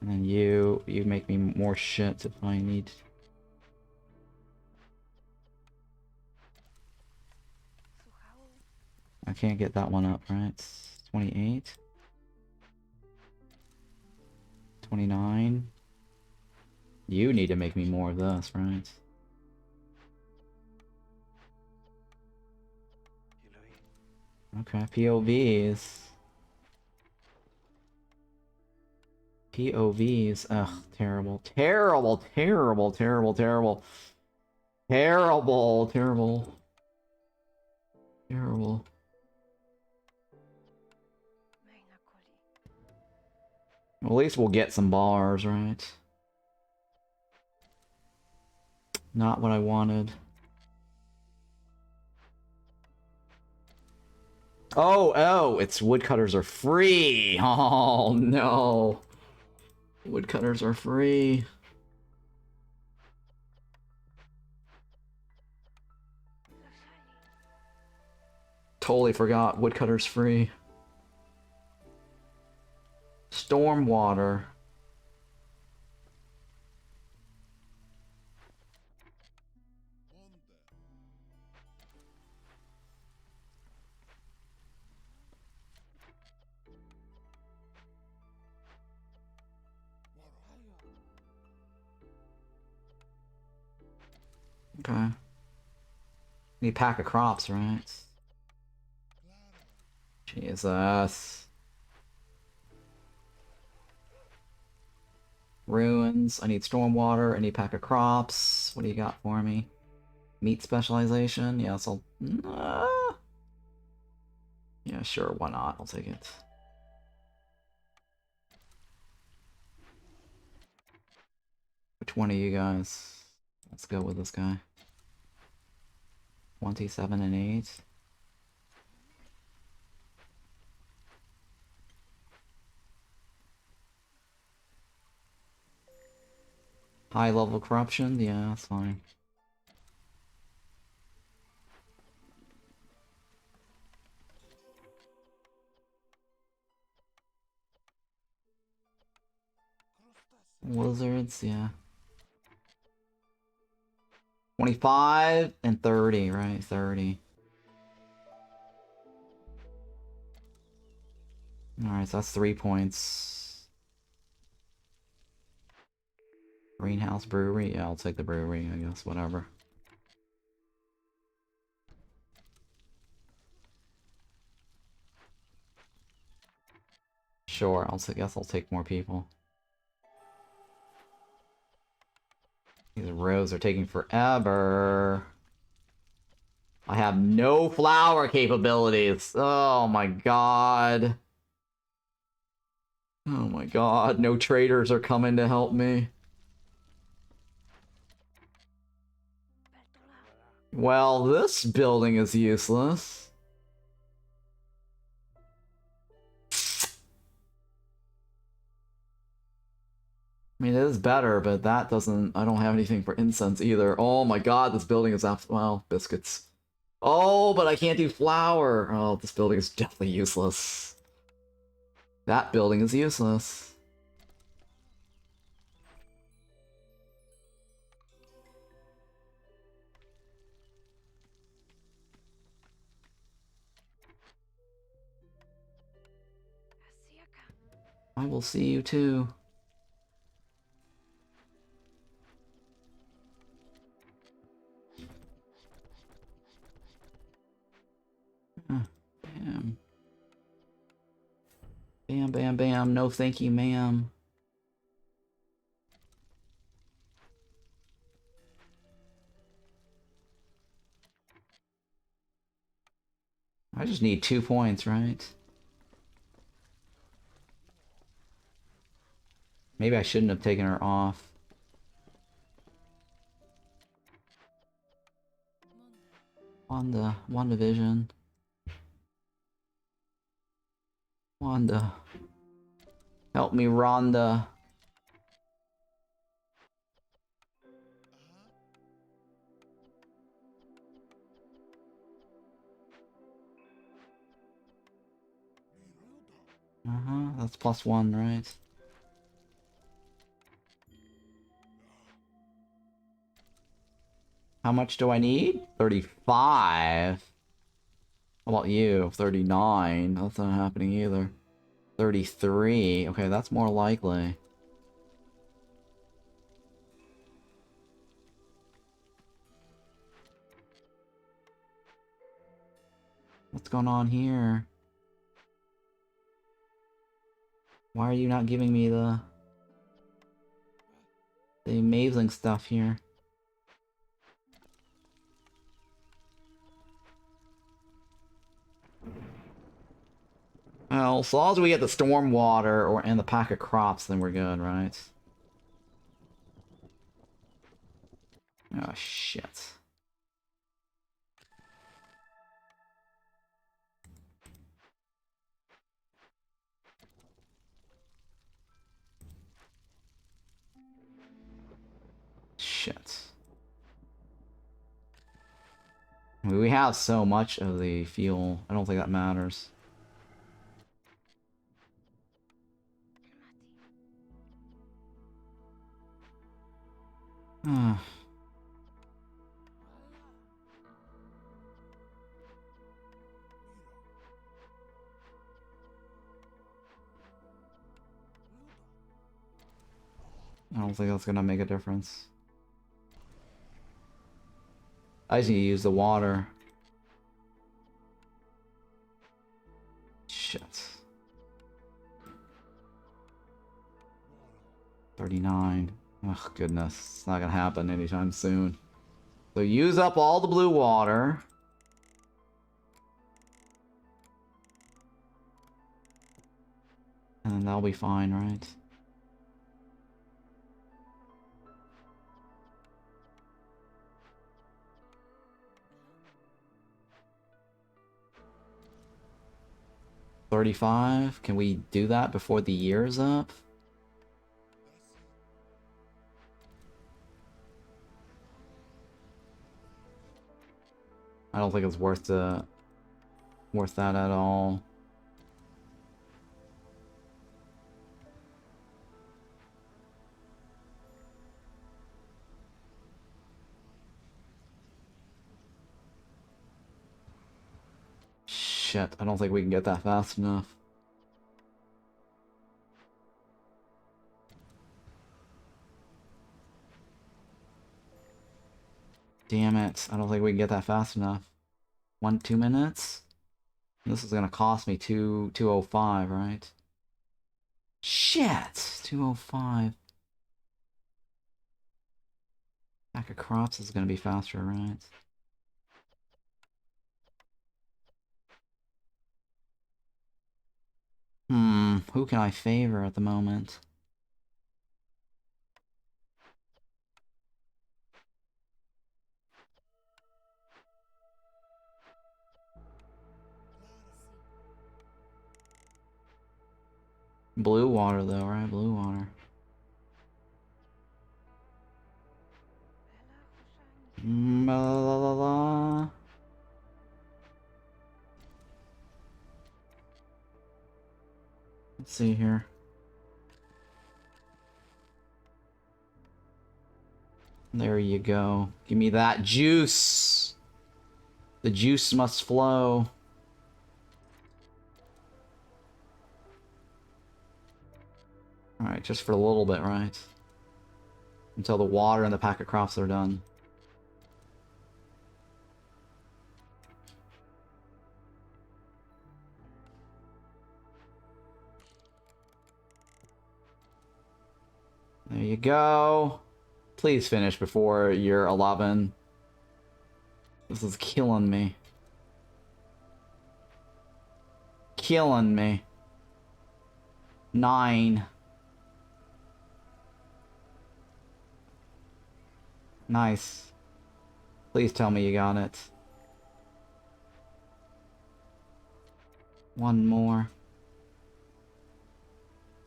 And then you make me more shit if I need. I can't get that one up, right? 28. 29. You need to make me more of this, right? Okay, POVs. POVs. Ugh, terrible. Terrible, terrible, terrible, terrible. Terrible, terrible. Terrible. Well, at least we'll get some bars, right? Not what I wanted. Oh, it's woodcutters are free! Oh, no. Woodcutters are free. Totally forgot woodcutters free. Stormwater. Okay. Need a pack of crops, right? Jesus. Ruins. I need stormwater. I need a pack of crops. What do you got for me? Meat specialization? Yes, I'll... Yeah, sure, why not? I'll take it. Which one of you guys? Let's go with this guy. 27 and 8. High level corruption? Yeah, that's fine. Lizards, yeah. 25 and 30, right? 30. Alright, so that's 3 points. Greenhouse brewery? Yeah, I'll take the brewery, I guess, whatever. Sure, guess I'll take more people. These rows are taking forever. I have no flower capabilities. Oh my god. Oh my god, no traders are coming to help me. Well, this building is useless. I mean, it is better, but that doesn't... I don't have anything for incense either. Oh my god, this building is well, biscuits. Oh, but I can't do flour. Oh, this building is definitely useless. That building is useless. I will see you too. Bam. Bam, bam, bam. No thank you, ma'am. I just need 2 points, right? Maybe I shouldn't have taken her off. WandaVision. Wanda. Help me, Rhonda. That's +1, right? How much do I need? 35. How about you? 39. That's not happening either. 33. Okay, that's more likely. What's going on here? Why are you not giving me the amazing stuff here? Well, so long as we get the storm water and the pack of crops, then we're good, right? Oh, shit. Shit. I mean, we have so much of the fuel. I don't think that matters. I don't think that's gonna make a difference. I just need to use the water. Shit. 39. Oh, goodness. It's not gonna happen anytime soon. So use up all the blue water. And then that'll be fine, right? $35? Can we do that before the year's up? I don't think it's worth that at all. Shit, I don't think we can get that fast enough. Damn it, I don't think we can get that fast enough. 2 minutes? This is gonna cost me 205, right? Shit! 205. Pack of crops is gonna be faster, right? Who can I favor at the moment? Blue water, though, right? Blue water. La la la la. Let's see here. There you go. Give me that juice. The juice must flow. Alright, just for a little bit, right? Until the water and the pack of crops are done. There you go. Please finish before you're 11. This is killing me. Killing me. 9. Nice. Please tell me you got it. One more.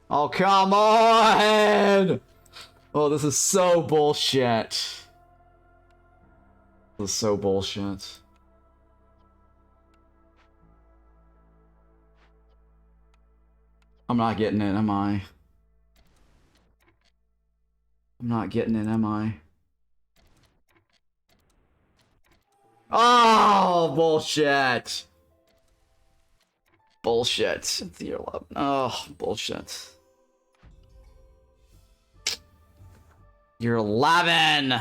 Oh, come on! Oh, this is so bullshit. This is so bullshit. I'm not getting it, am I? I'm not getting it, am I? Oh, bullshit! Bullshit. It's year 11. Oh, bullshit. You're 11!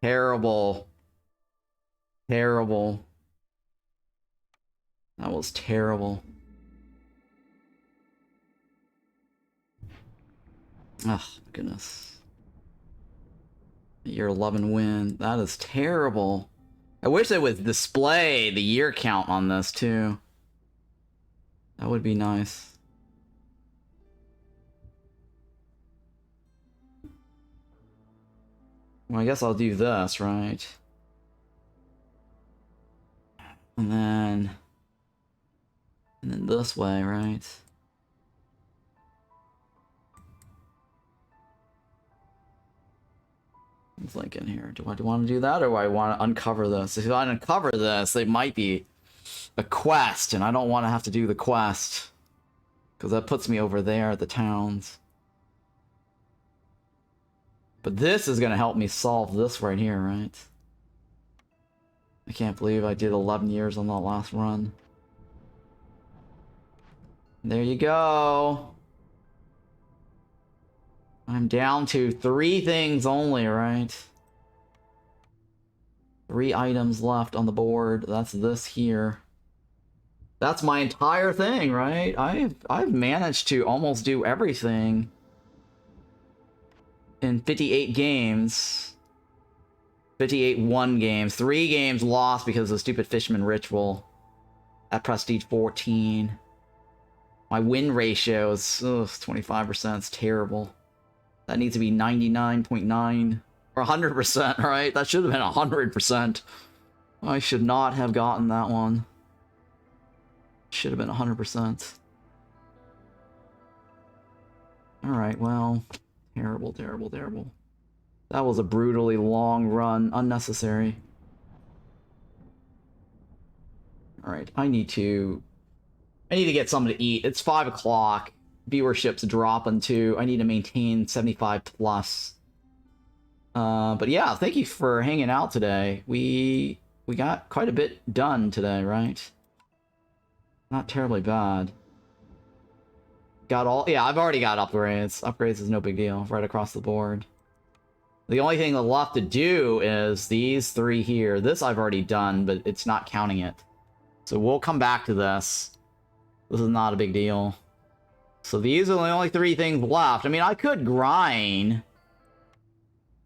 Terrible. Terrible. That was terrible. Oh, goodness. Year 11 win. That is terrible. I wish they would display the year count on this, too. That would be nice. Well, I guess I'll do this, right? And then this way, right? It's like in here. Do I want to do that, or do I want to uncover this? If I uncover this, they might be a quest, and I don't want to have to do the quest. Because that puts me over there at the towns. But this is going to help me solve this right here, right? I can't believe I did 11 years on that last run. There you go. I'm down to 3 things only, right? 3 items left on the board. That's this here. That's my entire thing, right? I've managed to almost do everything in 58 games. 58 won games. 3 games lost because of the stupid Fisherman Ritual at Prestige 14. My win ratio is 25%. It's terrible. That needs to be 99.9 or 100%, right? That should have been 100%. I should not have gotten that one. Should have been 100%. Alright, well, terrible, terrible, terrible. That was a brutally long run, unnecessary. Alright, I need to get something to eat. It's 5 o'clock. Viewership's dropping too. I need to maintain 75 plus. But yeah, thank you for hanging out today. We got quite a bit done today, right? Not terribly bad. Got all... Yeah, I've already got upgrades. Upgrades is no big deal. Right across the board. The only thing left to do is these 3 here. This I've already done, but it's not counting it. So we'll come back to this. This is not a big deal. So these are the only 3 things left. I mean, I could grind.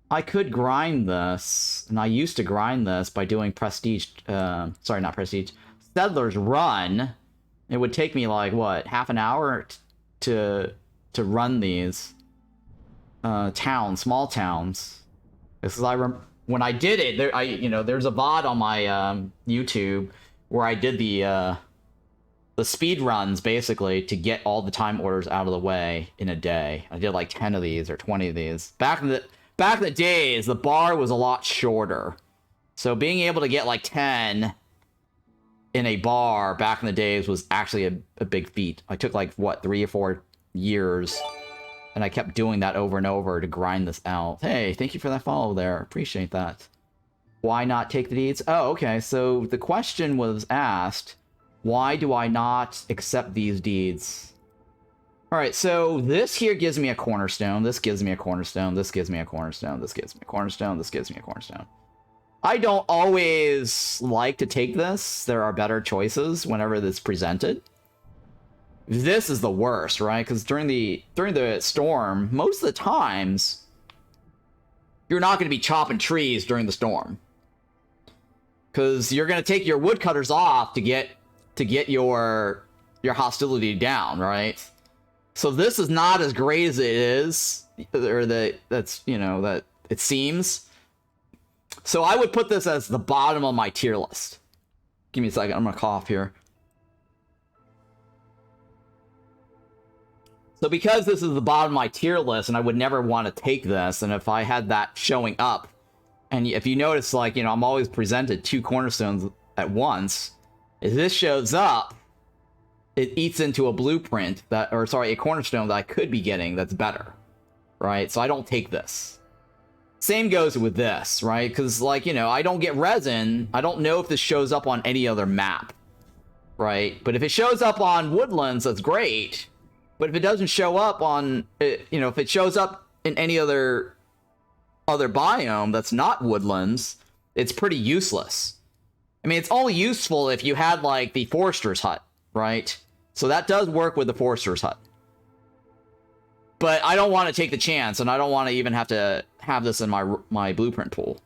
I could grind this, and I used to grind this by doing prestige, sorry, not prestige, Settler's Run. It would take me like, what, half an hour to run these towns, small towns. This is, when I did it, there's a VOD on my YouTube where I did the speed runs, basically, to get all the time orders out of the way in a day. I did like 10 of these or 20 of these. Back in the days, the bar was a lot shorter. So being able to get like 10 in a bar back in the days was actually a big feat. I took like, what, 3 or 4 years. And I kept doing that over and over to grind this out. Hey, thank you for that follow there. Appreciate that. Why not take the deeds? Oh, okay. So the question was asked, why do I not accept these deeds? Alright, so this here gives me a cornerstone, this gives me a cornerstone, this gives me a cornerstone, this gives me a cornerstone, this gives me a cornerstone. I don't always like to take this. There are better choices whenever this presented. This is the worst, right? Because during the storm, most of the times, you're not going to be chopping trees during the storm. Because you're going to take your woodcutters off to get your hostility down, right? So this is not as great as it is, or that it seems. So I would put this as the bottom of my tier list. Give me a second, I'm gonna cough here. So because this is the bottom of my tier list, and I would never want to take this, and if I had that showing up, and if you notice, like, I'm always presented 2 cornerstones at once, if this shows up, it eats into a blueprint a cornerstone that I could be getting that's better, right? So I don't take this. Same goes with this, right? Because, like, I don't get resin. I don't know if this shows up on any other map, right? But if it shows up on Woodlands, that's great. But if it doesn't show up on, if it shows up in any other biome that's not Woodlands, it's pretty useless. I mean, it's only useful if you had, like, the Forester's Hut, right? So that does work with the Forester's Hut. But I don't want to take the chance, and I don't want to even have to have this in my blueprint pool.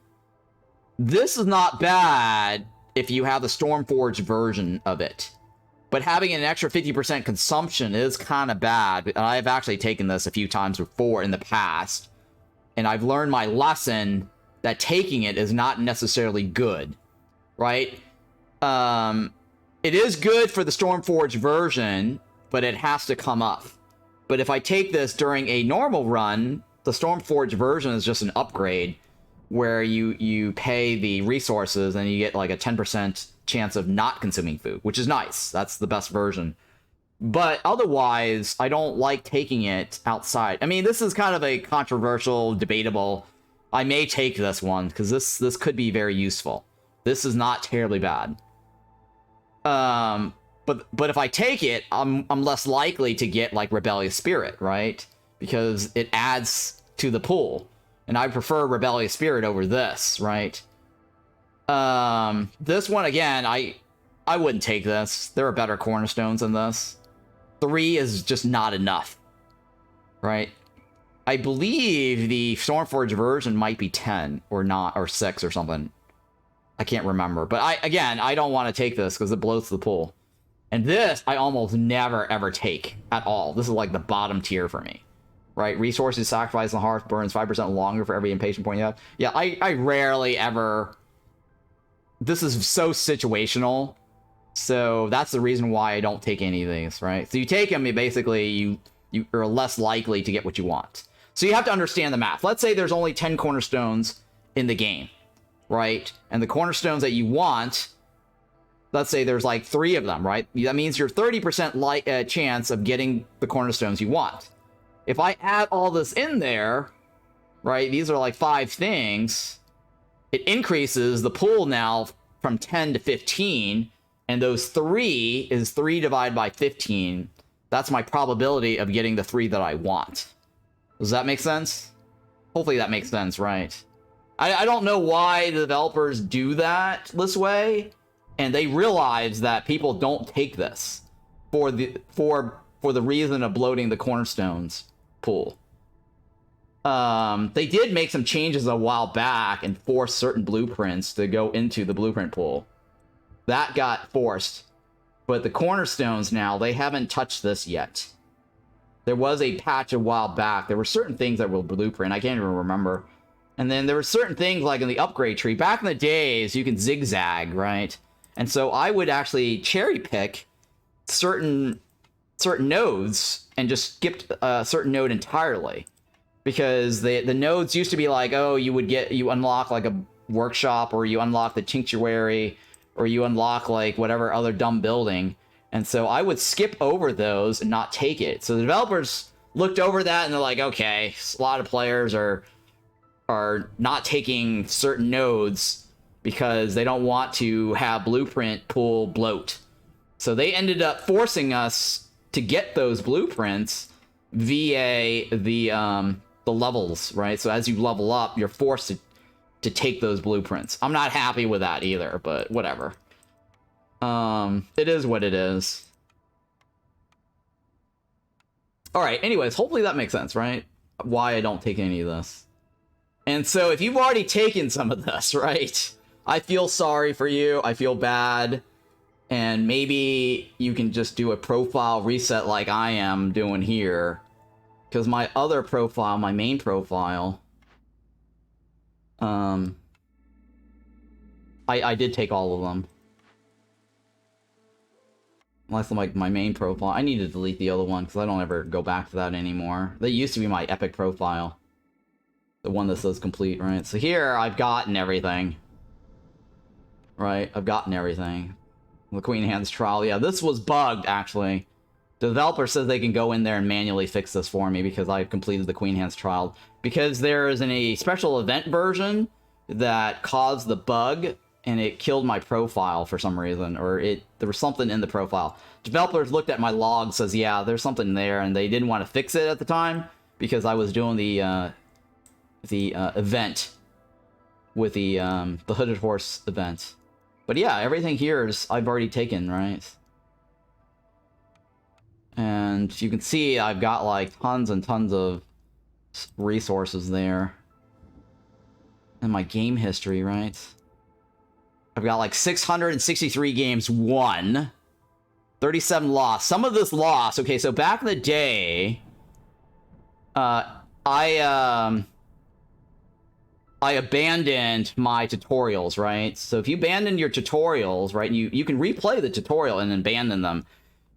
This is not bad if you have the Stormforged version of it. But having an extra 50% consumption is kind of bad. I've actually taken this a few times before in the past. And I've learned my lesson that taking it is not necessarily good. Right? It is good for the Stormforged version, but it has to come up. But if I take this during a normal run, the Stormforged version is just an upgrade where you pay the resources and you get like a 10% chance of not consuming food, which is nice. That's the best version. But otherwise, I don't like taking it outside. I mean, this is kind of a controversial, debatable. I may take this one because this could be very useful. This is not terribly bad. But if I take it, I'm less likely to get like Rebellious Spirit, right? Because it adds to the pool. And I prefer Rebellious Spirit over this, right? This one, again, I wouldn't take this. There are better cornerstones than this. 3 is just not enough, right? I believe the Stormforged version might be 10 or not, or 6 or something. I can't remember. But I don't want to take this because it blows the pool. And this, I almost never, ever take at all. This is like the bottom tier for me. Right? Resources sacrificed on the hearth burns 5% longer for every impatient point you have. Yeah, I rarely ever... This is so situational. So that's the reason why I don't take any of these, right? So you take them, basically, you are less likely to get what you want. So you have to understand the math. Let's say there's only 10 cornerstones in the game, right? And the cornerstones that you want... Let's say there's like 3 of them, right? That means you're 30% chance of getting the cornerstones you want. If I add all this in there, right, these are like 5 things, it increases the pool now from 10 to 15, and those 3 is 3 divided by 15. That's my probability of getting the 3 that I want. Does that make sense? Hopefully that makes sense, right? I don't know why the developers do that this way, and they realize that people don't take this for for the reason of bloating the cornerstones pool. They did make some changes a while back and force certain blueprints to go into the blueprint pool. That got forced. But the cornerstones now, they haven't touched this yet. There was a patch a while back. There were certain things that were blueprint. I can't even remember. And then there were certain things like in the upgrade tree. Back in the days, you can zigzag, right? And so I would actually cherry pick certain nodes and just skip a certain node entirely. Because the nodes used to be like, oh, you unlock like a workshop, or you unlock the tinctuary, or you unlock like whatever other dumb building. And so I would skip over those and not take it. So the developers looked over that and they're like, okay, a lot of players are not taking certain nodes because they don't want to have blueprint pool bloat. So they ended up forcing us to get those blueprints via the levels, right? So as you level up, you're forced to take those blueprints. I'm not happy with that either, but whatever. It is what it is. Alright, anyways, hopefully that makes sense, right? Why I don't take any of this. And so if you've already taken some of this, right? I feel sorry for you. I feel bad. And maybe you can just do a profile reset like I am doing here. Because my other profile, my main profile, I did take all of them. Unless like my main profile. I need to delete the other one because I don't ever go back to that anymore. That used to be my epic profile. The one that says complete, right? So here, I've gotten everything. Right? I've gotten everything. The Queen Hands trial. Yeah, this was bugged, actually. The developer says they can go in there and manually fix this for me because I've completed the Queen Hands trial. Because there is a special event version that caused the bug, and it killed my profile for some reason, or there was something in the profile. Developers looked at my log, says, yeah, there's something there, and they didn't want to fix it at the time because I was doing the event with the Hooded Horse event. But yeah, everything here is I've already taken, right? And you can see I've got like tons and tons of resources there. And my game history, right? I've got like 663 games won, 37 lost. Some of this lost. Okay, so back in the day, I abandoned my tutorials, right? So if you abandon your tutorials, right, you can replay the tutorial and abandon them.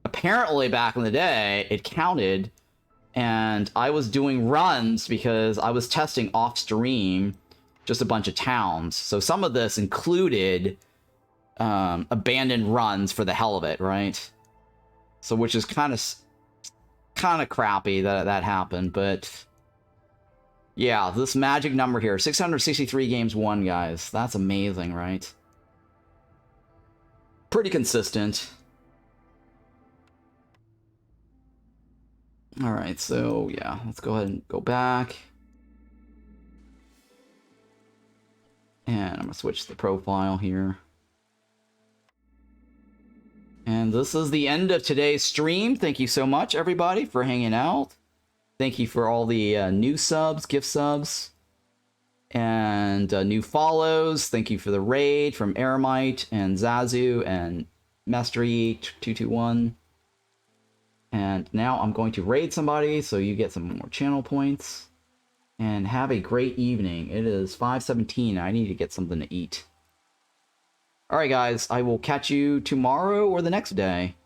Apparently, back in the day, it counted, and I was doing runs because I was testing off-stream just a bunch of towns. So some of this included abandoned runs for the hell of it, right? So which is kind of crappy that happened, but yeah, this magic number here, 663 games won, guys. That's amazing, right? Pretty consistent. All right, so yeah, let's go ahead and go back. And I'm gonna switch the profile here. And this is the end of today's stream. Thank you so much, everybody, for hanging out. Thank you for all the new subs, gift subs, and new follows. Thank you for the raid from Aramite and Zazu and Mastery221. And now I'm going to raid somebody so you get some more channel points. And have a great evening. It is 5:17. I need to get something to eat. Alright guys, I will catch you tomorrow or the next day.